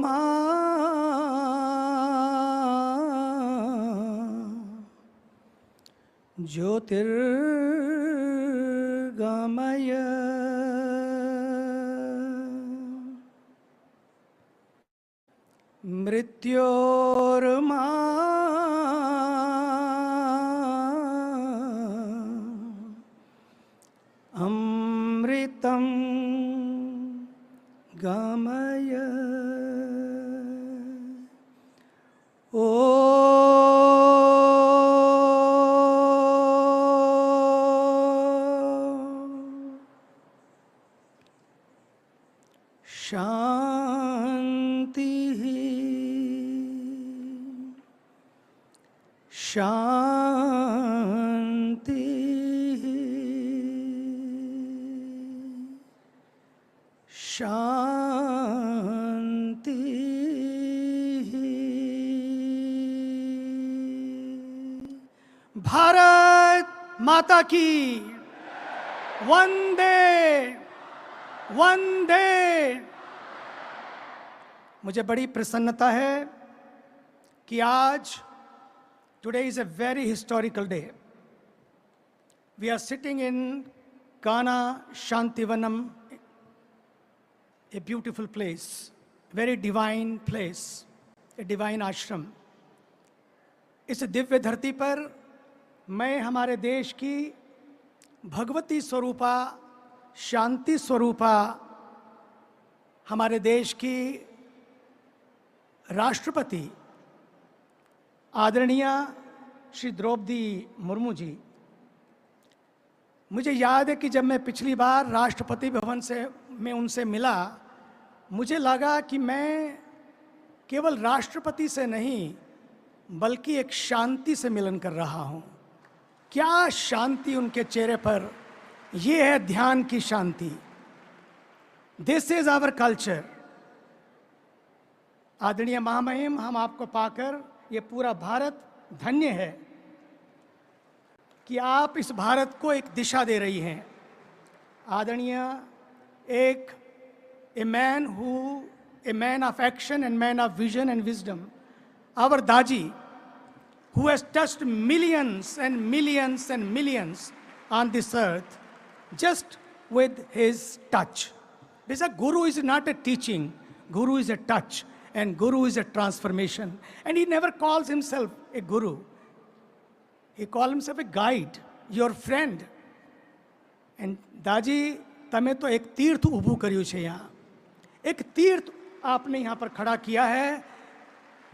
Speaker 18: मा ज्योतिर्गमय मृत्योर्मा अमृतं गमय ओ शांति शांति शांति भारत माता की वंदे वंदे। मुझे बड़ी प्रसन्नता है कि आज today is a very historical day. We are sitting in Kana Shantivanam, a beautiful place, very divine place, a divine ashram. इस दिव्य धरती पर मैं हमारे देश की भगवती स्वरूपा, शांति स्वरूपा, हमारे देश की राष्ट्रपति आदरणीय श्री द्रौपदी मुर्मू जी, मुझे याद है कि जब मैं पिछली बार राष्ट्रपति भवन में उनसे मिला, मुझे लगा कि मैं केवल राष्ट्रपति से नहीं बल्कि एक शांति से मिलन कर रहा हूँ। क्या शांति उनके चेहरे पर, ये है ध्यान की शांति। This is our culture. आदरणीय महामहिम, हम आपको पाकर ये पूरा भारत धन्य है कि आप इस भारत को एक दिशा दे रही हैं। आदरणीय एक a man of action and man of vision and wisdom, our Daaji, who has touched millions and millions and millions on this earth, just with his touch. Because a guru is not a teaching, guru is a touch, and guru is a transformation. And he never calls himself a guru. He calls himself a guide, your friend. And दाजी तमे तो एक तीर्थ ऊभू करियो छे यहाँ, एक तीर्थ आपने यहाँ पर खड़ा किया है.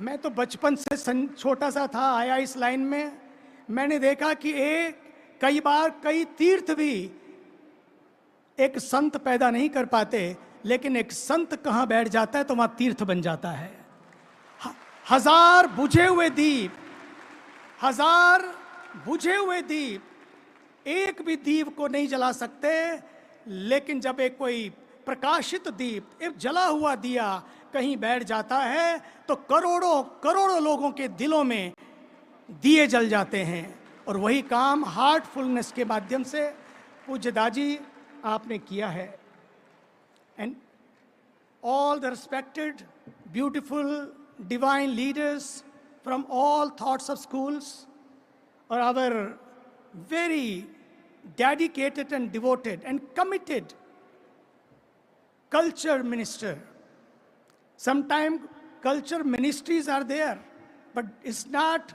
Speaker 18: मैं तो बचपन से छोटा सा था, आया इस लाइन में, मैंने देखा कि कई बार कई तीर्थ भी एक संत पैदा नहीं कर पाते, लेकिन एक संत कहाँ बैठ जाता है तो वहाँ तीर्थ बन जाता है. हजार बुझे हुए दीप, हजार बुझे हुए दीप एक भी दीप को नहीं जला सकते, लेकिन जब एक कोई प्रकाशित दीप, एक जला हुआ दिया कहीं बैठ जाता है तो करोड़ों करोड़ों लोगों के दिलों में दिए जल जाते हैं. और वही काम हार्टफुलनेस के माध्यम से पूज्य दाजी आपने किया है. And all the respected beautiful divine leaders from all thoughts of schools और our very dedicated and devoted and committed culture minister. Sometimes culture ministries are there, but it's not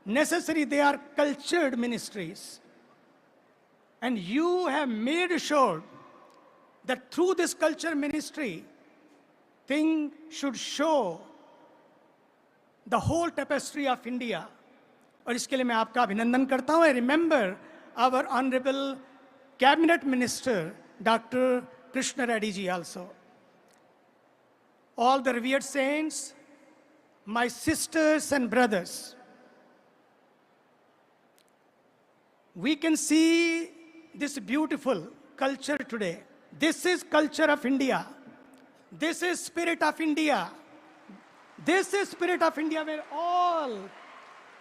Speaker 18: necessary they are cultured ministries. And you have made sure that through this culture ministry, thing should show the whole tapestry of India. और इसके लिए मैं आपका अभिनंदन करता हूँ. I remember our honorable cabinet minister, Dr. Krishna Reddy ji also. All the revered saints, my sisters and brothers, we can see this beautiful culture today. This is culture of India. This is spirit of India. This is spirit of India where all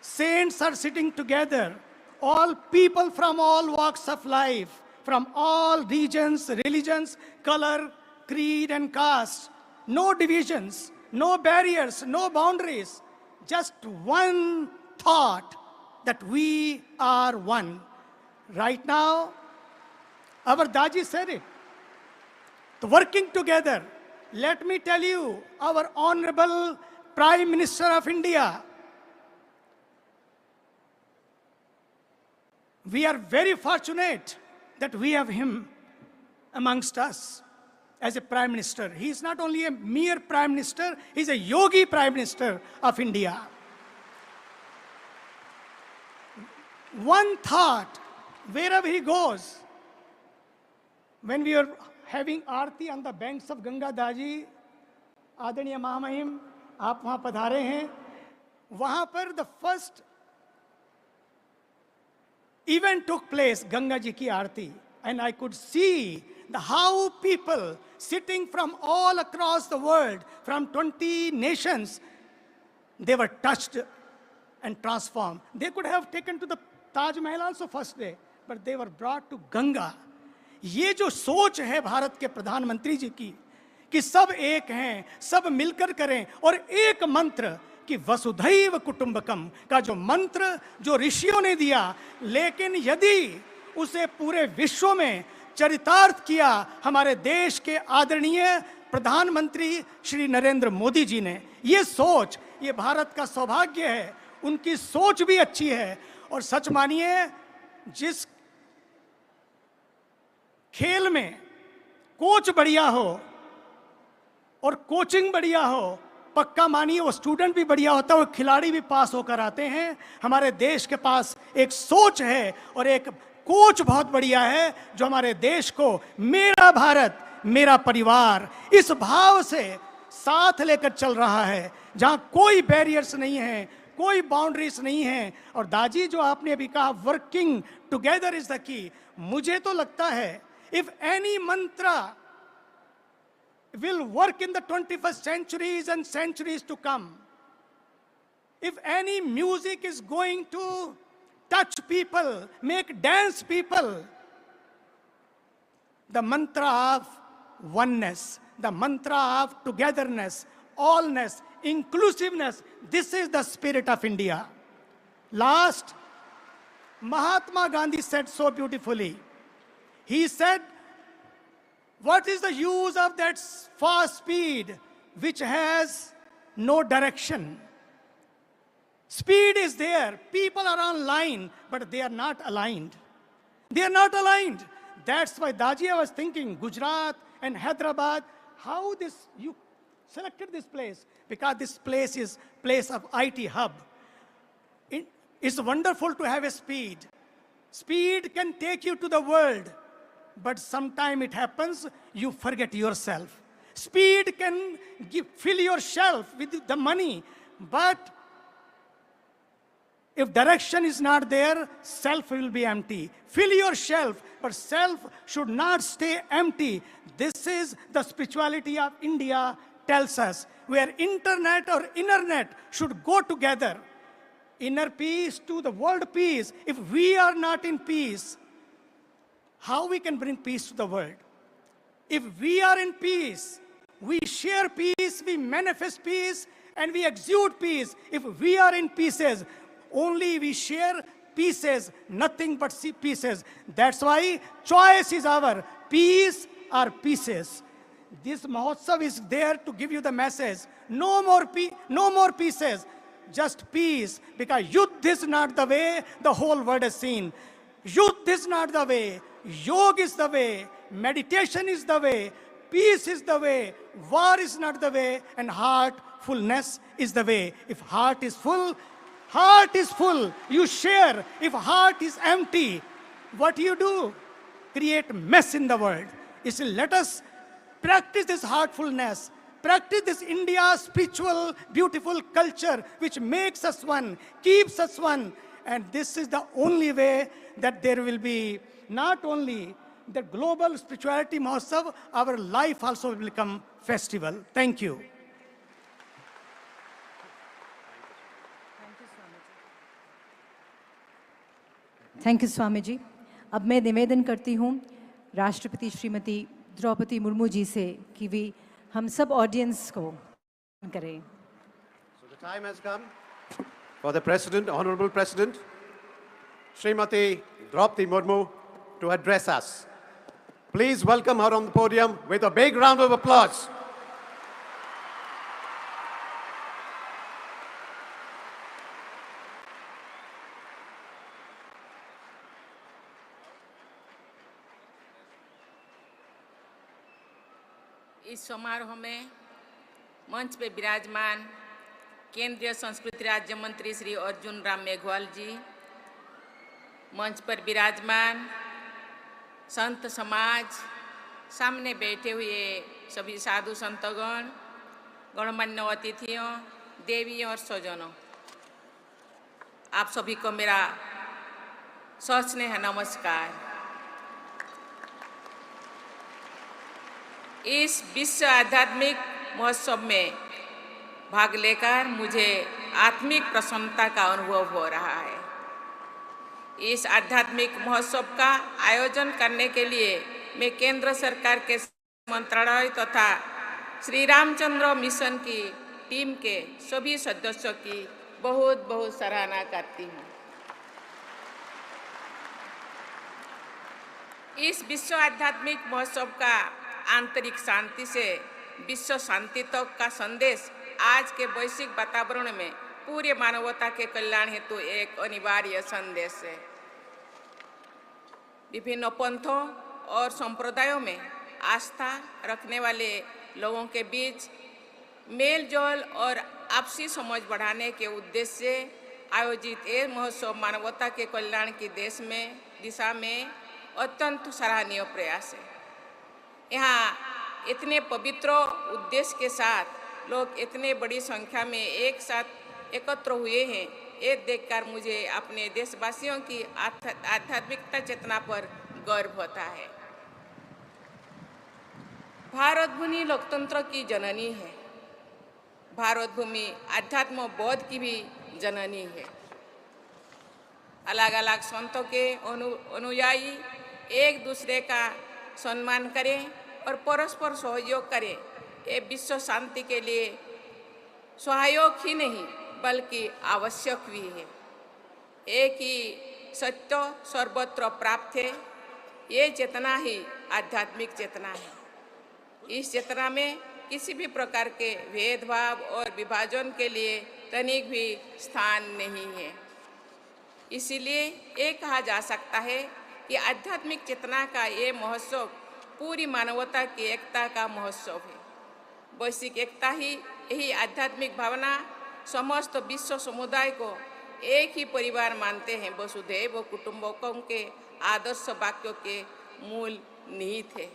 Speaker 18: saints are sitting together, all people from all walks of life, from all regions, religions, color, creed and caste, no divisions, no barriers, no boundaries, just one thought that we are one. Right now, our Daji said it. So working together, let me tell you, our Honorable Prime Minister of India, we are very fortunate that we have him amongst us as a Prime Minister. He is not only a mere Prime Minister, he is a yogi Prime Minister of India. One thought, wherever he goes, when we are having Aarti on the banks of Ganga, दाजी आदरणीय महामहिम आप वहाँ पधारे हैं, वहाँ पर the first event took place, Ganga ji ki aarti, and I could see how people sitting from all across the world, from 20 nations, they were touched and transformed. They could have taken to the Taj Mahal also first day, but they were brought to Ganga. ये जो सोच है भारत के प्रधानमंत्री जी की कि सब एक हैं, सब मिलकर करें, और एक मंत्र कि वसुधैव कुटुंबकम का जो मंत्र जो ऋषियों ने दिया, लेकिन यदि उसे पूरे विश्व में चरितार्थ किया हमारे देश के आदरणीय प्रधानमंत्री श्री नरेंद्र मोदी जी ने, ये सोच, ये भारत का सौभाग्य है. उनकी सोच भी अच्छी है. और सच मानिए, जिस खेल में कोच बढ़िया हो और कोचिंग बढ़िया हो, पक्का मानिए वो स्टूडेंट भी बढ़िया होता है, वो खिलाड़ी भी पास होकर आते हैं. हमारे देश के पास एक सोच है और एक कोच बहुत बढ़िया है जो हमारे देश को मेरा भारत मेरा परिवार इस भाव से साथ लेकर चल रहा है, जहां कोई बैरियर्स नहीं है, कोई बाउंड्रीज नहीं है. और दाजी जो आपने अभी कहा working together is the key, मुझे तो लगता है if any mantra will work in the 21st centuries and centuries to come, if any music is going to touch people, make dance people, the mantra of oneness, the mantra of togetherness, allness, inclusiveness, this is the spirit of India. Last, Mahatma Gandhi said so beautifully. He said, What is the use of that fast speed which has no direction? Speed is there. People are online, but they are not aligned. They are not aligned. That's why Daji was thinking, Gujarat and Hyderabad, how this, you selected this place? Because this place is place of IT hub. It's wonderful to have a speed. Speed can take you to the world, but sometime it happens, you forget yourself. Speed can fill your shelf with the money, but if direction is not there, self will be empty. Fill your shelf, but self should not stay empty. This is the spirituality of India tells us, where internet or internet should go together. Inner peace to the world peace. If we are not in peace, how we can bring peace to the world? If we are in peace, we share peace, we manifest peace, and we exude peace. If we are in pieces, only we share pieces, nothing but pieces. That's why choice is our peace or pieces. This Mahotsav is there to give you the message. No more pieces, just peace. Because Yuddh is not the way the whole world has seen. Yuddh is not the way. Yoga is the way. Meditation is the way. Peace is the way. War is not the way. And heartfulness is the way. If heart is full, you share. If heart is empty, what do? Create mess in the world. So let us practice this heartfulness. Practice this India spiritual, beautiful culture which makes us one, keeps us one. And this is the only way that there will be not only the global spirituality Mahotsav, our life also will become festival. Thank you.
Speaker 1: Thank you Swami ji. अब मैं निवेदन करती हूँ राष्ट्रपति श्रीमती द्रौपदी मुर्मू जी से कि वे हम सब ऑडियंस को करें।
Speaker 2: So the time has come for the President, Honorable President, Srimati Droupadi Murmu, to address us. Please welcome her on the podium with a big round of applause.
Speaker 3: इस समारोह में मंच पे विराजमान केंद्रीय संस्कृति राज्य मंत्री श्री अर्जुन राम मेघवाल जी, मंच पर विराजमान संत समाज, सामने बैठे हुए सभी साधु संतगण, गणमान्य अतिथियों, देवियों और स्वजनों, आप सभी को मेरा सस्नेह नमस्कार। इस विश्व आध्यात्मिक महोत्सव में भाग लेकर मुझे आत्मिक प्रसन्नता का अनुभव हो रहा है। इस आध्यात्मिक महोत्सव का आयोजन करने के लिए मैं केंद्र सरकार के मंत्रालय तथा श्री रामचंद्र मिशन की टीम के सभी सदस्यों की बहुत बहुत सराहना करती हूँ। इस विश्व आध्यात्मिक महोत्सव का आंतरिक शांति से विश्व शांति तक का संदेश आज के वैश्विक वातावरण में पूरे मानवता के कल्याण हेतु एक अनिवार्य संदेश है। विभिन्न पंथों और संप्रदायों में आस्था रखने वाले लोगों के बीच मेल जोल और आपसी समझ बढ़ाने के उद्देश्य से आयोजित ये महोत्सव मानवता के कल्याण की दिशा में अत्यंत सराहनीय प्रयास है। यहाँ इतने पवित्र उद्देश्य के साथ लोग इतने बड़ी संख्या में एक साथ एकत्र हुए हैं, ये देखकर मुझे अपने देशवासियों की आध्यात्मिकता चेतना पर गर्व होता है। भारत भूमि लोकतंत्र की जननी है। भारत भूमि अध्यात्म बोध की भी जननी है। अलग अलग संतों के अनुयायी एक दूसरे का सम्मान करें और परस्पर सहयोग करें। ये विश्व शांति के लिए सहायक ही नहीं बल्कि आवश्यक भी है। एक ही सत्य सर्वत्र प्राप्त है, ये चेतना ही आध्यात्मिक चेतना है। इस चेतना में किसी भी प्रकार के भेदभाव और विभाजन के लिए तनिक भी स्थान नहीं है। इसीलिए ये कहा जा सकता है कि आध्यात्मिक चेतना का ये महोत्सव पूरी मानवता की एकता का महोत्सव है। वैश्विक एकता ही यही आध्यात्मिक भावना समस्त विश्व समुदाय को एक ही परिवार मानते हैं वसुधैव कुटुंबकम के आदर्श वाक्यों के मूल निहित है।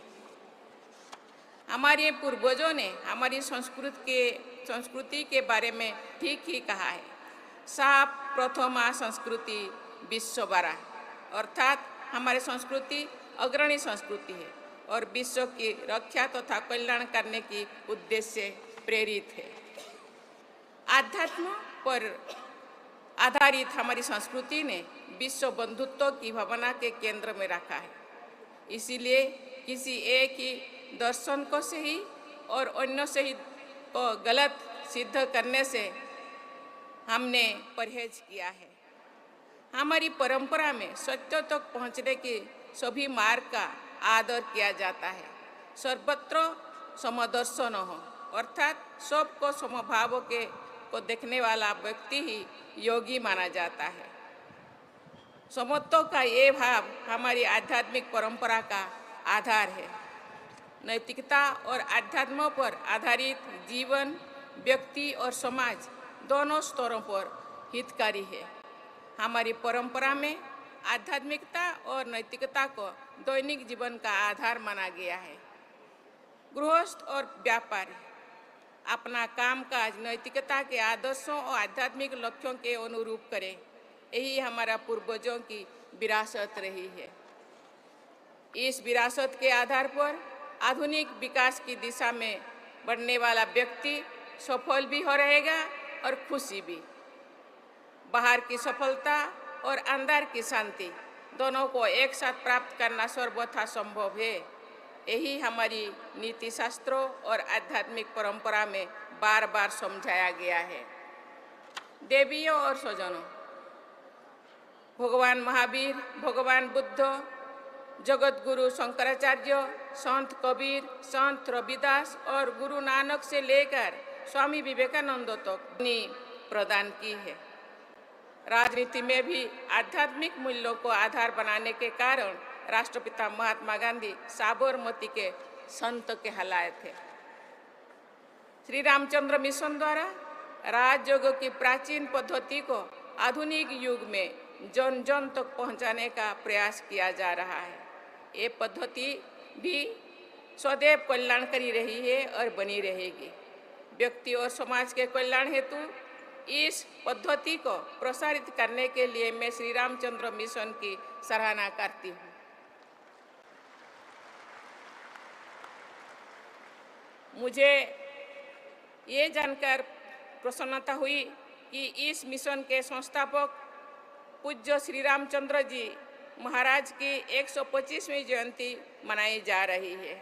Speaker 3: हमारे पूर्वजों ने हमारी संस्कृति के बारे में ठीक ही कहा है। सा प्रथमा संस्कृति विश्वबरा, अर्थात हमारी संस्कृति अग्रणी संस्कृति है और विश्व की रक्षा तथा कल्याण करने की उद्देश्य से प्रेरित है। आध्यात्म पर आधारित हमारी संस्कृति ने विश्व बंधुत्व की भावना के केंद्र में रखा है। इसीलिए किसी एक ही दर्शन को सही और अन्य सही को गलत सिद्ध करने से हमने परहेज किया है। हमारी परंपरा में सत्य तक पहुंचने के सभी मार्ग का आदर किया जाता है। सर्वत्र समदर्शन हो, अर्थात सबको समभाव के को देखने वाला व्यक्ति ही योगी माना जाता है। समत्व का ये भाव हमारी आध्यात्मिक परंपरा का आधार है। नैतिकता और आध्यात्म पर आधारित जीवन व्यक्ति और समाज दोनों स्तरों पर हितकारी है। हमारी परंपरा में आध्यात्मिकता और नैतिकता को दैनिक जीवन का आधार माना गया है। गृहस्थ और व्यापारी अपना कामकाज नैतिकता के आदर्शों और आध्यात्मिक लक्ष्यों के अनुरूप करें, यही हमारा पूर्वजों की विरासत रही है। इस विरासत के आधार पर आधुनिक विकास की दिशा में बढ़ने वाला व्यक्ति सफल भी हो रहेगा और खुशी भी। बाहर की सफलता और अंदर की शांति दोनों को एक साथ प्राप्त करना सर्वथा संभव है। यही हमारी नीति शास्त्रों और आध्यात्मिक परंपरा में बार बार समझाया गया है। देवियों और स्वजनों, भगवान महावीर, भगवान बुद्ध, जगत गुरु शंकराचार्य, संत कबीर, संत रविदास और गुरु नानक से लेकर स्वामी विवेकानंद तक प्रदान की है। राजनीति में भी आध्यात्मिक मूल्यों को आधार बनाने के कारण राष्ट्रपिता महात्मा गांधी साबरमती के संत कहलाए थे। श्री रामचंद्र मिशन द्वारा राजयोग की प्राचीन पद्धति को आधुनिक युग में जन जन तक पहुंचाने का प्रयास किया जा रहा है। ये पद्धति भी सदैव कल्याणकारी रही है और बनी रहेगी। व्यक्ति और समाज के कल्याण हेतु इस पद्धति को प्रसारित करने के लिए मैं श्री रामचंद्र मिशन की सराहना करती हूँ। मुझे ये जानकर प्रसन्नता हुई कि इस मिशन के संस्थापक पूज्य श्री रामचंद्र जी महाराज की 125वीं जयंती मनाई जा रही है।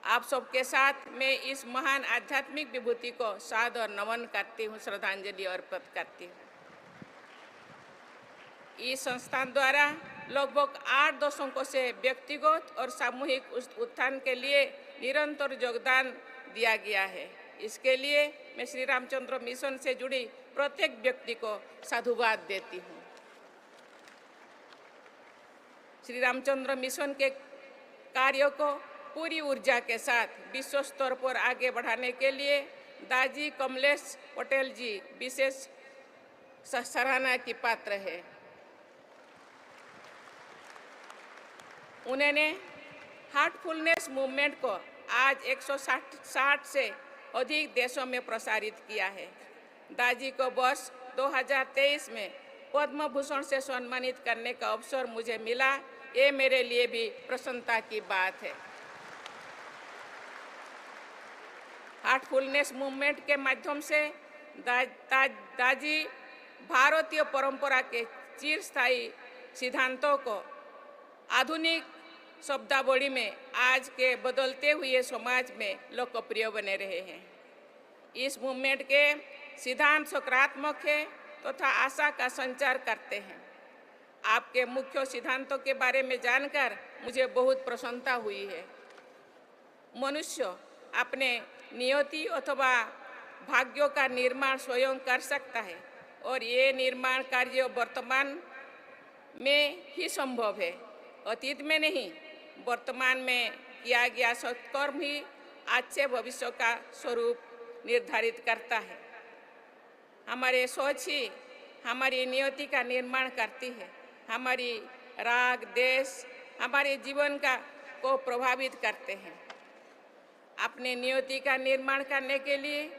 Speaker 3: आप सबके साथ मैं इस महान आध्यात्मिक विभूति को सादर नमन करती हूँ, श्रद्धांजलि अर्पित करती हूँ। इस संस्थान द्वारा लगभग 8 दशकों से व्यक्तिगत और सामूहिक उत्थान के लिए निरंतर योगदान दिया गया है। इसके लिए मैं श्री रामचंद्र मिशन से जुड़ी प्रत्येक व्यक्ति को साधुवाद देती हूँ। श्री रामचंद्र मिशन के कार्यों को पूरी ऊर्जा के साथ विश्व स्तर पर आगे बढ़ाने के लिए दाजी कमलेश पटेल जी विशेष सराहना की पात्र है। उन्होंने हार्टफुलनेस मूवमेंट को आज 160 से अधिक देशों में प्रसारित किया है। दाजी को वर्ष 2023 में पद्म भूषण से सम्मानित करने का अवसर मुझे मिला। ये मेरे लिए भी प्रसन्नता की बात है। हार्टफुलनेस मूवमेंट के माध्यम से दाजी भारतीय परंपरा के चिरस्थायी सिद्धांतों को आधुनिक शब्दावली में आज के बदलते हुए समाज में लोकप्रिय बने रहे हैं। इस मूवमेंट के सिद्धांत सकारात्मक है तथा आशा का संचार करते हैं। आपके मुख्य सिद्धांतों के बारे में जानकर मुझे बहुत प्रसन्नता हुई है। मनुष्य अपने नियति अथवा भाग्यों का निर्माण स्वयं कर सकता है और ये निर्माण कार्य वर्तमान में ही संभव है, अतीत में नहीं। वर्तमान में किया गया सत्कर्म ही आज से भविष्य का स्वरूप निर्धारित करता है। हमारे सोच ही हमारी नियति का निर्माण करती है। हमारी राग देश हमारे जीवन को प्रभावित करते हैं। अपने नियति का निर्माण करने के लिए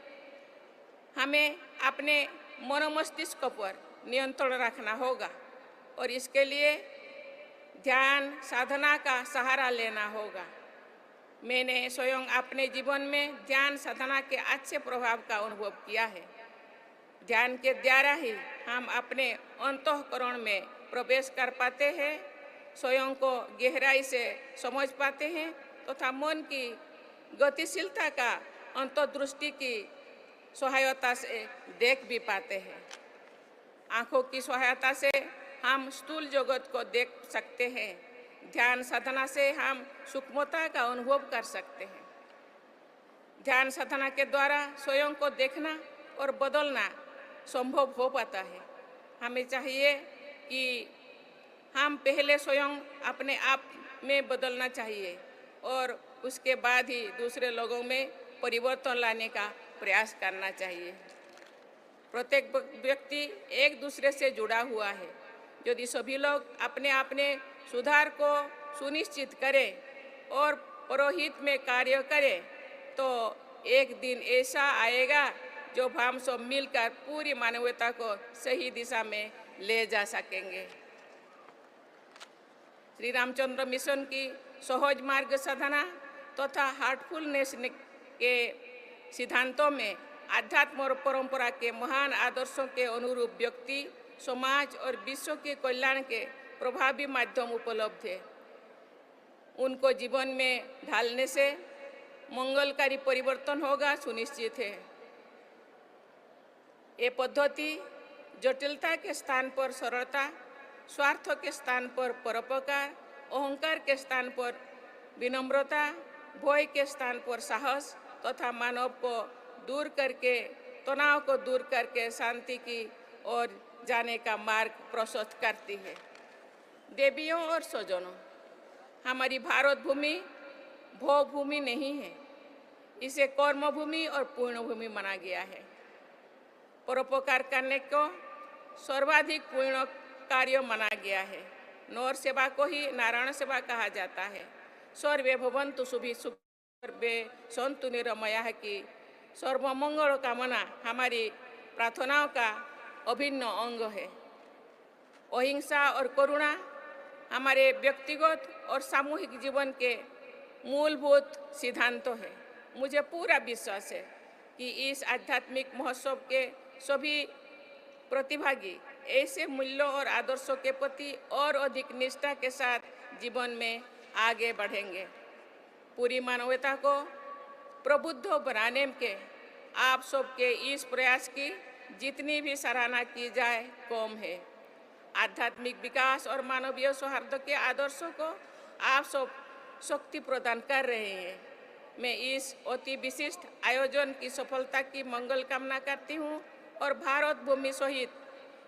Speaker 3: हमें अपने मनोमस्तिष्क पर नियंत्रण रखना होगा और इसके लिए ध्यान साधना का सहारा लेना होगा। मैंने स्वयं अपने जीवन में ध्यान साधना के अच्छे प्रभाव का अनुभव किया है। ध्यान के द्वारा ही हम अपने अंतःकरण में प्रवेश कर पाते हैं, स्वयं को गहराई से समझ पाते हैं तथा मन की गतिशीलता का अंतर्दृष्टि की सहायता से देख भी पाते हैं। आँखों की सहायता से हम स्थूल जगत को देख सकते हैं। ध्यान साधना से हम सूक्ष्मता का अनुभव कर सकते हैं। ध्यान साधना के द्वारा स्वयं को देखना और बदलना संभव हो पाता है। हमें चाहिए कि हम पहले स्वयं अपने आप में बदलना चाहिए और उसके बाद ही दूसरे लोगों में परिवर्तन लाने का प्रयास करना चाहिए। प्रत्येक व्यक्ति एक दूसरे से जुड़ा हुआ है। यदि सभी लोग अपने अपने सुधार को सुनिश्चित करें और परोहित में कार्य करें तो एक दिन ऐसा आएगा जो हम सब मिलकर पूरी मानवता को सही दिशा में ले जा सकेंगे। श्री रामचंद्र मिशन की सहज मार्ग साधना तथा हार्टफुलनेस के सिद्धांतों में आध्यात्म और परंपरा के महान आदर्शों के अनुरूप व्यक्ति, समाज और विश्व के कल्याण के प्रभावी माध्यम उपलब्ध है। उनको जीवन में ढालने से मंगलकारी परिवर्तन होगा सुनिश्चित है। ये पद्धति जटिलता के स्थान पर सरलता, स्वार्थ के स्थान पर परोपकार, अहंकार के स्थान पर विनम्रता, भय के स्थान पर साहस तथा मानव को दूर करके तनाव को दूर करके शांति की ओर जाने का मार्ग प्रशस्त करती है। देवियों और स्वजनों, हमारी भारत भूमि भोग भूमि नहीं है, इसे कर्म भूमि और पूर्ण भूमि माना गया है। परोपकार करने को सर्वाधिक पूर्ण कार्य माना गया है। नौर सेवा को ही नारायण सेवा कहा जाता है। सर्वे भवन्तु सर्वे सन्तु निरामयाः की सर्वमंगल कामना हमारी प्रार्थनाओं का अभिन्न अंग है। अहिंसा और करुणा हमारे व्यक्तिगत और सामूहिक जीवन के मूलभूत सिद्धांतों है। मुझे पूरा विश्वास है कि इस आध्यात्मिक महोत्सव के सभी प्रतिभागी ऐसे मूल्यों और आदर्शों के प्रति और अधिक निष्ठा के साथ जीवन में आगे बढ़ेंगे। पूरी मानवता को प्रबुद्ध बनाने के आप सबके इस प्रयास की जितनी भी सराहना की जाए कम है। आध्यात्मिक विकास और मानवीय सौहार्द के आदर्शों को आप सब शक्ति प्रदान कर रहे हैं। मैं इस अति विशिष्ट आयोजन की सफलता की मंगल कामना करती हूँ और भारत भूमि सहित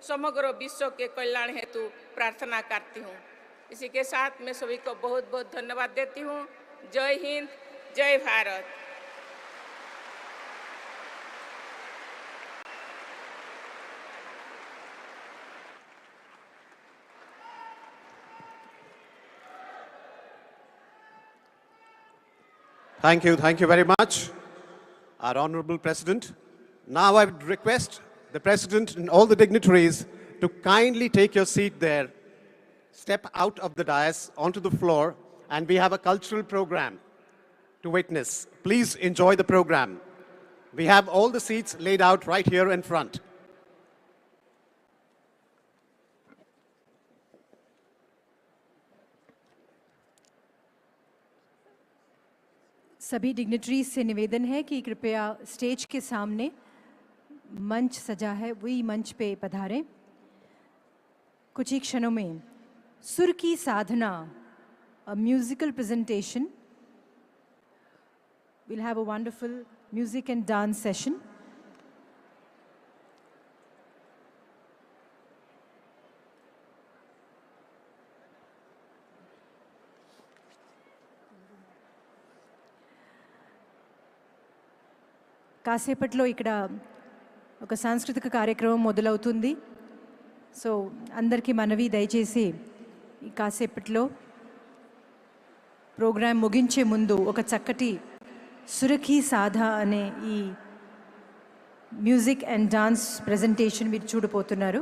Speaker 3: समग्र विश्व के कल्याण हेतु प्रार्थना करती हूँ। इसी के साथ मैं सभी को बहुत बहुत धन्यवाद देती हूँ। जय हिंद, जय Bharat.
Speaker 2: Thank you very much, our Honorable President. Now I would request the President and all the dignitaries to kindly take your seat there, step out of the dais onto the floor, and we have a cultural program to witness. Please enjoy the program. We have all the seats laid out right here in front.
Speaker 1: सभी dignitaries से निवेदन है कि कृपया stage के सामने मंच सजा है वही मंच पे पधारें। कुछ ही क्षणों में सुर की साधना, a musical presentation we'll have a wonderful music and dance session. కాసేపట్లో ఇక్కడ ఒక సాంస్కృతిక కార్యక్రమం మొదలవుతుంది. సో అందరికీ మనవి, దయచేసి ఈ కాసేపట్లో ప్రోగ్రాం ముగించే ముందు ఒక చక్కటి సురఖీ సాధా అనే ఈ మ్యూజిక్ అండ్ డాన్స్ ప్రెజెంటేషన్ మీరు చూడబోతున్నారు.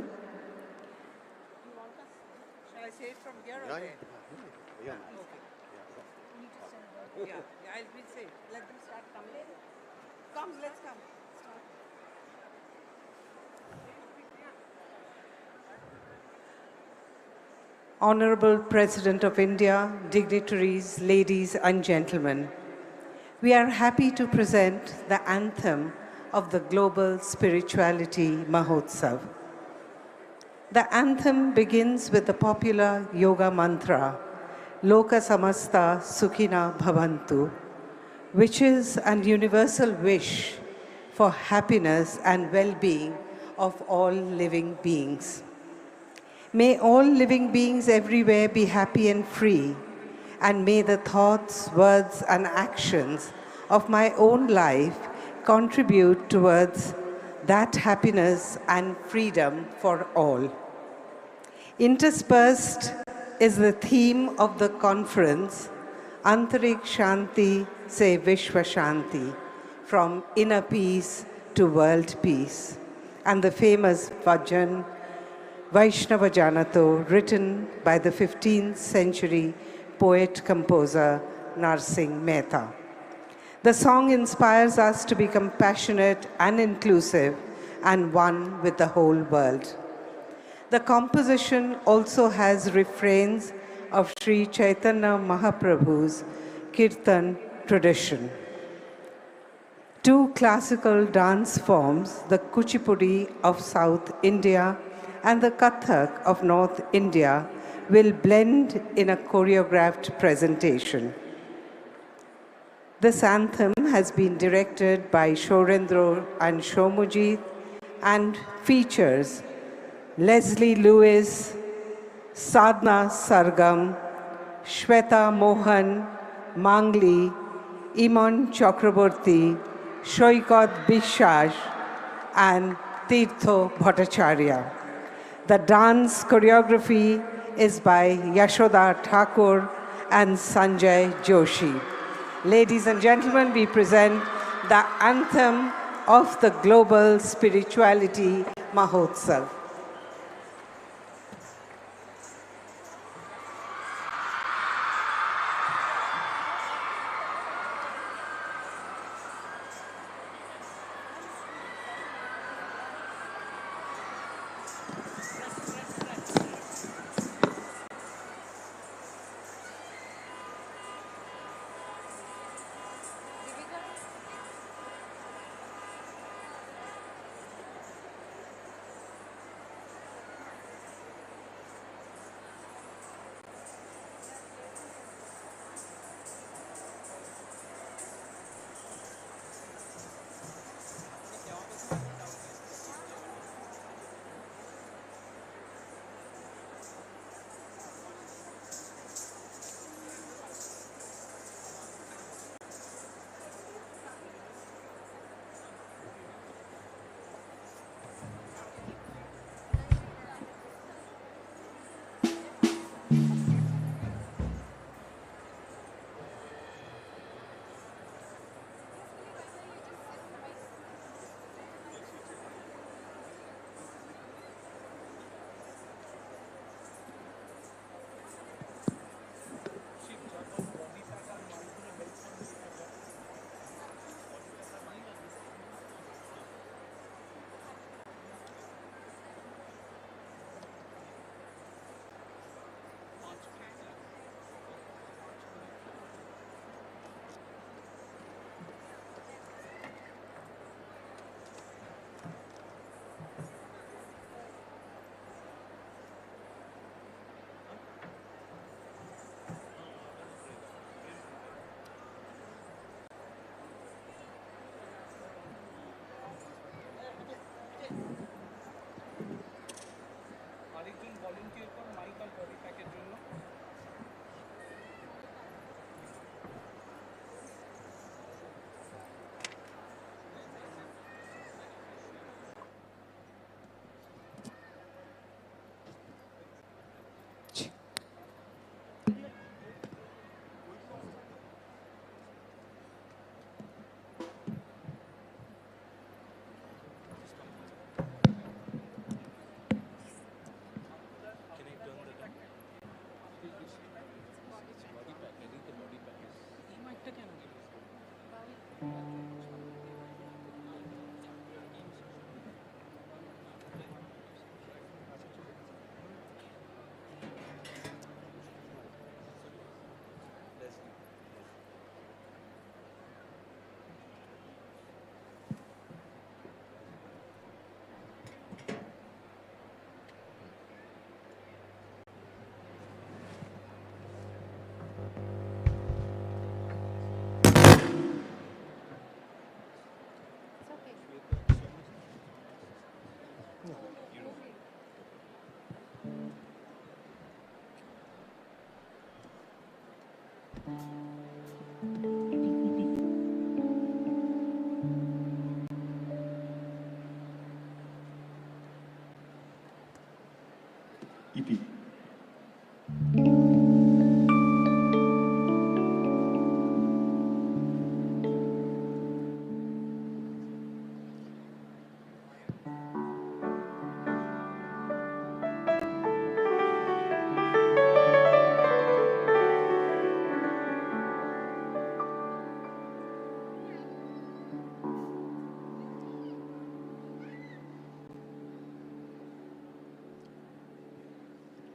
Speaker 4: Honorable President of India, dignitaries, ladies and gentlemen, we are happy to present the anthem of the Global Spirituality Mahotsav. The anthem begins with the popular yoga mantra, Loka Samasta Sukhina Bhavantu, which is an universal wish for happiness and well-being of all living beings. May all living beings everywhere be happy and free, and may the thoughts, words, and actions of my own life contribute towards that happiness and freedom for all. Interspersed is the theme of the conference, Antarik Shanti Se Vishwa Shanti, from inner peace to world peace, and the famous bhajan Vaishnava Janato, written by the 15th century poet-composer Narsingh Mehta. The song inspires us to be compassionate and inclusive and one with the whole world. The composition also has refrains of Sri Chaitanya Mahaprabhu's Kirtan tradition. Two classical dance forms, the Kuchipudi of South India and the Kathak of North India, will blend in a choreographed presentation. This anthem has been directed by Shorendra and Shomujit and features Leslie Lewis, Sadhna Sargam, Shweta Mohan, Mangli, Iman Chakraborty, Shoikot Bishash, and Tirtho Bhattacharya. The dance choreography is by Yashoda Thakur and Sanjay Joshi. Ladies and gentlemen, we present the anthem of the Global Spirituality Mahotsav.
Speaker 10: EP.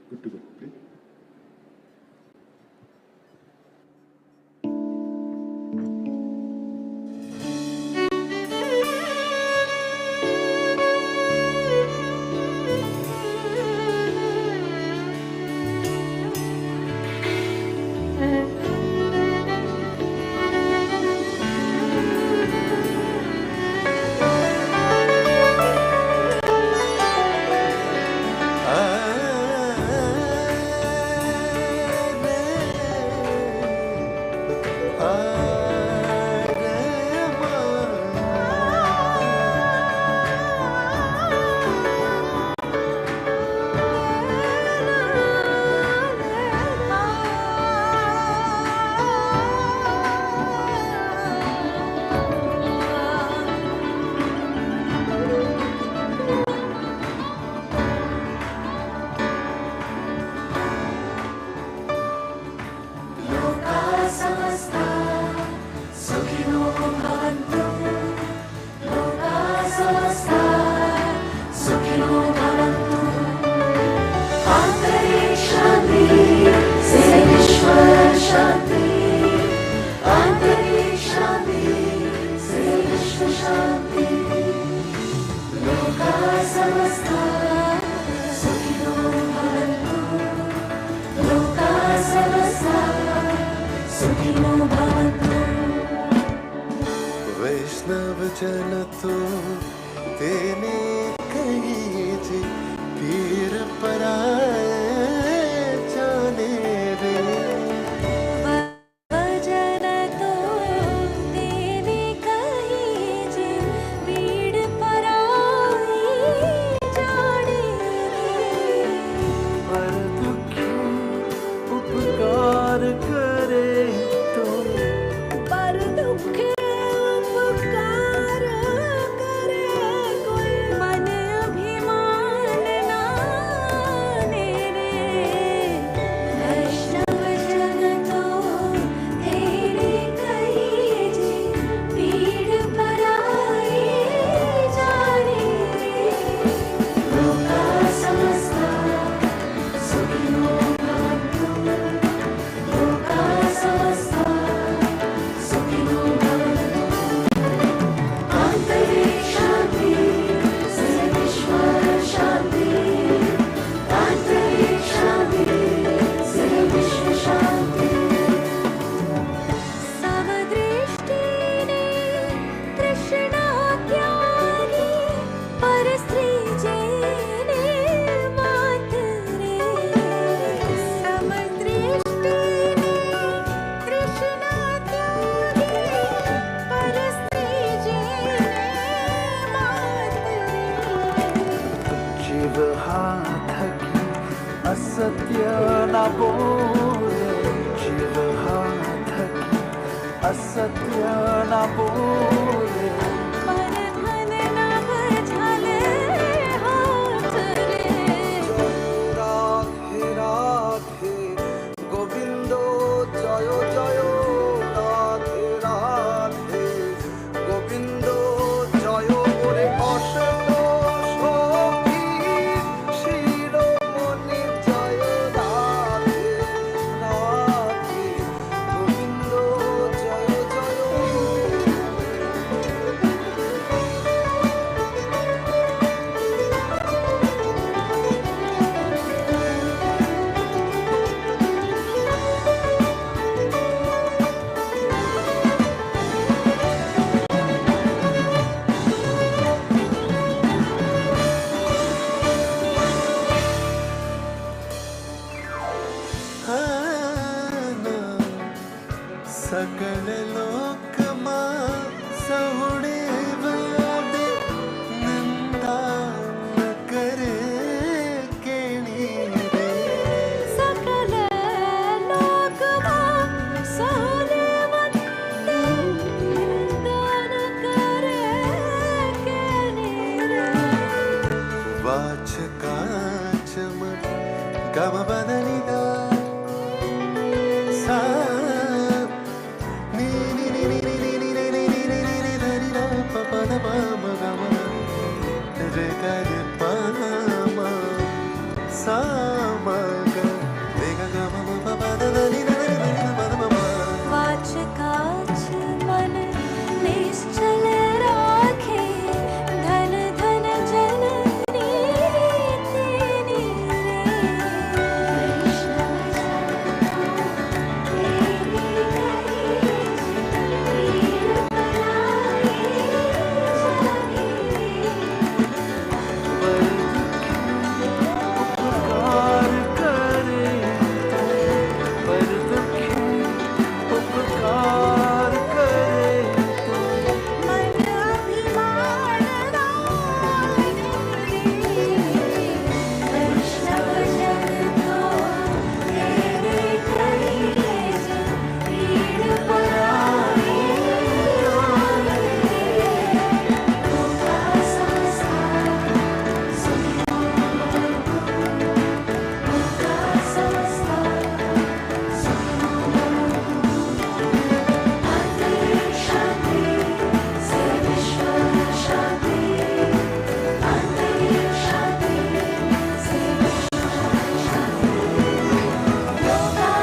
Speaker 10: Good to go, please.
Speaker 12: वैष्णव जन तो तेने कही जी पीर पराए जाने रे असत्य न बोले जीव हाथ की असत्य न बोले राधे राधे गोविंदो जय जय राधे राधे गोविंदो जय बोले अशोक सकल लोकमा सहुड़े वादे निंदा न करे केणी रे
Speaker 1: सकल लोकमा सहुड़े वादे निंदा न करे केणी रे
Speaker 12: वाचकाचम गम बदनिदा सा नी नी नी नी नी नी नी नी नी नी नी नी धरि रा प प द प म ग म रे ग रे प म सा म ग रे ग ग म म प प द द नि द द नि द नि द प द प म
Speaker 1: वाचकाच मन निश्चल राखे धन धन जननी तेनी रे
Speaker 12: उपकार करे पर दुखी उपकार करे
Speaker 1: मन अभिमान वैष्णव जन को तेरे कहिए पीड़ पराई होगा संसार सुनियो होगा संसार अंतरिक्ष शांति से विश्व शांति अंतरिक्ष शांति से विश्व शांति होगा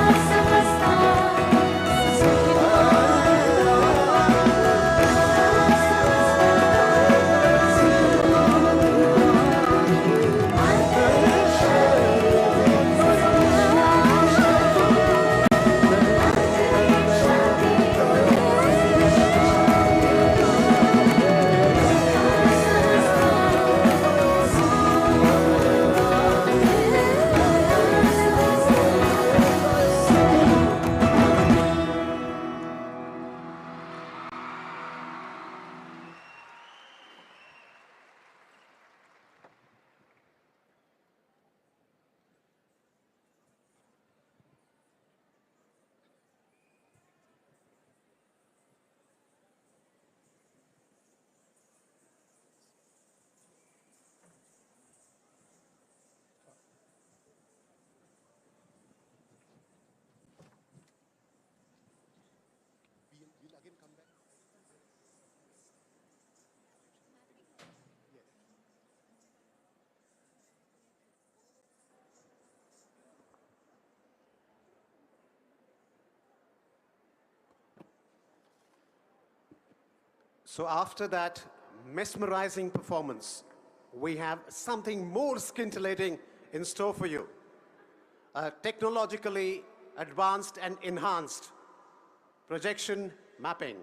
Speaker 2: So after that mesmerizing performance, we have something more scintillating in store for you. Technologically advanced and enhanced projection mapping.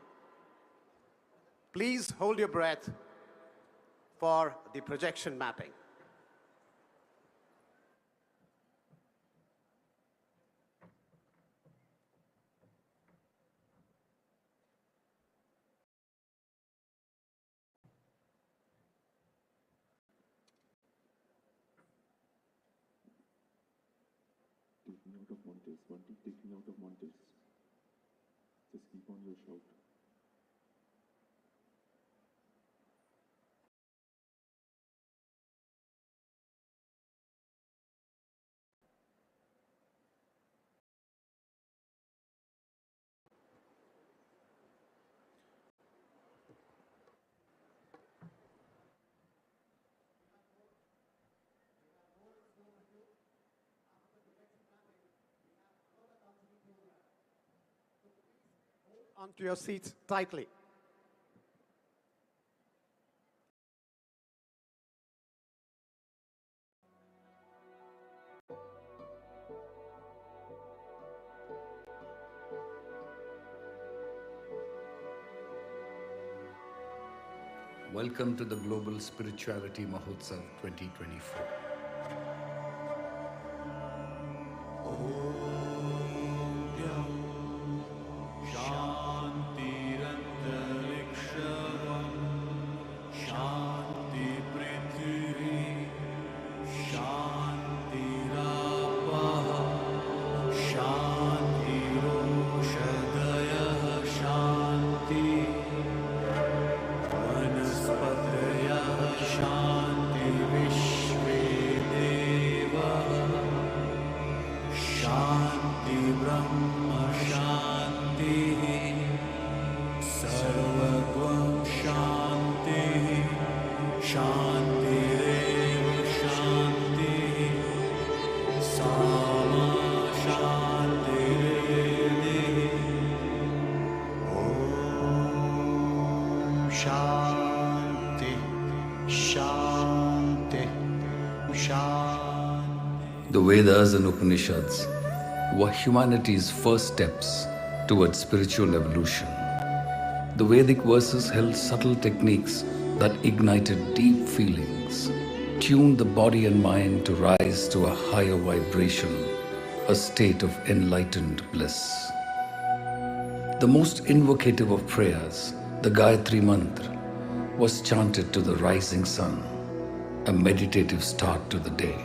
Speaker 2: Please hold your breath for the projection mapping.
Speaker 10: Taking out of monitors, one team taking out of monitors. Just keep on your shout.
Speaker 2: Onto your seats tightly.
Speaker 8: Welcome to the Global Spirituality Mahotsav 2024.
Speaker 12: Shanti ब्रह्म शान्तिः सर्वगं शान्तिः शान्तिरेव शान्तिः सामा शान्तिरेव ॐ शान्ति शान्ति शान्ति.
Speaker 8: The Vedas and Upanishads were humanity's first steps towards spiritual evolution. The Vedic verses held subtle techniques that ignited deep feelings, tuned the body and mind to rise to a higher vibration, a state of enlightened bliss. The most invocative of prayers, the Gayatri Mantra, was chanted to the rising sun, a meditative start to the day.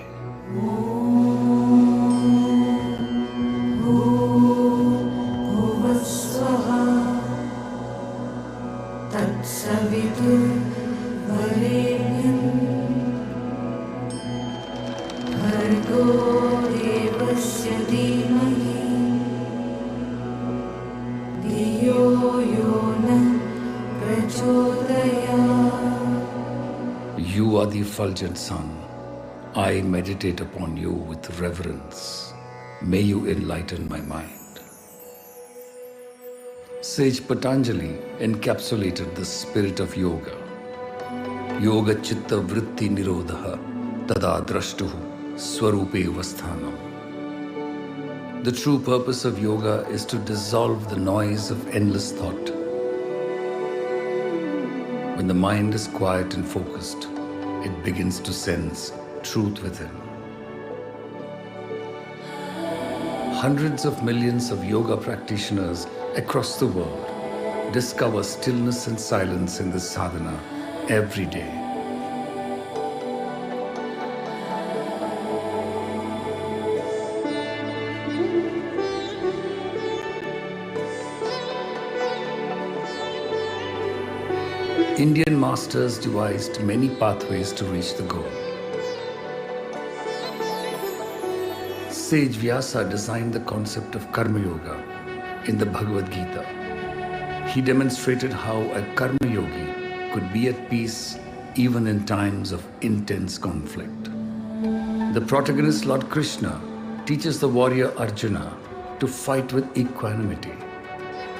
Speaker 8: You are the effulgent sun. I meditate upon you with reverence. May you enlighten my mind. Sage Patanjali encapsulated the spirit of yoga. Yoga chitta vritti nirodha tada drashtuhu swarupe vasthanam. The true purpose of yoga is to dissolve the noise of endless thought. When the mind is quiet and focused, it begins to sense truth within. Hundreds of millions of yoga practitioners across the world discover stillness and silence in this sadhana every day. Indian masters devised many pathways to reach the goal. Sage Vyasa designed the concept of Karma Yoga in the Bhagavad Gita. He demonstrated how a Karma Yogi could be at peace even in times of intense conflict. The protagonist Lord Krishna teaches the warrior Arjuna to fight with equanimity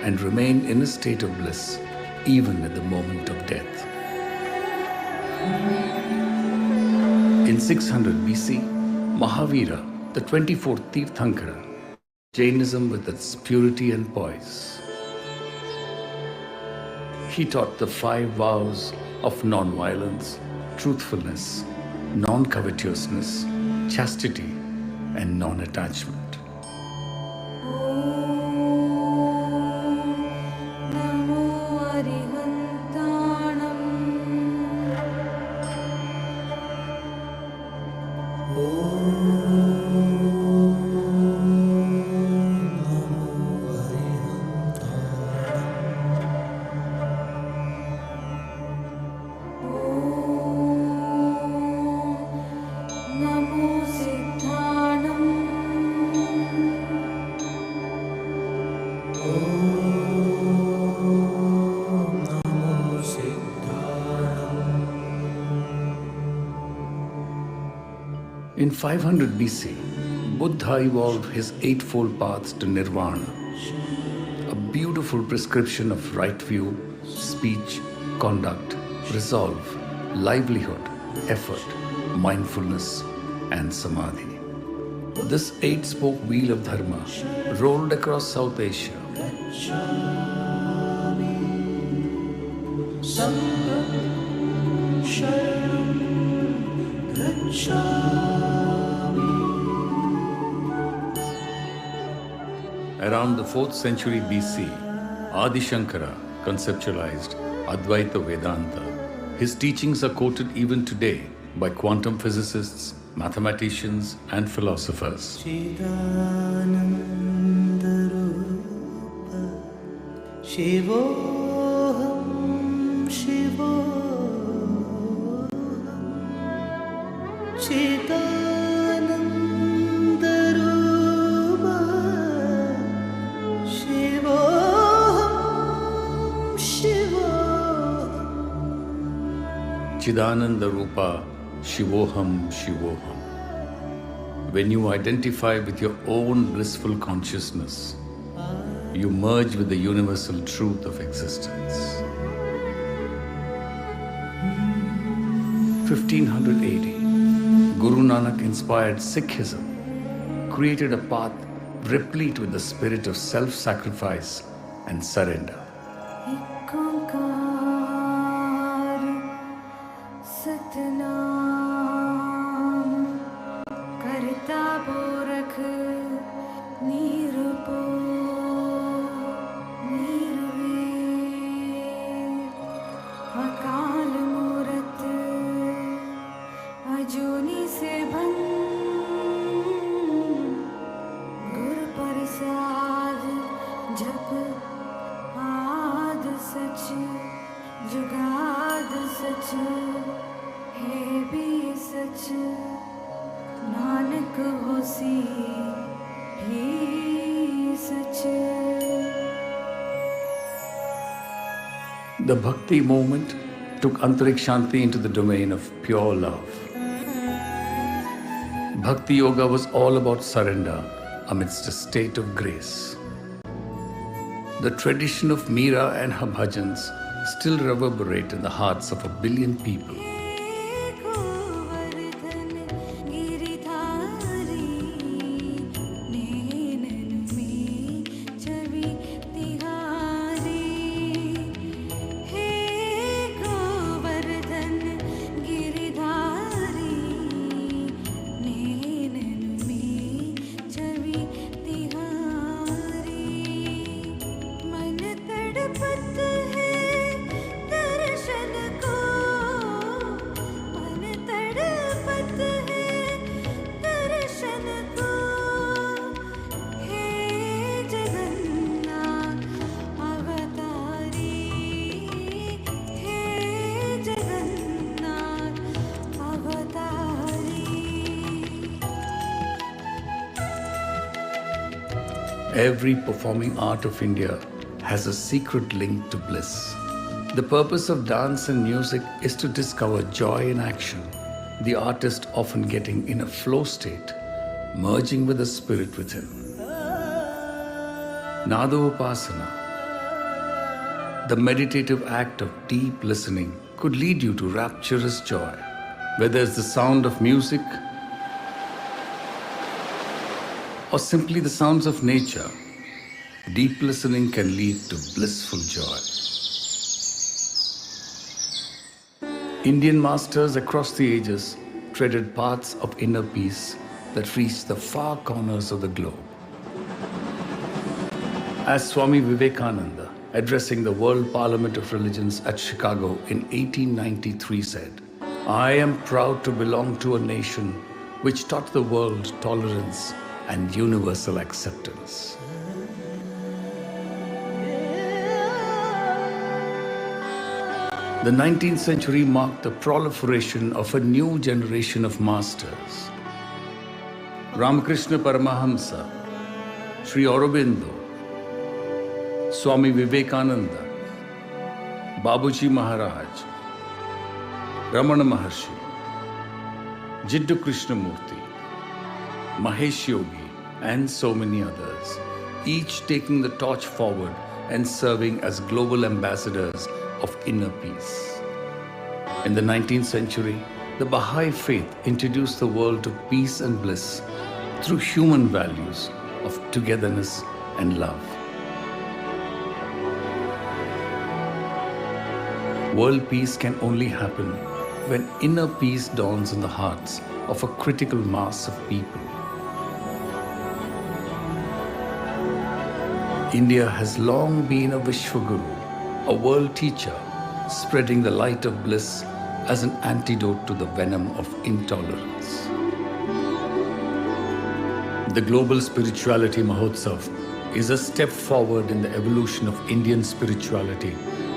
Speaker 8: and remain in a state of bliss even at the moment of death. In 600 BC, Mahavira, the 24th Tirthankara, Jainism with its purity and poise. He taught the 5 vows of non-violence, truthfulness, non-covetousness, chastity, and non-attachment. In 500 BC, Buddha evolved his 8-fold path to Nirvana, a beautiful prescription of right view, speech, conduct, resolve, livelihood, effort, mindfulness, and samadhi. This 8-spoke wheel of dharma rolled across South Asia. Around the 4th century BC, Adi Shankara conceptualized Advaita Vedanta. His teachings are quoted even today by quantum physicists, mathematicians, and philosophers.
Speaker 12: Shivoham Shivoham Chidanandarupa
Speaker 8: Chidananda Rupa Shivoham Shivoham. When you identify with your own blissful consciousness, you merge with the universal truth of existence. 1580, Guru Nanak inspired Sikhism, created a path replete with the spirit of self-sacrifice and surrender. The Bhakti movement took Antarik Shanti into the domain of pure love. Bhakti Yoga was all about surrender amidst a state of grace. The tradition of Meera and her bhajans still reverberate in the hearts of 1 billion people. Every performing art of India has a secret link to bliss. The purpose of dance and music is to discover joy in action, the artist often getting in a flow state, merging with the spirit within. Nadopasana, the meditative act of deep listening, could lead you to rapturous joy. Whether it's the sound of music or simply the sounds of nature, deep listening can lead to blissful joy. Indian masters across the ages treaded paths of inner peace that reached the far corners of the globe. As Swami Vivekananda, addressing the World Parliament of Religions at Chicago in 1893 said, "I am proud to belong to a nation which taught the world tolerance and universal acceptance." The 19th century marked the proliferation of a new generation of masters. Ramakrishna Paramahamsa, Sri Aurobindo, Swami Vivekananda, Babuji Maharaj, Ramana Maharshi, Jiddu Krishnamurti, Mahesh Yogi, and so many others, each taking the torch forward and serving as global ambassadors of inner peace. In the 19th century, the Baha'i faith introduced the world to peace and bliss through human values of togetherness and love. World peace can only happen when inner peace dawns in the hearts of a critical mass of people. India has long been a Vishwaguru, a world teacher, spreading the light of bliss as an antidote to the venom of intolerance. The Global Spirituality Mahotsav is a step forward in the evolution of Indian spirituality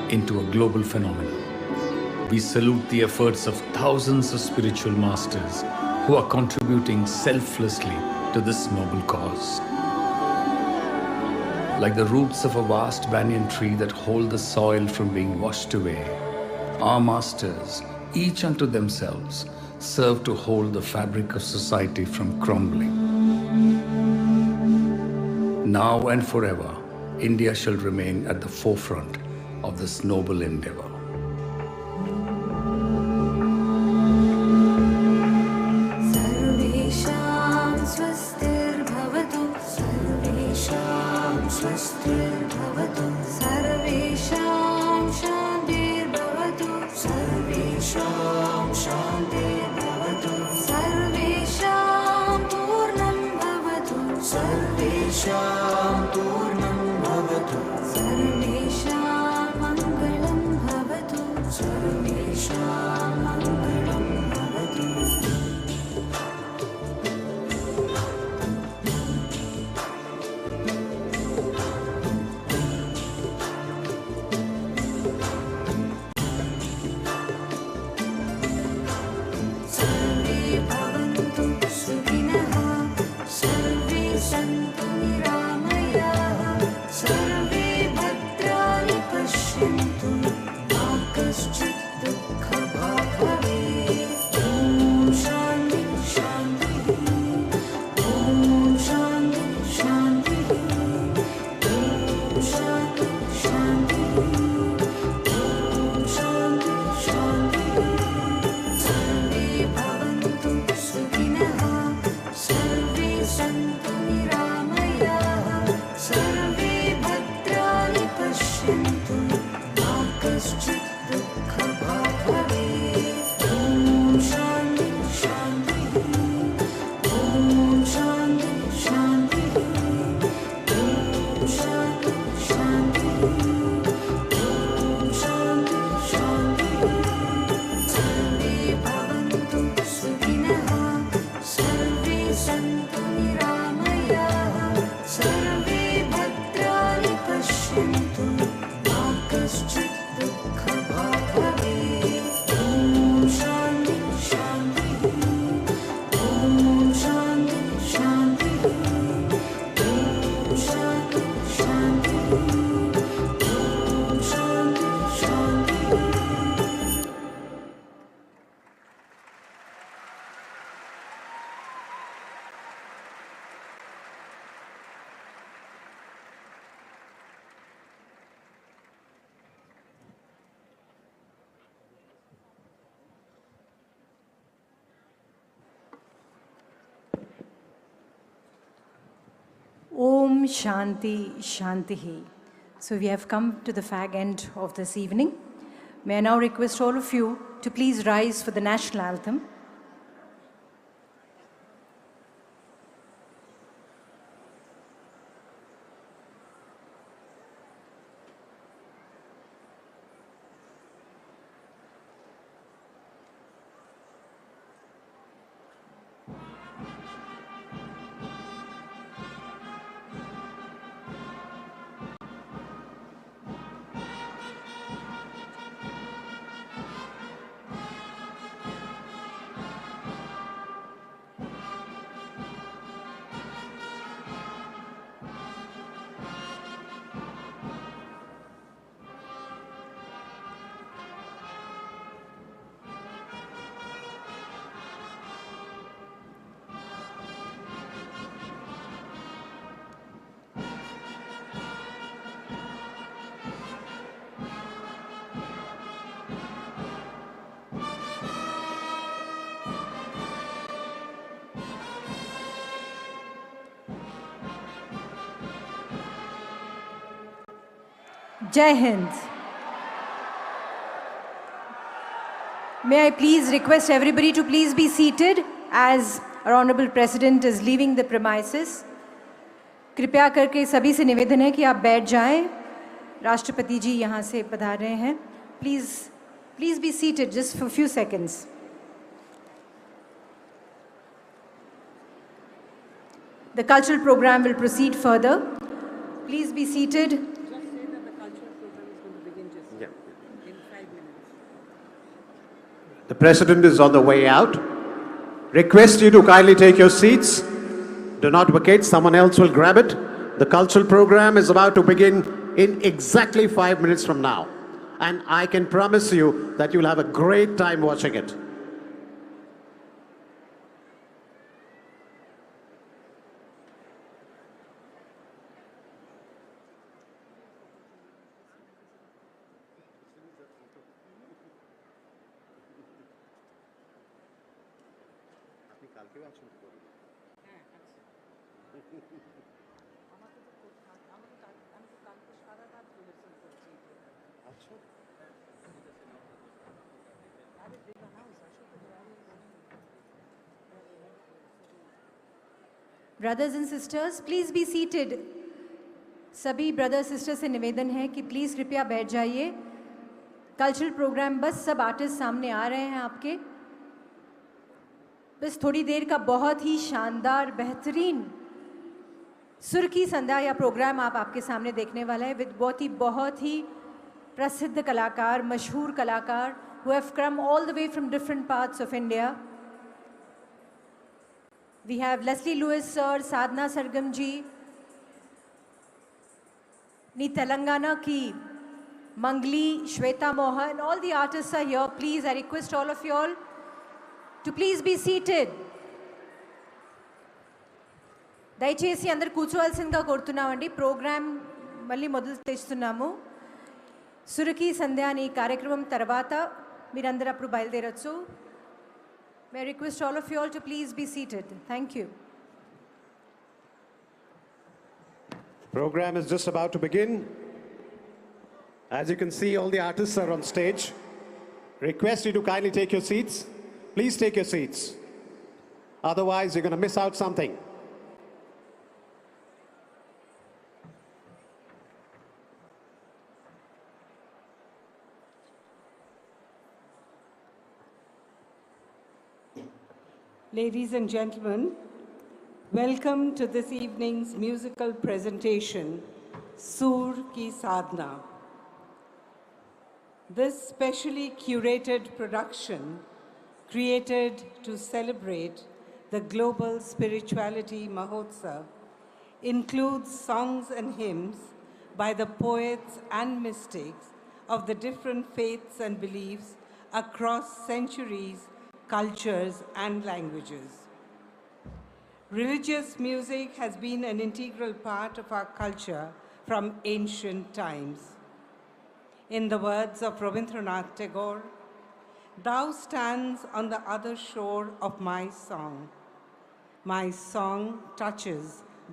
Speaker 8: into a global phenomenon. We salute the efforts of thousands of spiritual masters who are contributing selflessly to this noble cause. Like the roots of a vast banyan tree that hold the soil from being washed away, our masters each unto themselves, serve to hold the fabric of society from crumbling. Now and forever, India shall remain at the forefront of this noble endeavor.
Speaker 13: सर्वेषां स्वस्तिर्भवतु सर्वेषां स्वस्तिर्भवतु सर्वेषां शान्तिर्भवतु सर्वेषां शान्तिर्भवतु सर्वेषां पूर्णं भवतु सर्वेषां पूर्णं भवतु सर्वेषां मङ्गलं भवतु सर्वेषां मङ्गलं भवतु सर्वे भवन्तु सुखिनः सर्वे सन्तु निरामयाः सर्वे भद्राणि पश्यन्तु मा कश्चित् दुःखभाग् भवेत् ॐ शान्ति शान्तिः ॐ शान्ति शान्तिः ॐ शान्ति शान्तिः ॐ शान्ति शान्तिः सर्वे भवन्तु सुखिनः सर्वे सन्तु निरामयाः सर्वे भद्राणि पश्यन्तु मा कश्चित् दुःखभाग् भवेत् ॐ शान्ति शान्तिः ॐ शान्ति शान्तिः ॐ शान्ति शान्तिः ॐ शान्ति शान्तिः सर्वे भवन्तु सुखिनः सर्वे सन्तु निरामयाः सर्वे भद्राणि पश्यन्तु मा कश्चित् दुःखभाग् भवेत् ॐ शान्ति शान्तिः ॐ शान्ति शान्तिः ॐ शान्ति शान्तिः ॐ शान्ति शान्तिः
Speaker 1: Om Shanti Shantihi. So we have come to the fag end of this evening. May I now request all of you to please rise for the national anthem. Jai Hind. May I please request everybody to please be seated as our Honorable President is leaving the premises. कृपया करके सभी से निवेदन है कि आप बैठ जाएं. राष्ट्रपति जी यहाँ से पधार रहे हैं. Please be seated just for a few seconds. The cultural program will proceed further. Please be seated.
Speaker 2: The President is on the way out. Request you to kindly take your seats. Do not vacate, someone else will grab it. The cultural program is about to begin in exactly 5 minutes from now. and I can promise you that you'll have a great time watching it.
Speaker 1: Brothers and sisters, please be seated. सभी brothers sisters से निवेदन है कि please कृपया बैठ जाइए. Cultural programme बस सब आर्टिस्ट सामने आ रहे हैं आपके. बस थोड़ी देर का बहुत ही शानदार बेहतरीन सुर की संध्या या प्रोग्राम आपके सामने देखने वाला है विद बहुत ही प्रसिद्ध कलाकार, मशहूर कलाकार who have come all the way from different parts of India. We have Leslie Lewis sir, Sadhna Sargam ji, Ni Telangana ki Mangli, Shweta Mohan, all the artists are here. Please, I request all of you all to please be seated. దయచేసి అందరు కూర్చోవాల్సిందిగా కోరుతున్నామండి. Programme మళ్ళీ మొదలు తెస్తున్నాము. సురకి సంధ్య అనే కార్యక్రమం తర్వాత మీరందరూ అప్పుడు బయలుదేరొచ్చు. May I request all of you all to please be seated. Thank you.
Speaker 2: The program is just about to begin. As you can see, all the artists are on stage. Request you to kindly take your seats. Please take your seats. Otherwise, you're going to miss out something.
Speaker 4: Ladies and gentlemen, welcome to this evening's musical presentation, Sur Ki Sadhna. This specially curated production, created to celebrate the Global Spirituality Mahotsav, includes songs and hymns by the poets and mystics of the different faiths and beliefs across centuries, cultures, and languages. Religious music has been an integral part of our culture from ancient times. In the words of Rabindranath Tagore, "Thou stands on the other shore of my song. My song touches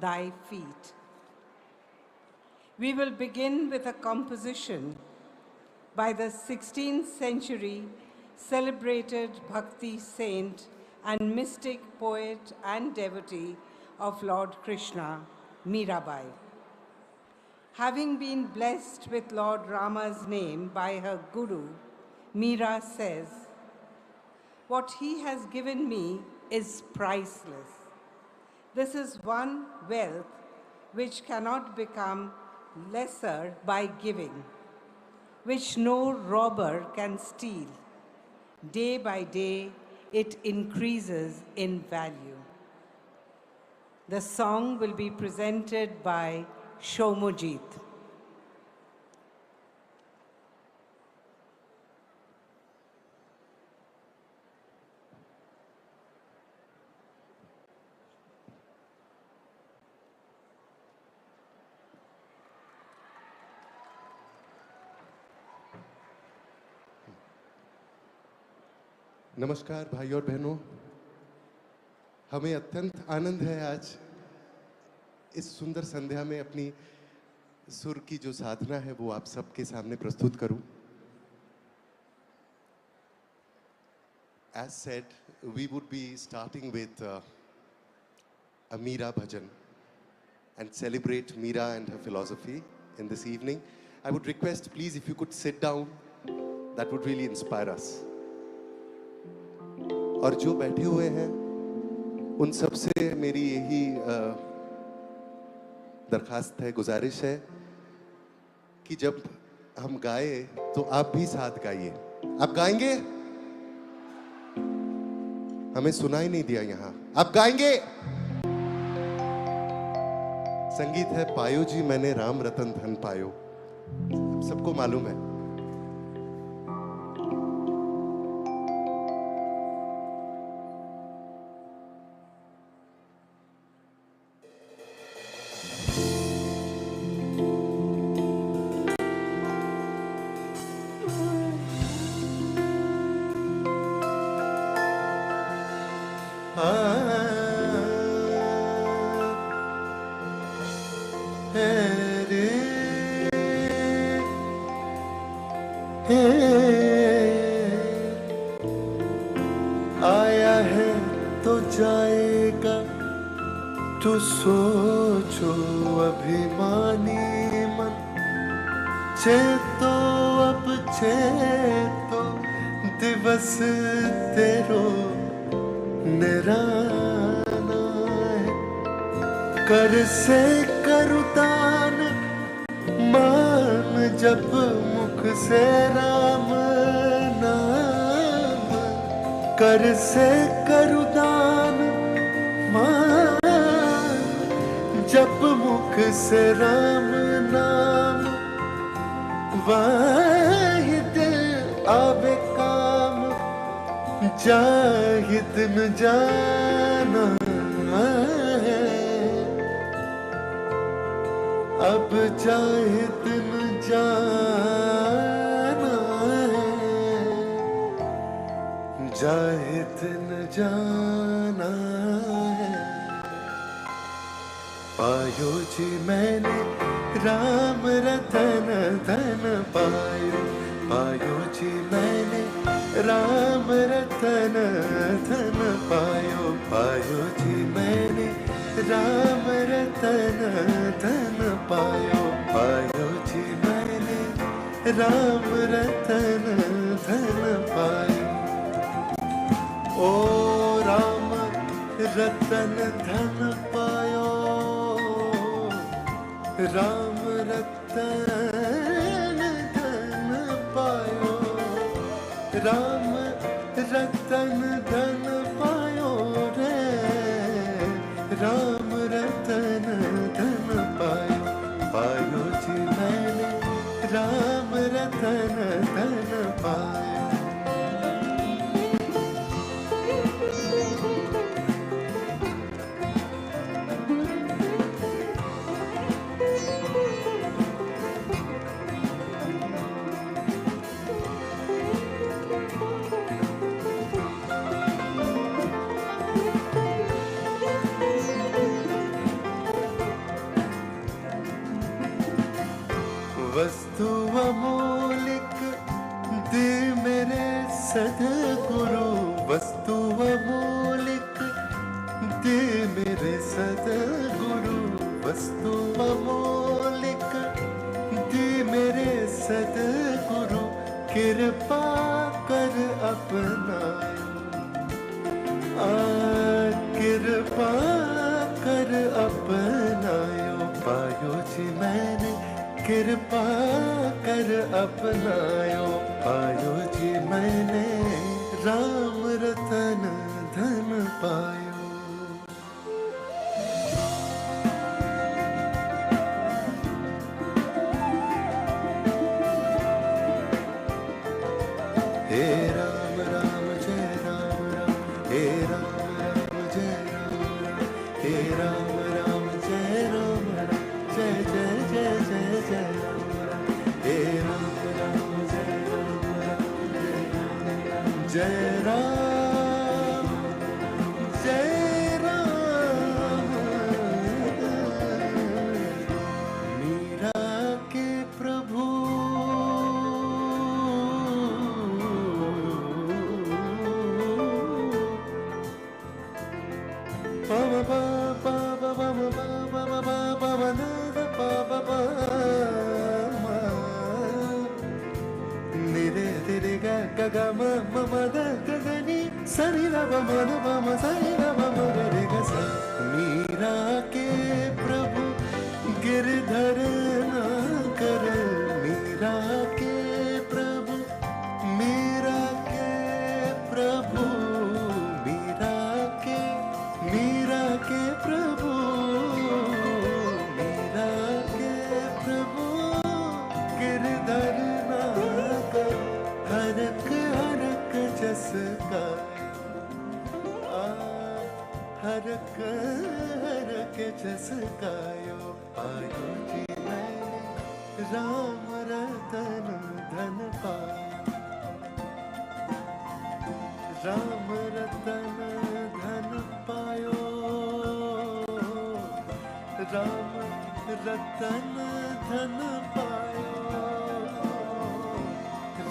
Speaker 4: thy feet." We will begin with a composition by the 16th century celebrated Bhakti saint and mystic poet and devotee of Lord Krishna, Mirabai. Having been blessed with Lord Rama's name by her guru, Meera says, "What he has given me is priceless. This is one wealth which cannot become lesser by giving, which no robber can steal. Day by day, it increases in value." The song will be presented by Shomujit.
Speaker 14: नमस्कार भाई और बहनों, हमें अत्यंत आनंद है आज इस सुंदर संध्या में अपनी सुर की जो साधना है वो आप सबके सामने प्रस्तुत करूं. As said, we would be starting with a Meera bhajan and celebrate Meera and her philosophy in this evening. I would request, please, if you could sit down, that would really inspire us. और जो बैठे हुए हैं उन सब से मेरी यही दरखास्त है, गुजारिश है कि जब हम गाए तो आप भी साथ गाइए. आप गाएंगे? हमें सुनाई नहीं दिया यहाँ. आप गाएंगे? संगीत है पायो जी मैंने राम रतन धन पायो. सबको मालूम है.
Speaker 12: तो सोचो अभिमानी मन, चेतो अब चेतो दिवस तेरो निराना है। कर से करुदान मान जप मुख से राम नाम, कर से करुदान मान जप मुख से राम नाम, वाहिद आवे काम जाहिद न जाना है। अब जाहिद न जाना है, जाहिद न जाना है। पायो जी मैंने राम रतन धन पायो, पायो जी मैंने राम रतन धन पायो, पायो जी मैंने राम रतन धन पायो, पायो जी मैंने राम रतन धन पायो। ओ राम रतन धन पायो, राम रतन धन पायो, राम रतन धन पायो रे, राम रतन धन पायो, पायो जी मैंने राम रतन धन पायो। वस्तु अमूलिक दे मेरे सद्गुरु, वस्तु अमूलिक दे मेरे सद्गुरु, वस्तु अमूलिक दे मेरे सद्गुरु, कृपा कर अपनायो, कृपा कर अपनायो। पायो जी मैंने कृपा कर अपनायो, पायो जी मैंने राम रतन धन पायो। हे राम राम जय राम राम, हे राम राम जय राम राम, हे राम राम जय राम राम, जय जय जय जय जय राम राम, हे राम राम जय राम राम, जय राम जय राम। मीरा के प्रभु गम मम गगनी सनि रव मन बम सनि रव मरे ग स। मीरा के प्रभु गिरधर ना कर, मीरा के प्रभु, मीरा के प्रभु, मीरा के प्रभु, मीरा के प्रभु गिरधर ना कर, हरक हरक जस का हरक हरक जस गायो। पायो जी मैंने राम रतन धन पायो, राम रतन धन पायो, राम रतन धन पायो,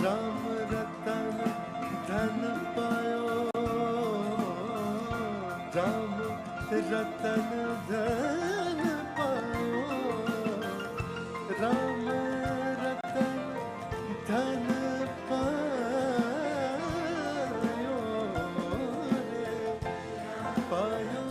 Speaker 12: राम रतन धन पायो, राम रतन धन पायो राम रतन धन पायो रे पायो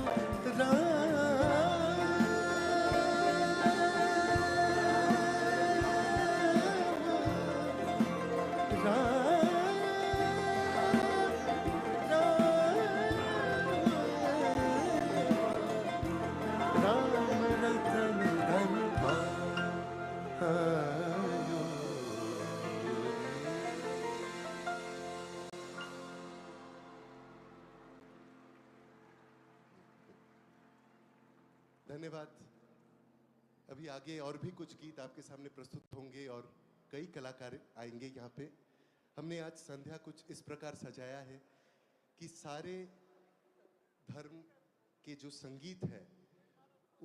Speaker 14: धन्यवाद। अभी आगे और भी कुछ गीत आपके सामने प्रस्तुत होंगे और कई कलाकार आएंगे यहाँ पे। हमने आज संध्या कुछ इस प्रकार सजाया है कि सारे धर्म के जो संगीत है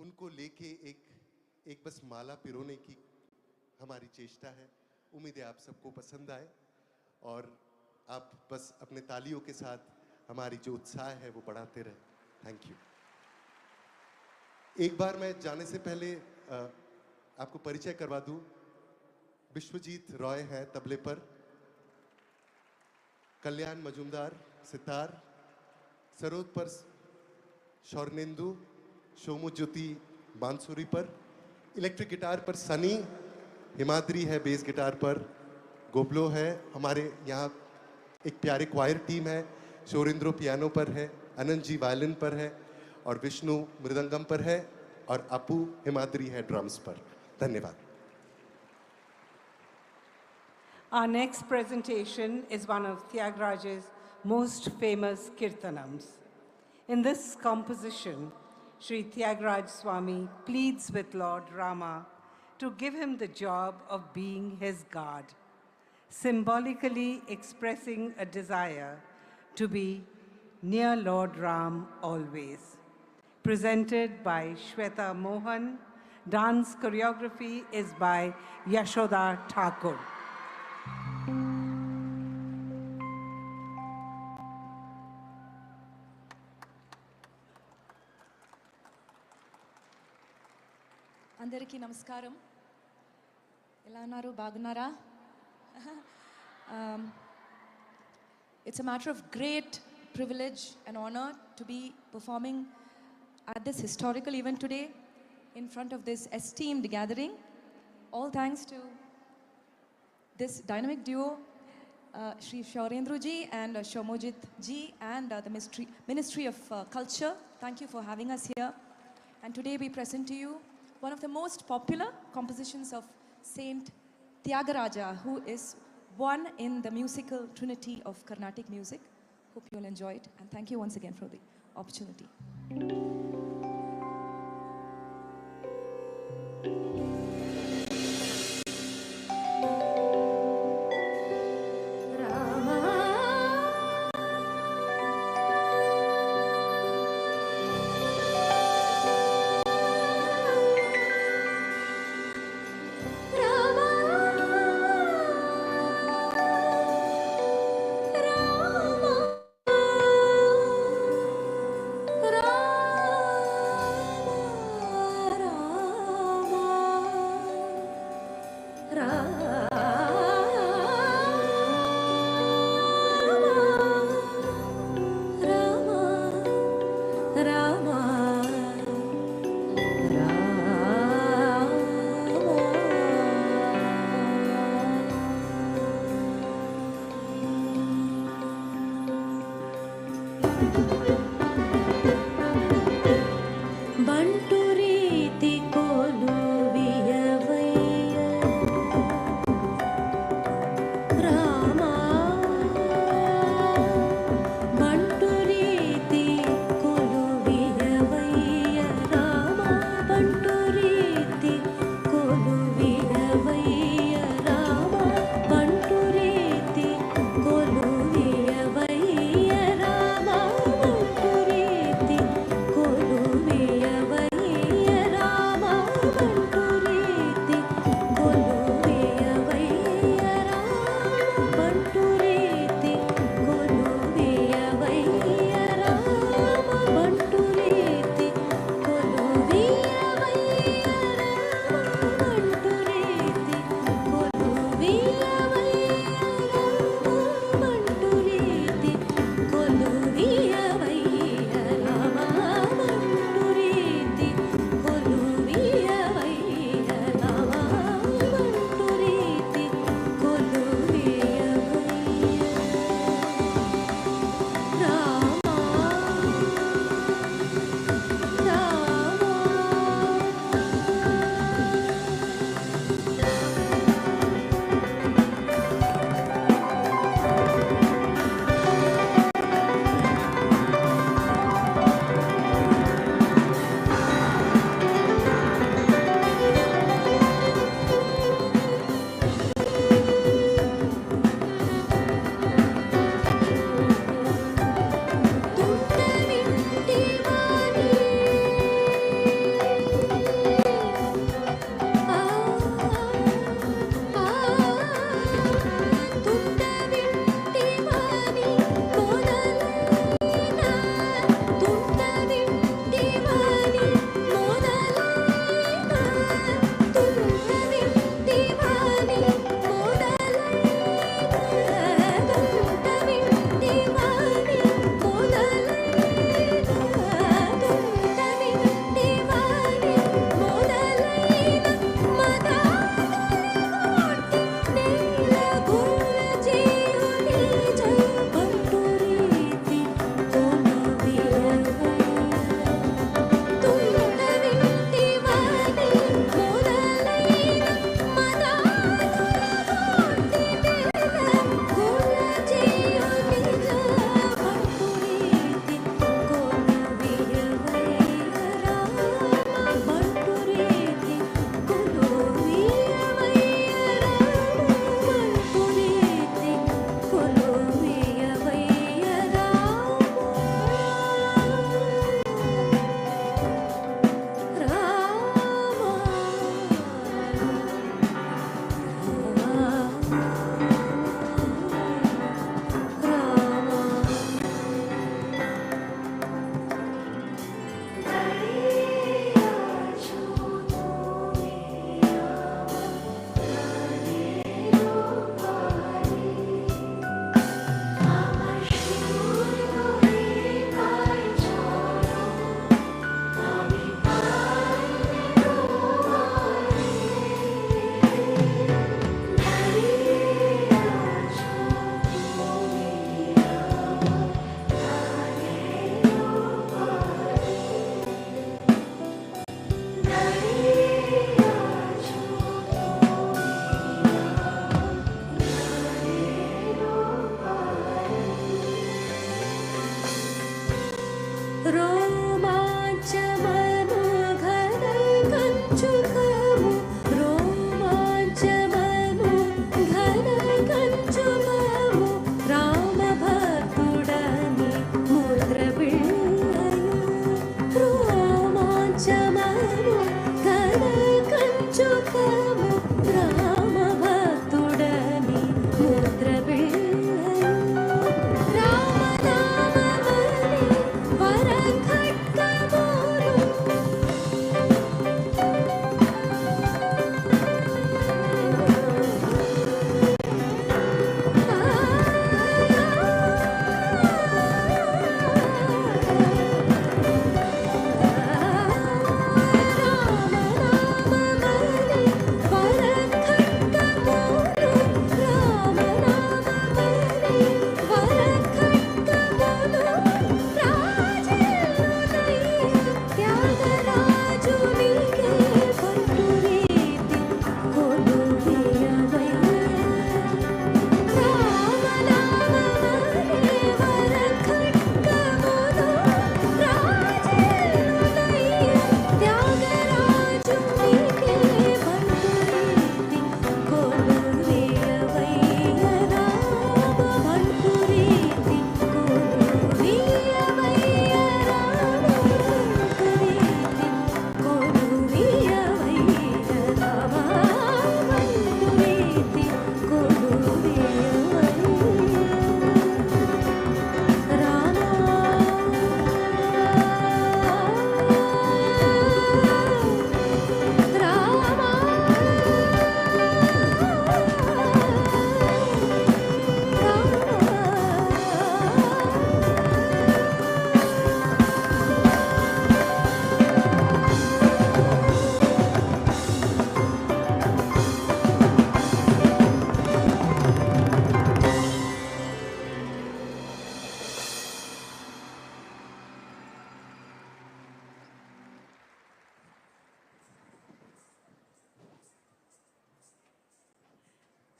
Speaker 14: उनको लेके एक बस माला पिरोने की हमारी चेष्टा है। उम्मीद है आप सबको पसंद आए और आप बस अपने तालियों के साथ हमारी जो उत्साह है वो बढ़ाते रहें। Thank you. एक बार मैं जाने से पहले आपको परिचय करवा दूं। विश्वजीत रॉय हैं तबले पर, कल्याण मजुमदार सितार, सरोद पर शौर्णेंदु, शोमू ज्योति बांसुरी पर, इलेक्ट्रिक गिटार पर सनी, हिमाद्री है बेस गिटार पर, गोबलो है। हमारे यहाँ एक प्यारे क्वायर टीम है, शोरेंद्रो पियानो पर है, अनंत जी वायलिन पर है और विष्णु मृदंगम पर है और अपू हिमाद्री है ड्रम्स पर। धन्यवाद।
Speaker 4: Our next presentation is one of Tyagaraja's most famous kirtanams. In this composition, Sri Tyagaraja Swami pleads with Lord Rama to give him the job of being his guard, symbolically expressing a desire to be near Lord Ram always. Presented by Shweta Mohan, dance choreography is by Yashoda Thakur.
Speaker 15: అందరికీ నమస్కారం. ఎలా ఉన్నారు? బాగున్నారా? It's a matter of great privilege and honor to be performing at this historical event today in front of this esteemed gathering. All thanks to this dynamic duo, Sri Shaurendra ji and Shomojit ji and the Ministry of Culture. Thank you for having us here. And today we present to you one of the most popular compositions of Saint Tyagaraja, who is one in the musical trinity of Carnatic music. Hope you will enjoy it, and thank you once again for the opportunity.
Speaker 13: Rama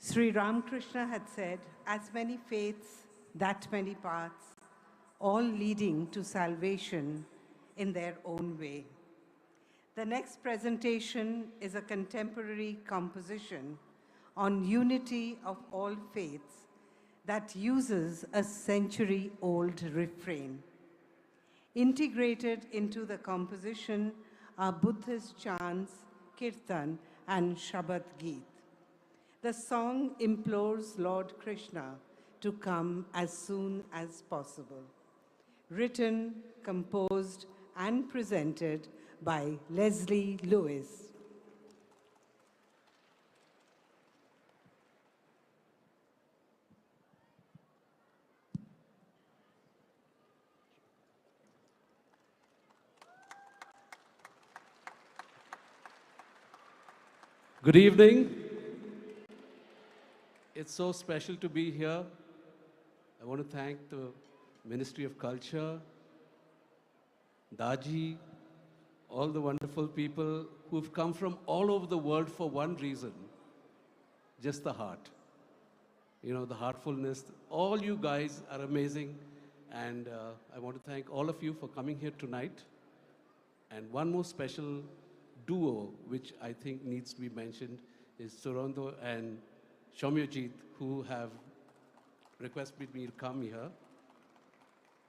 Speaker 4: Sri Ramakrishna had said, as many faiths, that many paths, all leading to salvation in their own way. The next presentation is a contemporary composition on unity of all faiths that uses a century-old refrain. Integrated into the composition are Buddhist chants, kirtan, and Shabad Geet. The song implores Lord Krishna to come as soon as possible. Written, composed, and presented by Leslie Lewis.
Speaker 17: Good evening. It's so special to be here. I want to thank the Ministry of Culture, Daji, all the wonderful people who've come from all over the world for one reason, just the heart. You know, the heartfulness. All you guys are amazing, and I want to thank all of you for coming here tonight. And one more special duo, which I think needs to be mentioned, is Surondo and Shomyojit, who have requested me to come here.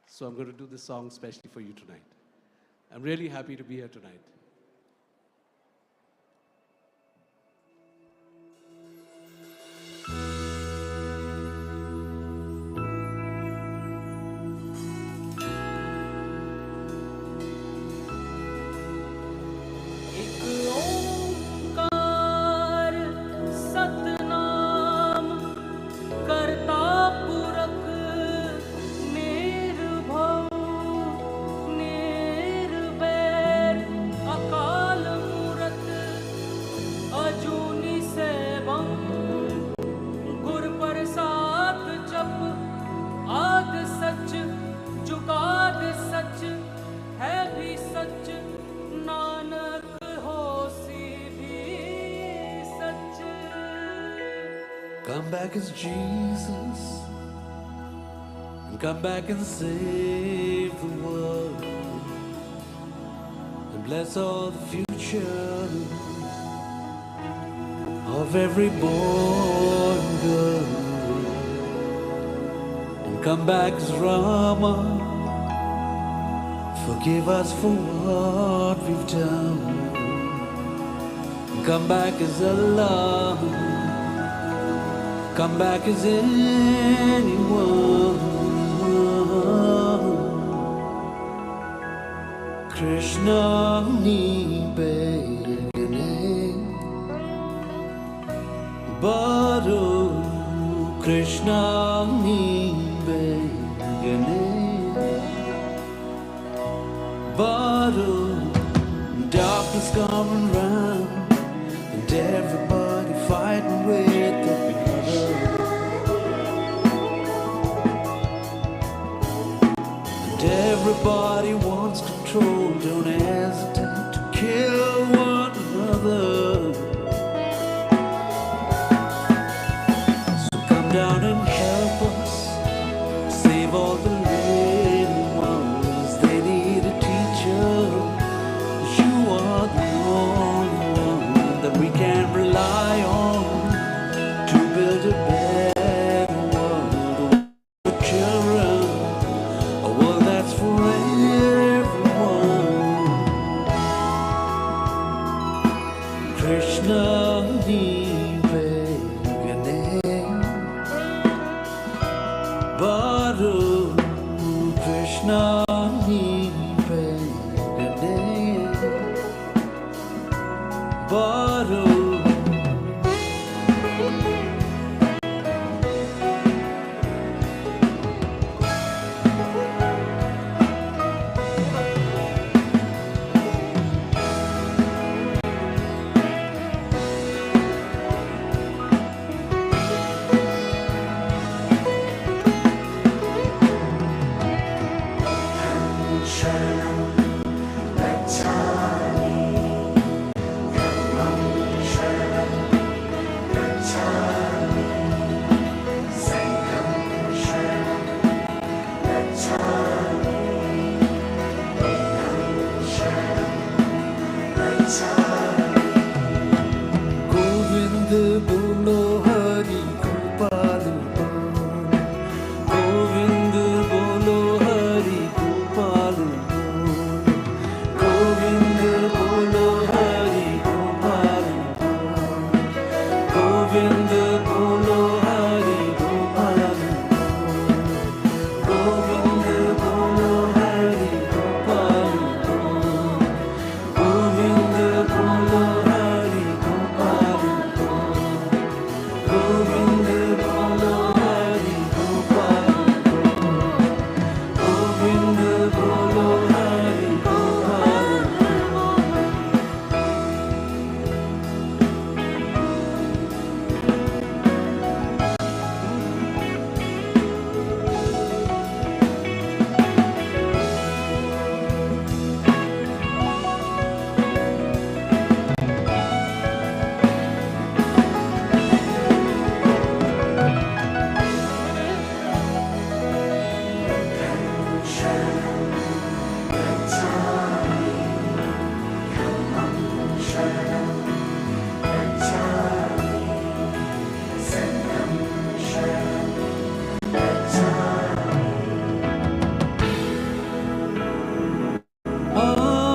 Speaker 17: So I'm going to do this song especially for you tonight. I'm really happy to be here tonight.
Speaker 13: Come back as Jesus, and come back and save the world, and bless all the future of every boy and girl. And come back as Rama, forgive us for what we've done. Come back as Allah, come back as anyone. Krishna ni begane, Baro Krishna ni begane, Baro darkness coming round. And everybody fighting with the other. And everybody wants control. Don't hesitate to kill one another. So come down and help us save all the little ones. They need a teacher. You are the only one that we can rely on to build a better world. For children, a world that's for everyone. Krishna ni begane, Baro Krishna ni begane, Baro. Govinda bolo Hari Gopal, Govinda bolo Hari Gopal, Govinda bolo Hari Gopal, Govinda bolo Hari Gopal, Govinda bolo Hari Gopal, Govinda bolo Hari Gopal, Govinda bolo Hari Gopal, Govinda bolo Hari Gopal.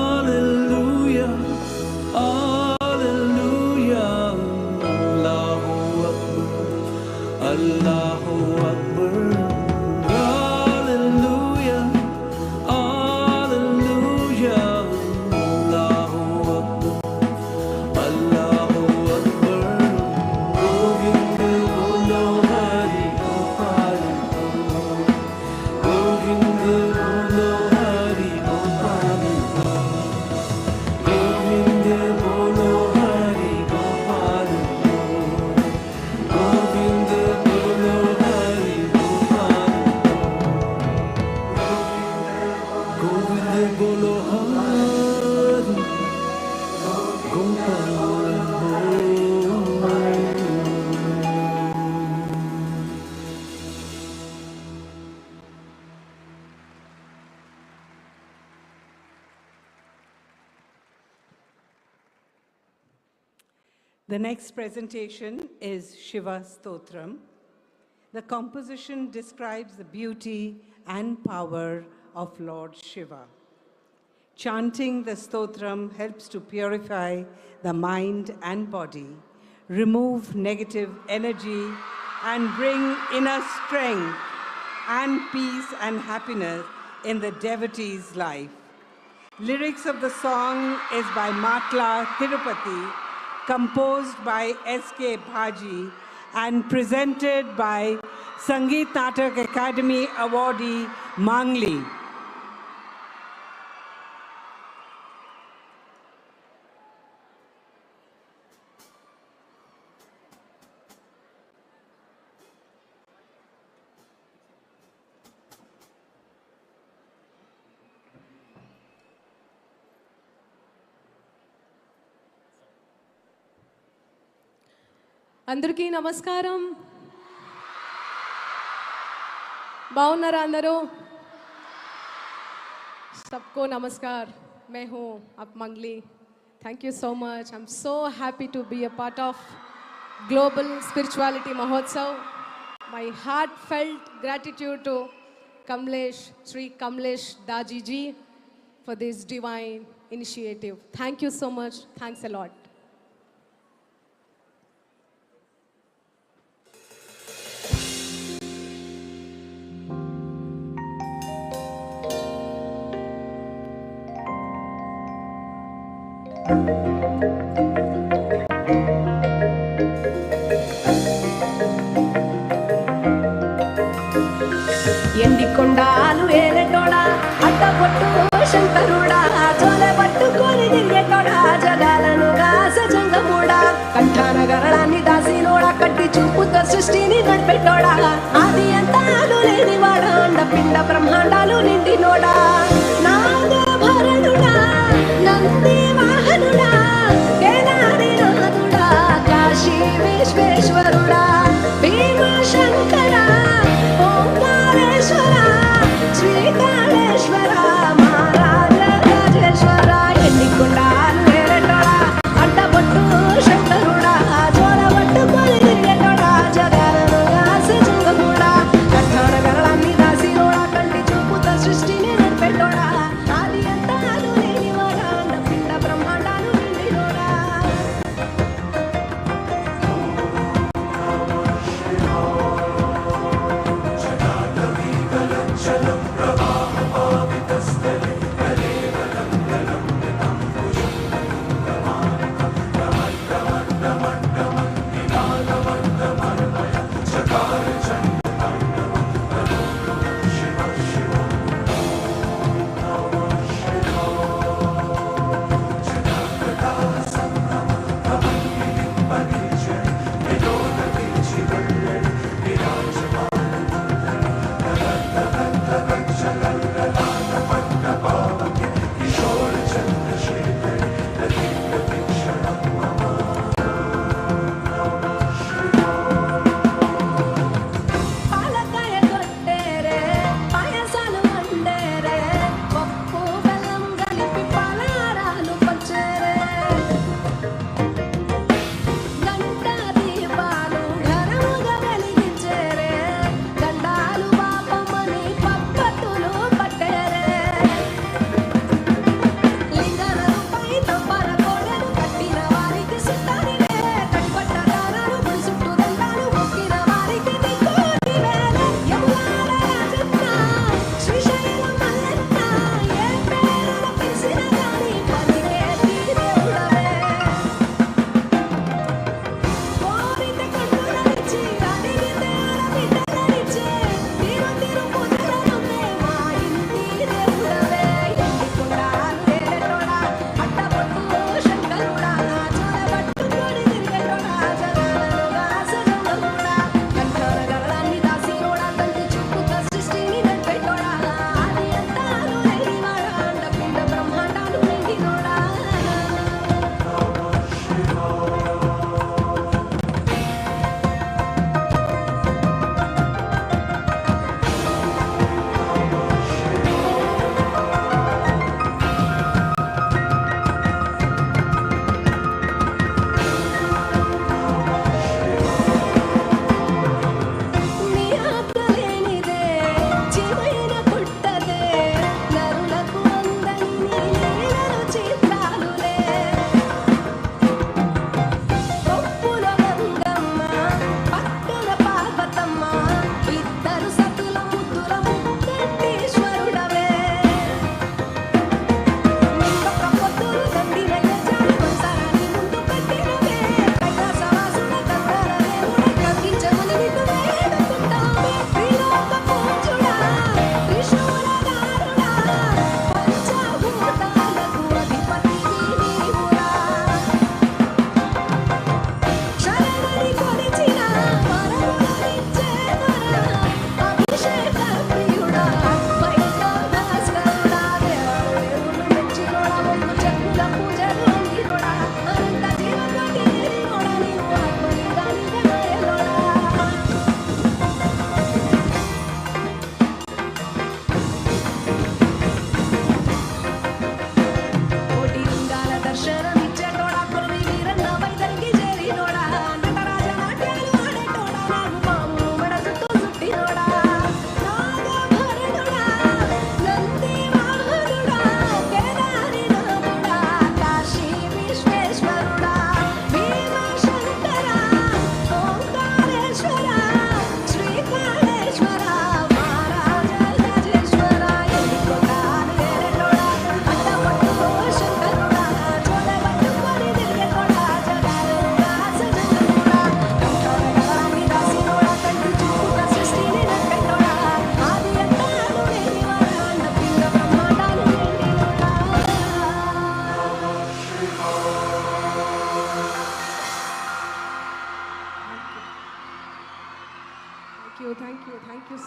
Speaker 13: Hallelujah, Hallelujah, Allahu Akbar, Allahu Akbar. Hallelujah, Hallelujah, Allahu Akbar, Allahu Akbar. Govinda bolo Hari Gopal, Govinda bolo Hari Gopal, Govinda bolo Hari Gopal, Govinda bolo Hari Gopal, Govinda bolo Hari Gopal.
Speaker 4: The next presentation is Shiva Stotram. The composition describes the beauty and power of Lord Shiva. Chanting the stotram helps to purify the mind and body, remove negative energy, and bring inner strength and peace and happiness in the devotee's life. Lyrics of the song is by Matla Tirupati, composed by S.K. Bhaji, and presented by Sangeet Natak Academy awardee Mangli.
Speaker 5: అందరికీ నమస్కారం. బాగున్నారా అందరూ? सबको नमस्कार. मैं हूँ आप मंगली. Thank you so much. I'm so happy to be a part of Global Spirituality Mahotsav. My heartfelt gratitude to Kamlesh, Sri Kamlesh Daji ji for this divine initiative. Thank you so much. Thanks a lot.
Speaker 19: ఎండికొండాలు ఏలేటోడా అడ్డపట్టు శంకరుడా chole పట్టుకొని తిరిగేటోడా జగాలను గాసజంగముడా కంఠాన గరళాన్ని దాసినోడా కట్టి చూపుతో సృష్టిని నడిపెట్టోడా ఆది అంతాలు లేనివాడా అండపిండ బ్రహ్మాండాలు నిండినోడా నాగభరణుడా నంది వాహనుడా కేదారి నాథుడా కాశీ విశ్వేశ్వరుడా భీమశంకర శ్రీకాళేశ్వర మహారాజ రాజేశ్వర ఎన్నికొండాలు ఏలేటోడా అడ్డపట్టు శంకరుడా చోర పట్టుకొని తిరిగేటోడా జగాలను గాసజంగముడా కఠోర గరళాన్ని దాసినోడా కంటి చూపుతో సృష్టిని నడిపెట్టోడా ఆది అంతాలు లేనివాడా అండపిండ బ్రహ్మాండాలు నిండినోడా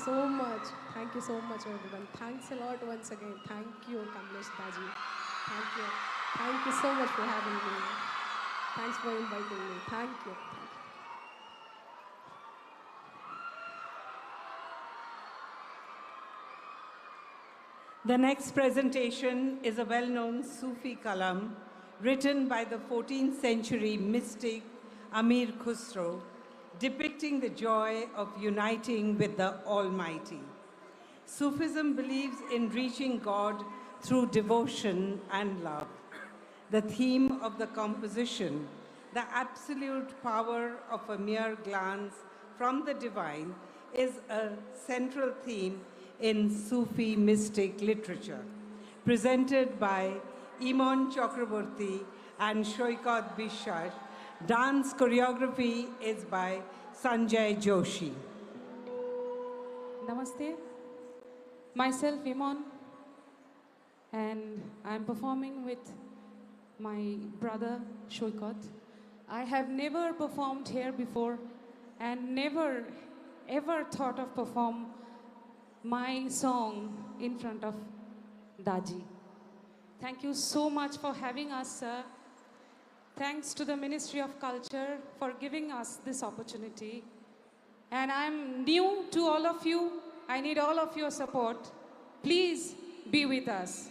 Speaker 5: so much. Thank you so much, everyone. Thanks a lot once again. Thank you, Kamlesh Daji. Thank you. Thank you so much for having me. Thanks for inviting me. Thank you.
Speaker 4: The next presentation is a well-known Sufi kalam written by the 14th century mystic Amir Khusro, depicting the joy of uniting with the Almighty. Sufism believes in reaching God through devotion and love. The theme of the composition, the absolute power of a mere glance from the divine, is a central theme in Sufi mystic literature. Presented by Imon Chakraborty and Shoikat Bishash, dance choreography is by Sanjay Joshi.
Speaker 6: Namaste. Myself, Imon, and I'm performing with my brother, Shoikat. I have never performed here before and never ever thought of perform my song in front of Daji. Thank you so much for having us, sir. Thanks to the Ministry of Culture for giving us this opportunity. And I'm new to all of you. I need all of your support. Please be with us.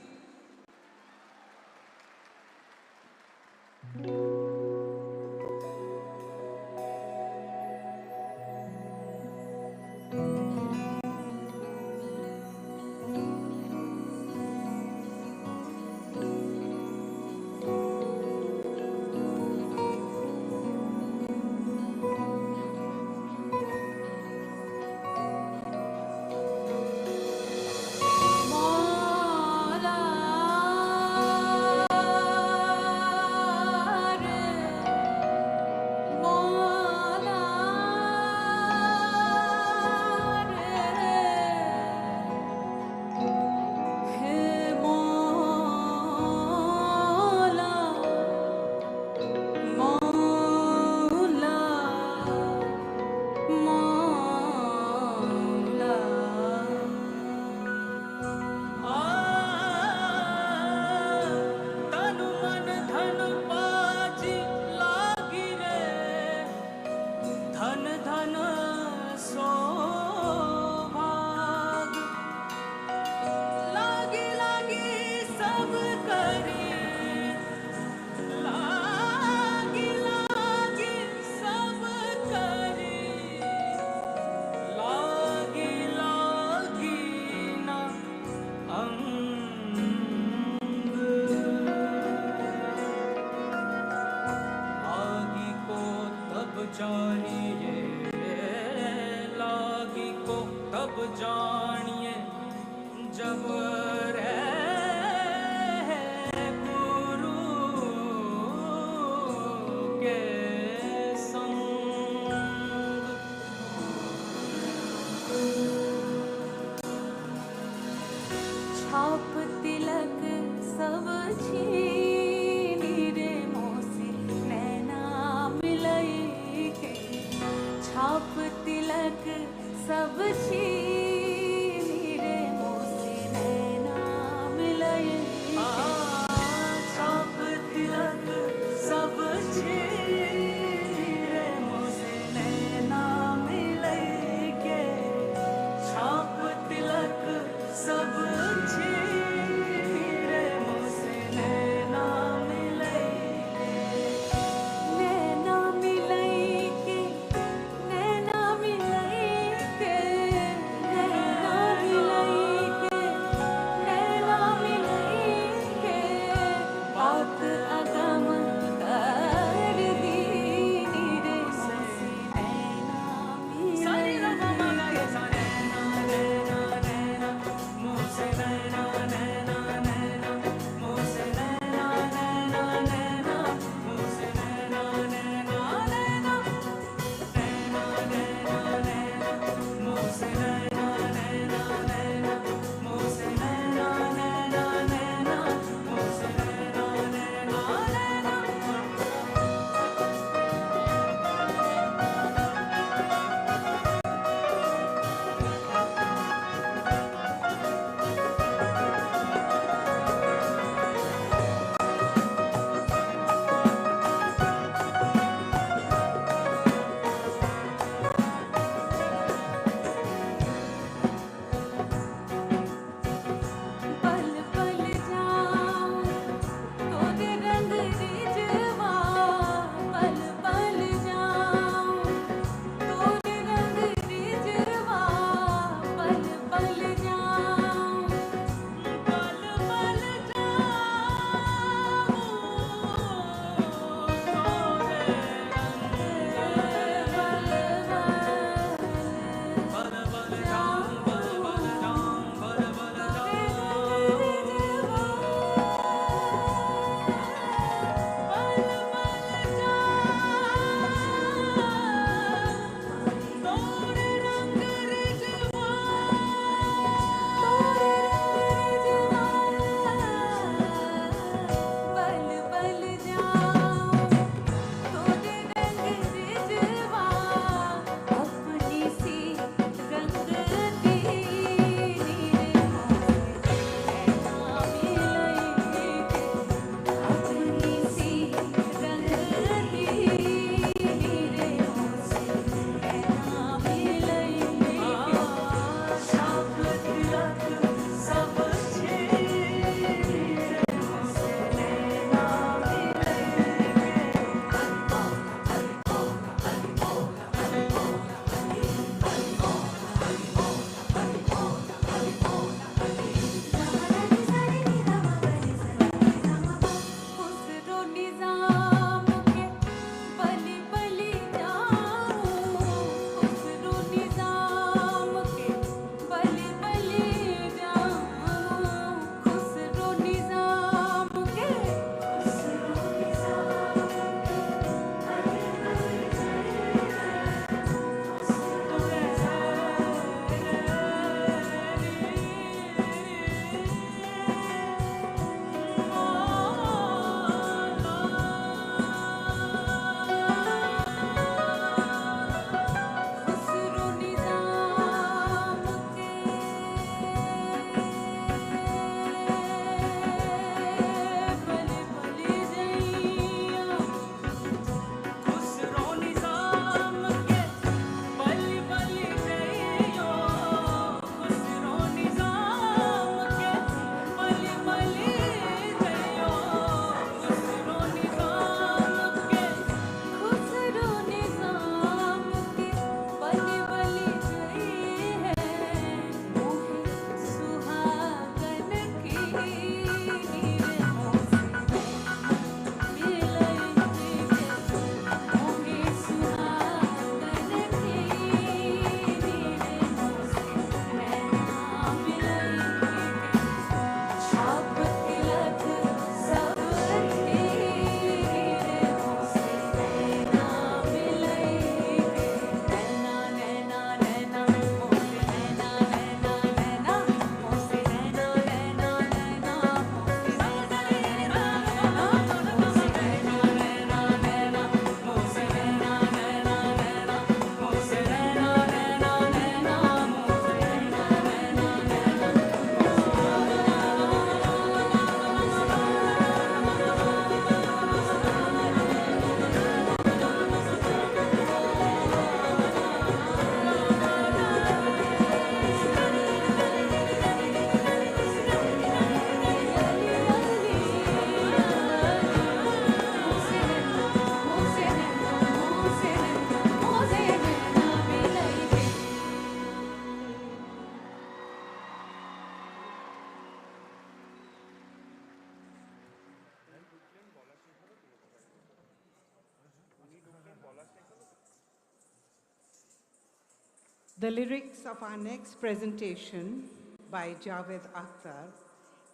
Speaker 4: The lyrics of our next presentation by Javed Akhtar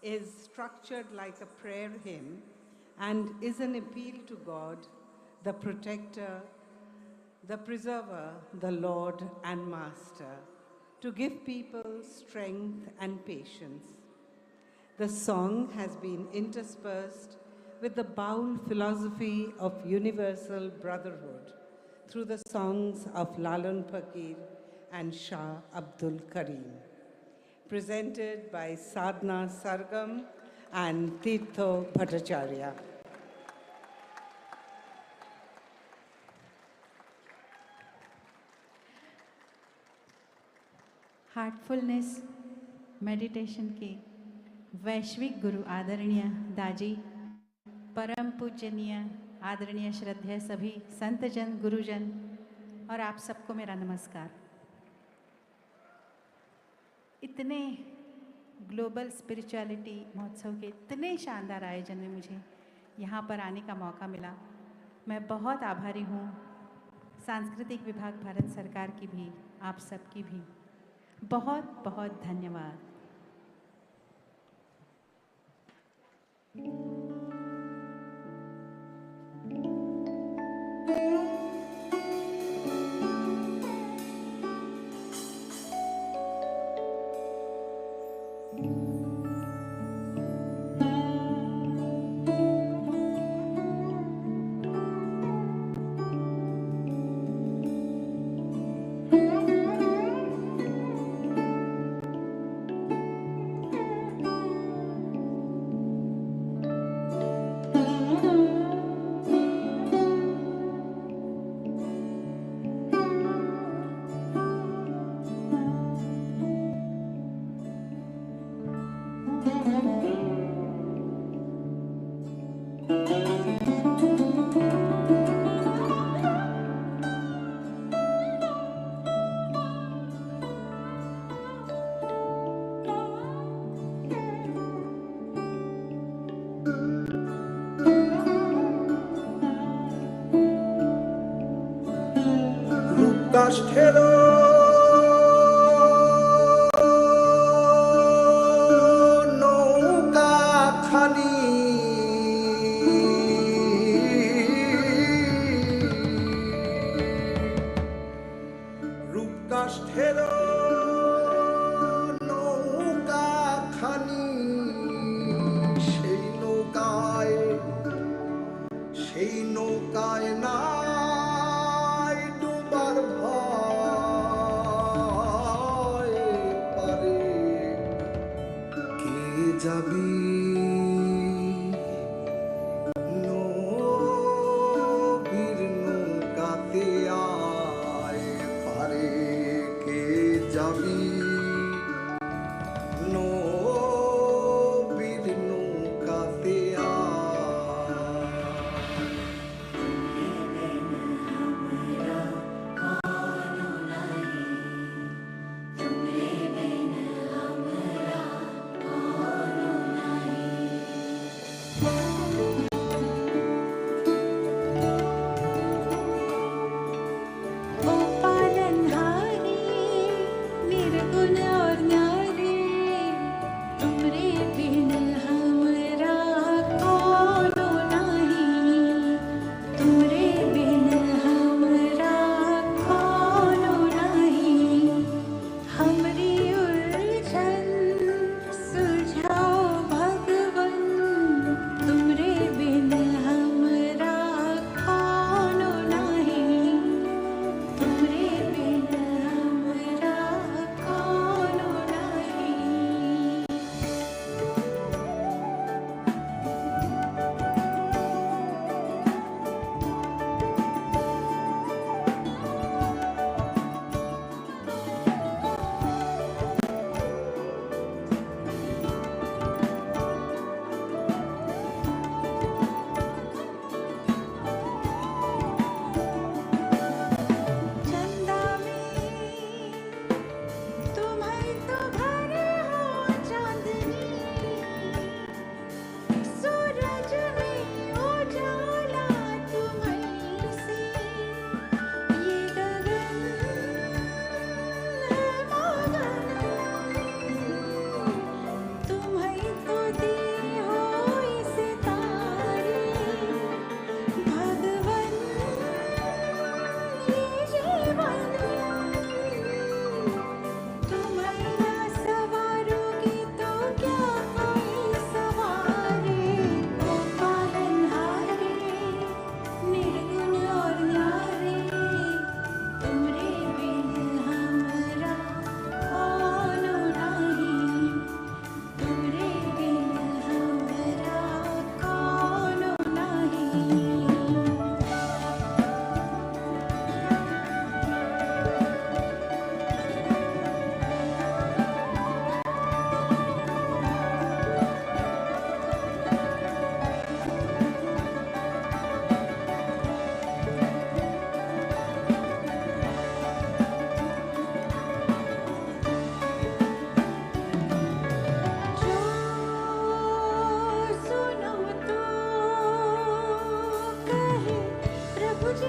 Speaker 4: is structured like a prayer hymn and is an appeal to God, the protector, the preserver, the Lord and Master, to give people strength and patience. The song has been interspersed with the bound philosophy of universal brotherhood through the songs of Lalan Fakir and Shah Abdul Karim, presented by Sadhna Sargam and Tirtho Bhattacharya.
Speaker 7: Heartfulness meditation के वैश्विक गुरु आदरणीय दाजी, परम पूजनीय आदरणीय श्रद्धेय सभी संतजन, गुरुजन और आप सबको मेरा नमस्कार। इतने ग्लोबल स्पिरिचुअलिटी महोत्सव के इतने शानदार आयोजन में मुझे यहाँ पर आने का मौका मिला। मैं बहुत आभारी हूँ सांस्कृतिक विभाग भारत सरकार की भी, आप सबकी भी बहुत बहुत धन्यवाद।
Speaker 13: কাষ্ঠেরো নৌকাখানি রূপকাষ্ঠেরো নৌকাখানি সেই নৌকায় না যাবি নবীর নৌকাতে আয় পারে কে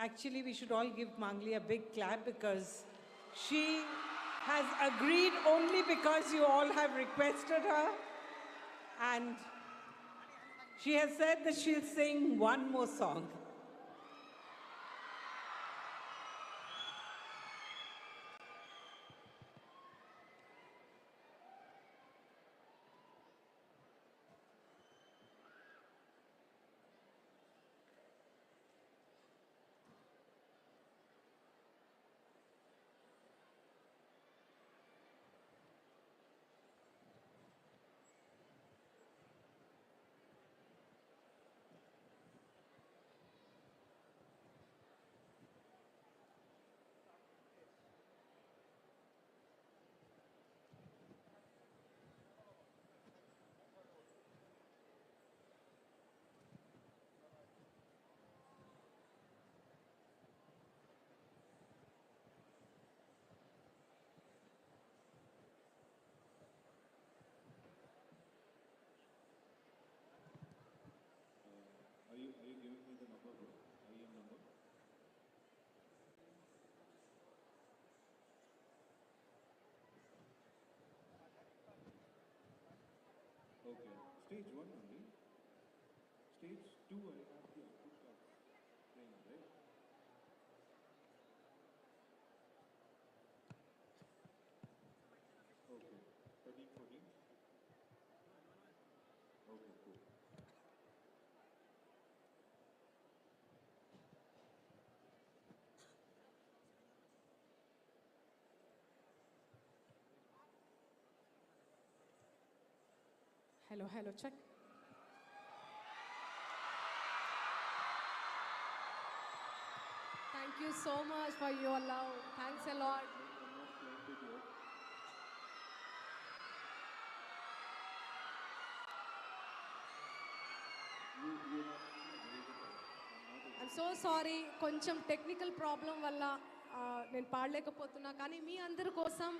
Speaker 4: Actually, we should all give Mangli a big clap because she has agreed only because you all have requested her. And she has said that she'll sing one more song.
Speaker 10: Are you giving me the number, bro? IM number? Okay. Stage 1 only. Stage 2 I have the output of playing, right? Okay. 13, 14? Okay, cool.
Speaker 5: Hello, hello, check. Thank you so much for your love. Thanks a lot. I'm so sorry. కొంచెం technical problem వల్ల నేను పాడలేకపోతున్నా కానీ మీ అందరి కోసం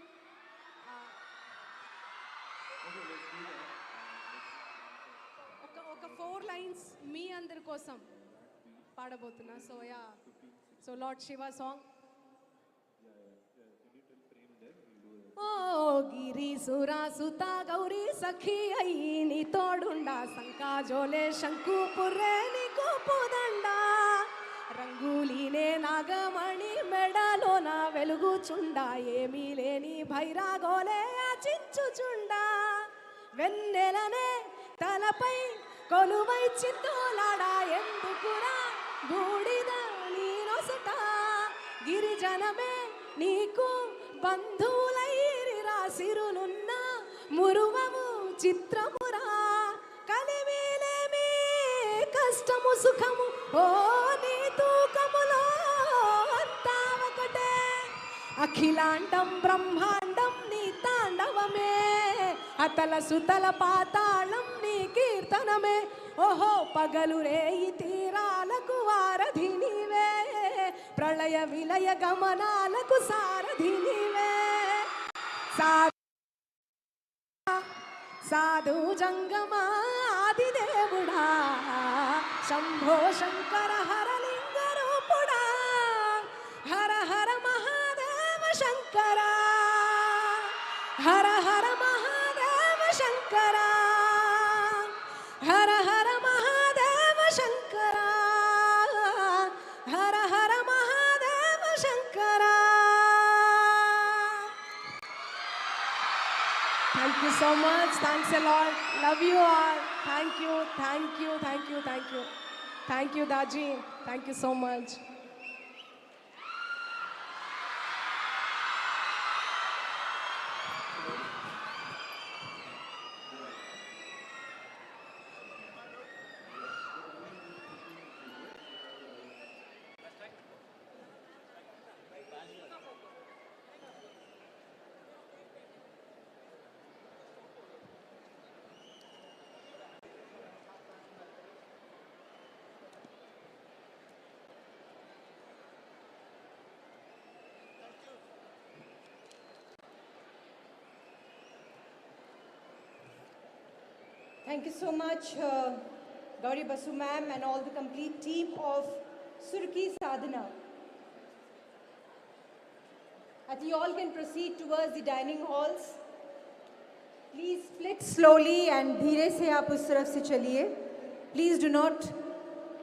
Speaker 5: ఒక 4 lines మీ అందరి కోసం పాడబోతున్నా. So yeah, so lord Shiva song. ఓ గిరి సురాసుత గౌరీ సఖి అయి నీ తోడుండా సంకాజోలే శంకు పుర్రే నీకు పుదండా రంగులీనే నాగమణి మెడలో నా వెలుగుచుండా ఏమీ లేని భైరాగోలే ఆచించుచుండా వెన్నెలనే తలపై కొలువై చింతోలాడా ఎందుకురా బూడిద నీరొసట గిరిజనమే నీకు బంధువులైరిరా సిరులున్న మురువము చిత్రమురా కలిమిలేమి కష్టము సుఖము ఓ నీ తూకములో అంతా ఒకటే అఖిలాండం బ్రహ్మాండం నీ తాండవమే అతల సుతల పాతాళం నీ కీర్తనమే ఓహో పగలు రేయి తీరాలకు వారధి నీవే ప్రళయ విలయ గమనాలకు సారథి నీవే సాధు జంగమా ఆదిదేవుడా శంభో శంకర హరలింగ రూపుడా హర హర మహాదేవ శంకర హర హర మహాదేవ శంకర హర హర మహాదేవ శంకర హర హర Mahadeva Shankara. Thank you so much. Thanks a lot. Love you all. Thank you. Thank you. Thank you. Thank you. Thank you, Daji. Thank you so much.
Speaker 1: Thank you so much, Gauri Basu ma'am and all the complete team of Surki Sadhana. I think you all can proceed towards the dining halls. Please split slowly and धीरे से आप उस तरफ से चलिए. Please do not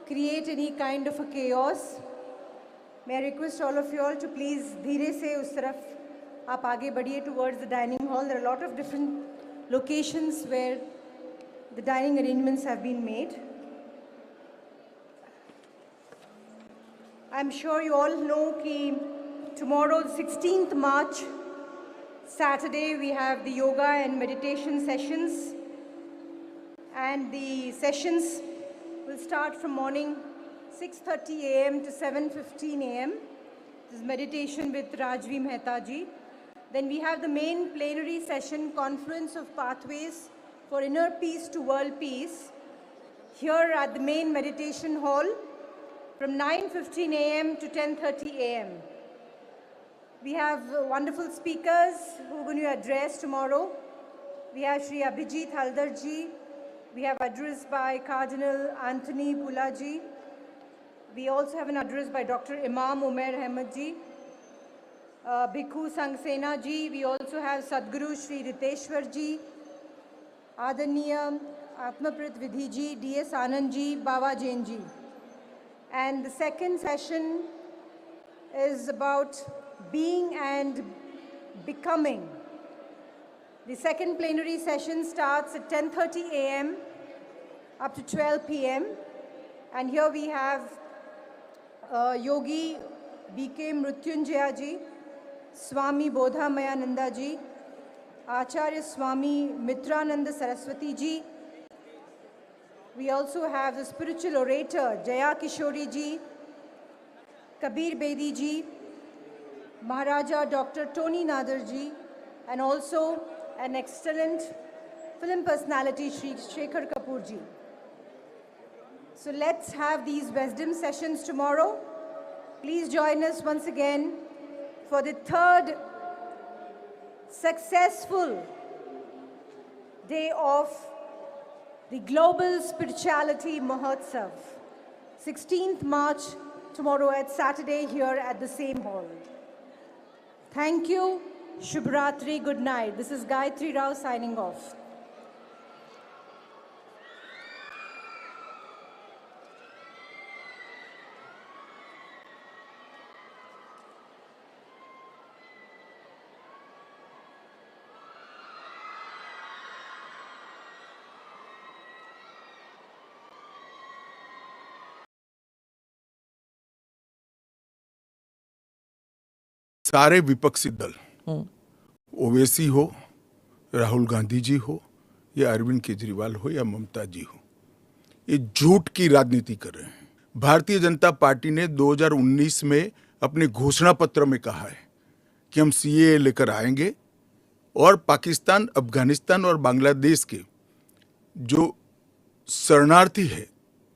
Speaker 1: create any kind of a chaos. May I request all of you all to please धीरे से उस तरफ आप आगे बढ़िए towards the dining hall. There are a lot of different locations where the dining arrangements have been made. I'm sure you all know that tomorrow, 16th March, Saturday, we have the yoga and meditation sessions. And the sessions will start from morning 6:30 a.m. to 7:15 a.m. This is meditation with Rajvi Mehta ji. Then we have the main plenary session, Conference of Pathways for Inner Peace to World Peace, here at the main meditation hall from 9:15 a.m. to 10:30 a.m. We have wonderful speakers who are going to address tomorrow. We have Sri Abhijit Haldarji. We have address by Cardinal Anthony Pulaji. We also have an address by Dr. Imam Umair Ahmed ji. Bhikkhu Sangsena ji. We also have Sadguru Sri Riteshwar ji. Adaniya Atmaprit Vidhi ji. D.S. Anand ji. Baba Jain ji. And the second session is about being and becoming. The second plenary session starts at 10:30 a.m. up to 12 p.m. And here we have Yogi B.K. Mrutyunjaya ji, Swami Bodhamayananda ji, Acharya Swami Mitrananda Saraswati ji. We also have the spiritual orator Jaya Kishori ji, Kabir Bedi ji, Maharaja Dr. Tony Nadar ji, and also an excellent film personality Shri Shekhar Kapoor ji. So let's have these wisdom sessions tomorrow. Please join us once again for the third successful day of the Global Spirituality Mahotsav. 16th March, tomorrow at Saturday here at the same hall. Thank you. Shubhratri. Good night. This is Gayatri Rao signing off.
Speaker 9: सारे विपक्षी दल ओवैसी हो, राहुल गांधी जी हो, या अरविंद केजरीवाल हो, या ममता जी हो, ये झूठ की राजनीति कर रहे हैं। भारतीय जनता पार्टी ने 2019 में अपने घोषणा पत्र में कहा है कि हम सीएए लेकर आएंगे और पाकिस्तान, अफगानिस्तान और बांग्लादेश के जो शरणार्थी है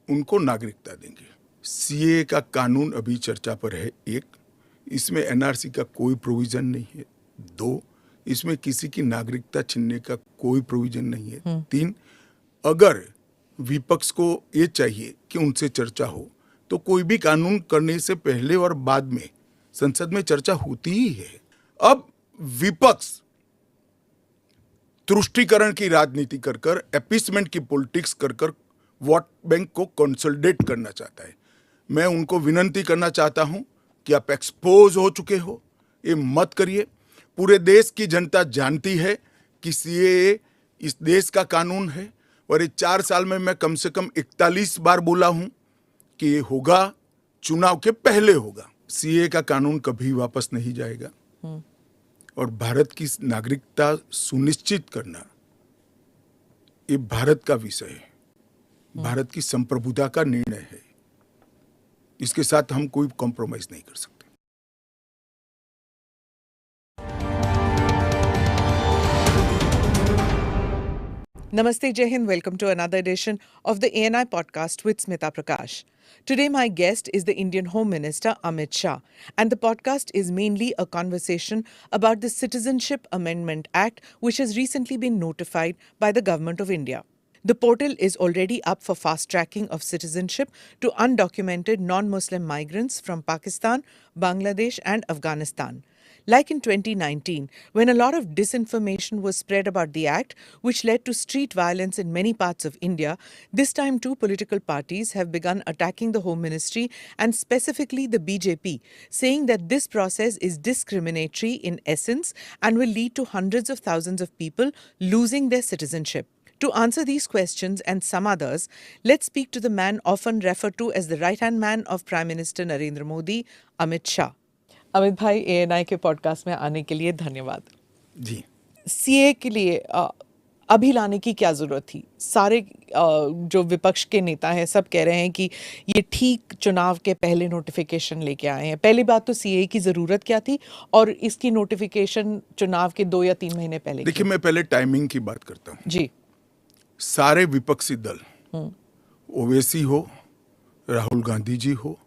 Speaker 9: उनको नागरिकता देंगे। सीएए का कानून अभी चर्चा पर है। एक, इसमें एनआरसी का कोई प्रोविजन नहीं है। दो, इसमें किसी की नागरिकता छीनने का कोई प्रोविजन नहीं है। तीन, अगर विपक्ष को ये चाहिए कि उनसे चर्चा हो तो कोई भी कानून करने से पहले और बाद में संसद में चर्चा होती ही है। अब विपक्ष तुष्टीकरण की राजनीति कर कर, एपीसमेंट की पॉलिटिक्स कर कर वोट बैंक को कंसोलिडेट करना चाहता है। मैं उनको विनती करना चाहता हूं कि आप एक्सपोज हो चुके हो, ये मत करिए। पूरे देश की जनता जानती है कि सीएए इस देश का कानून है और ये 4 साल में मैं कम से कम 41 बार बोला हूं कि ये होगा, चुनाव के पहले होगा। सीएए का कानून कभी वापस नहीं जाएगा और भारत की नागरिकता सुनिश्चित करना ये भारत का विषय है, भारत की संप्रभुता का निर्णय है। इसके साथ हम कोई कॉम्प्रोमाइज नहीं कर सकते।
Speaker 11: Namaste, Jai Hind. Welcome to another edition of the ANI podcast with Smita Prakash. Today, my guest is the Indian Home Minister Amit Shah, and the podcast is mainly a conversation about the Citizenship Amendment Act, which has recently been notified by the Government of India. The portal is already up for fast tracking of citizenship to undocumented non-Muslim migrants from Pakistan, Bangladesh and Afghanistan. Like in 2019, when a lot of disinformation was spread about the act, which led to street violence in many parts of India, this time two political parties have begun attacking the Home Ministry and specifically the BJP, saying that this process is discriminatory in essence and will lead to hundreds of thousands of people losing their citizenship. To answer these questions and some others, let's speak to the man often referred to as the right-hand man of Prime Minister Narendra Modi, Amit Shah. Amit भाई, ANI के podcast में आने के लिए धन्यवाद
Speaker 9: जी।
Speaker 11: CA के लिए अभी लाने की क्या जरूरत थी? सारे जो विपक्ष के नेता हैं सब कह रहे हैं कि ये ठीक चुनाव के पहले नोटिफिकेशन लेके आए हैं। पहली बात तो सीए की जरूरत क्या थी और इसकी नोटिफिकेशन चुनाव के 2 या 3 महीने पहले?
Speaker 9: देखिए, मैं पहले टाइमिंग की बात करता हूँ
Speaker 11: जी।
Speaker 9: सारे विपक्षी दल, ओवैसी हो, राहुल गांधी जी हो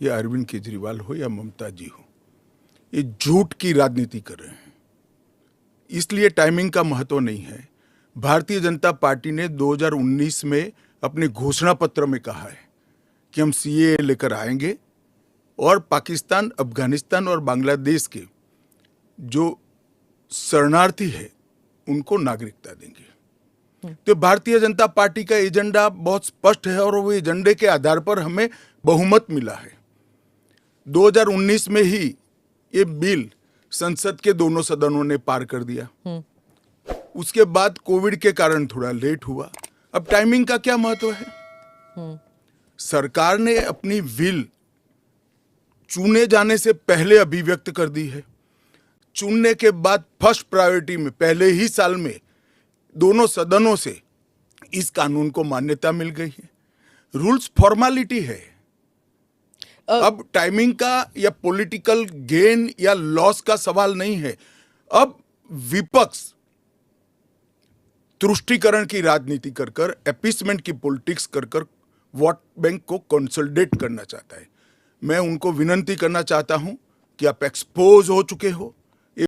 Speaker 9: या अरविंद केजरीवाल हो या ममता जी हो, ये झूठ की राजनीति कर रहे हैं। इसलिए टाइमिंग का महत्व नहीं है। भारतीय जनता पार्टी ने 2019 में अपने घोषणा पत्र में कहा है कि हम सीए लेकर आएंगे और पाकिस्तान, अफगानिस्तान और बांग्लादेश के जो शरणार्थी है उनको नागरिकता देंगे। तो भारतीय जनता पार्टी का एजेंडा बहुत स्पष्ट है और वो एजेंडे के आधार पर हमें बहुमत मिला है। 2019 में ही ये बिल संसद के दोनों सदनों ने पार कर दिया। उसके बाद कोविड के कारण थोड़ा लेट हुआ। अब टाइमिंग का क्या महत्व है? सरकार ने अपनी विल चुने जाने से पहले अभिव्यक्त कर दी है। चुनने के बाद फर्स्ट प्रायोरिटी में पहले ही साल में दोनों सदनों से इस कानून को मान्यता मिल गई है। रूल्स फॉर्मेलिटी है। अब टाइमिंग का या पॉलिटिकल गेन या लॉस का सवाल नहीं है। अब विपक्ष तुष्टीकरण की राजनीति कर कर, एपीसमेंट की पॉलिटिक्स कर कर वोट बैंक को कंसोलिडेट करना चाहता है। मैं उनको विनती करना चाहता हूं कि आप एक्सपोज हो चुके हो,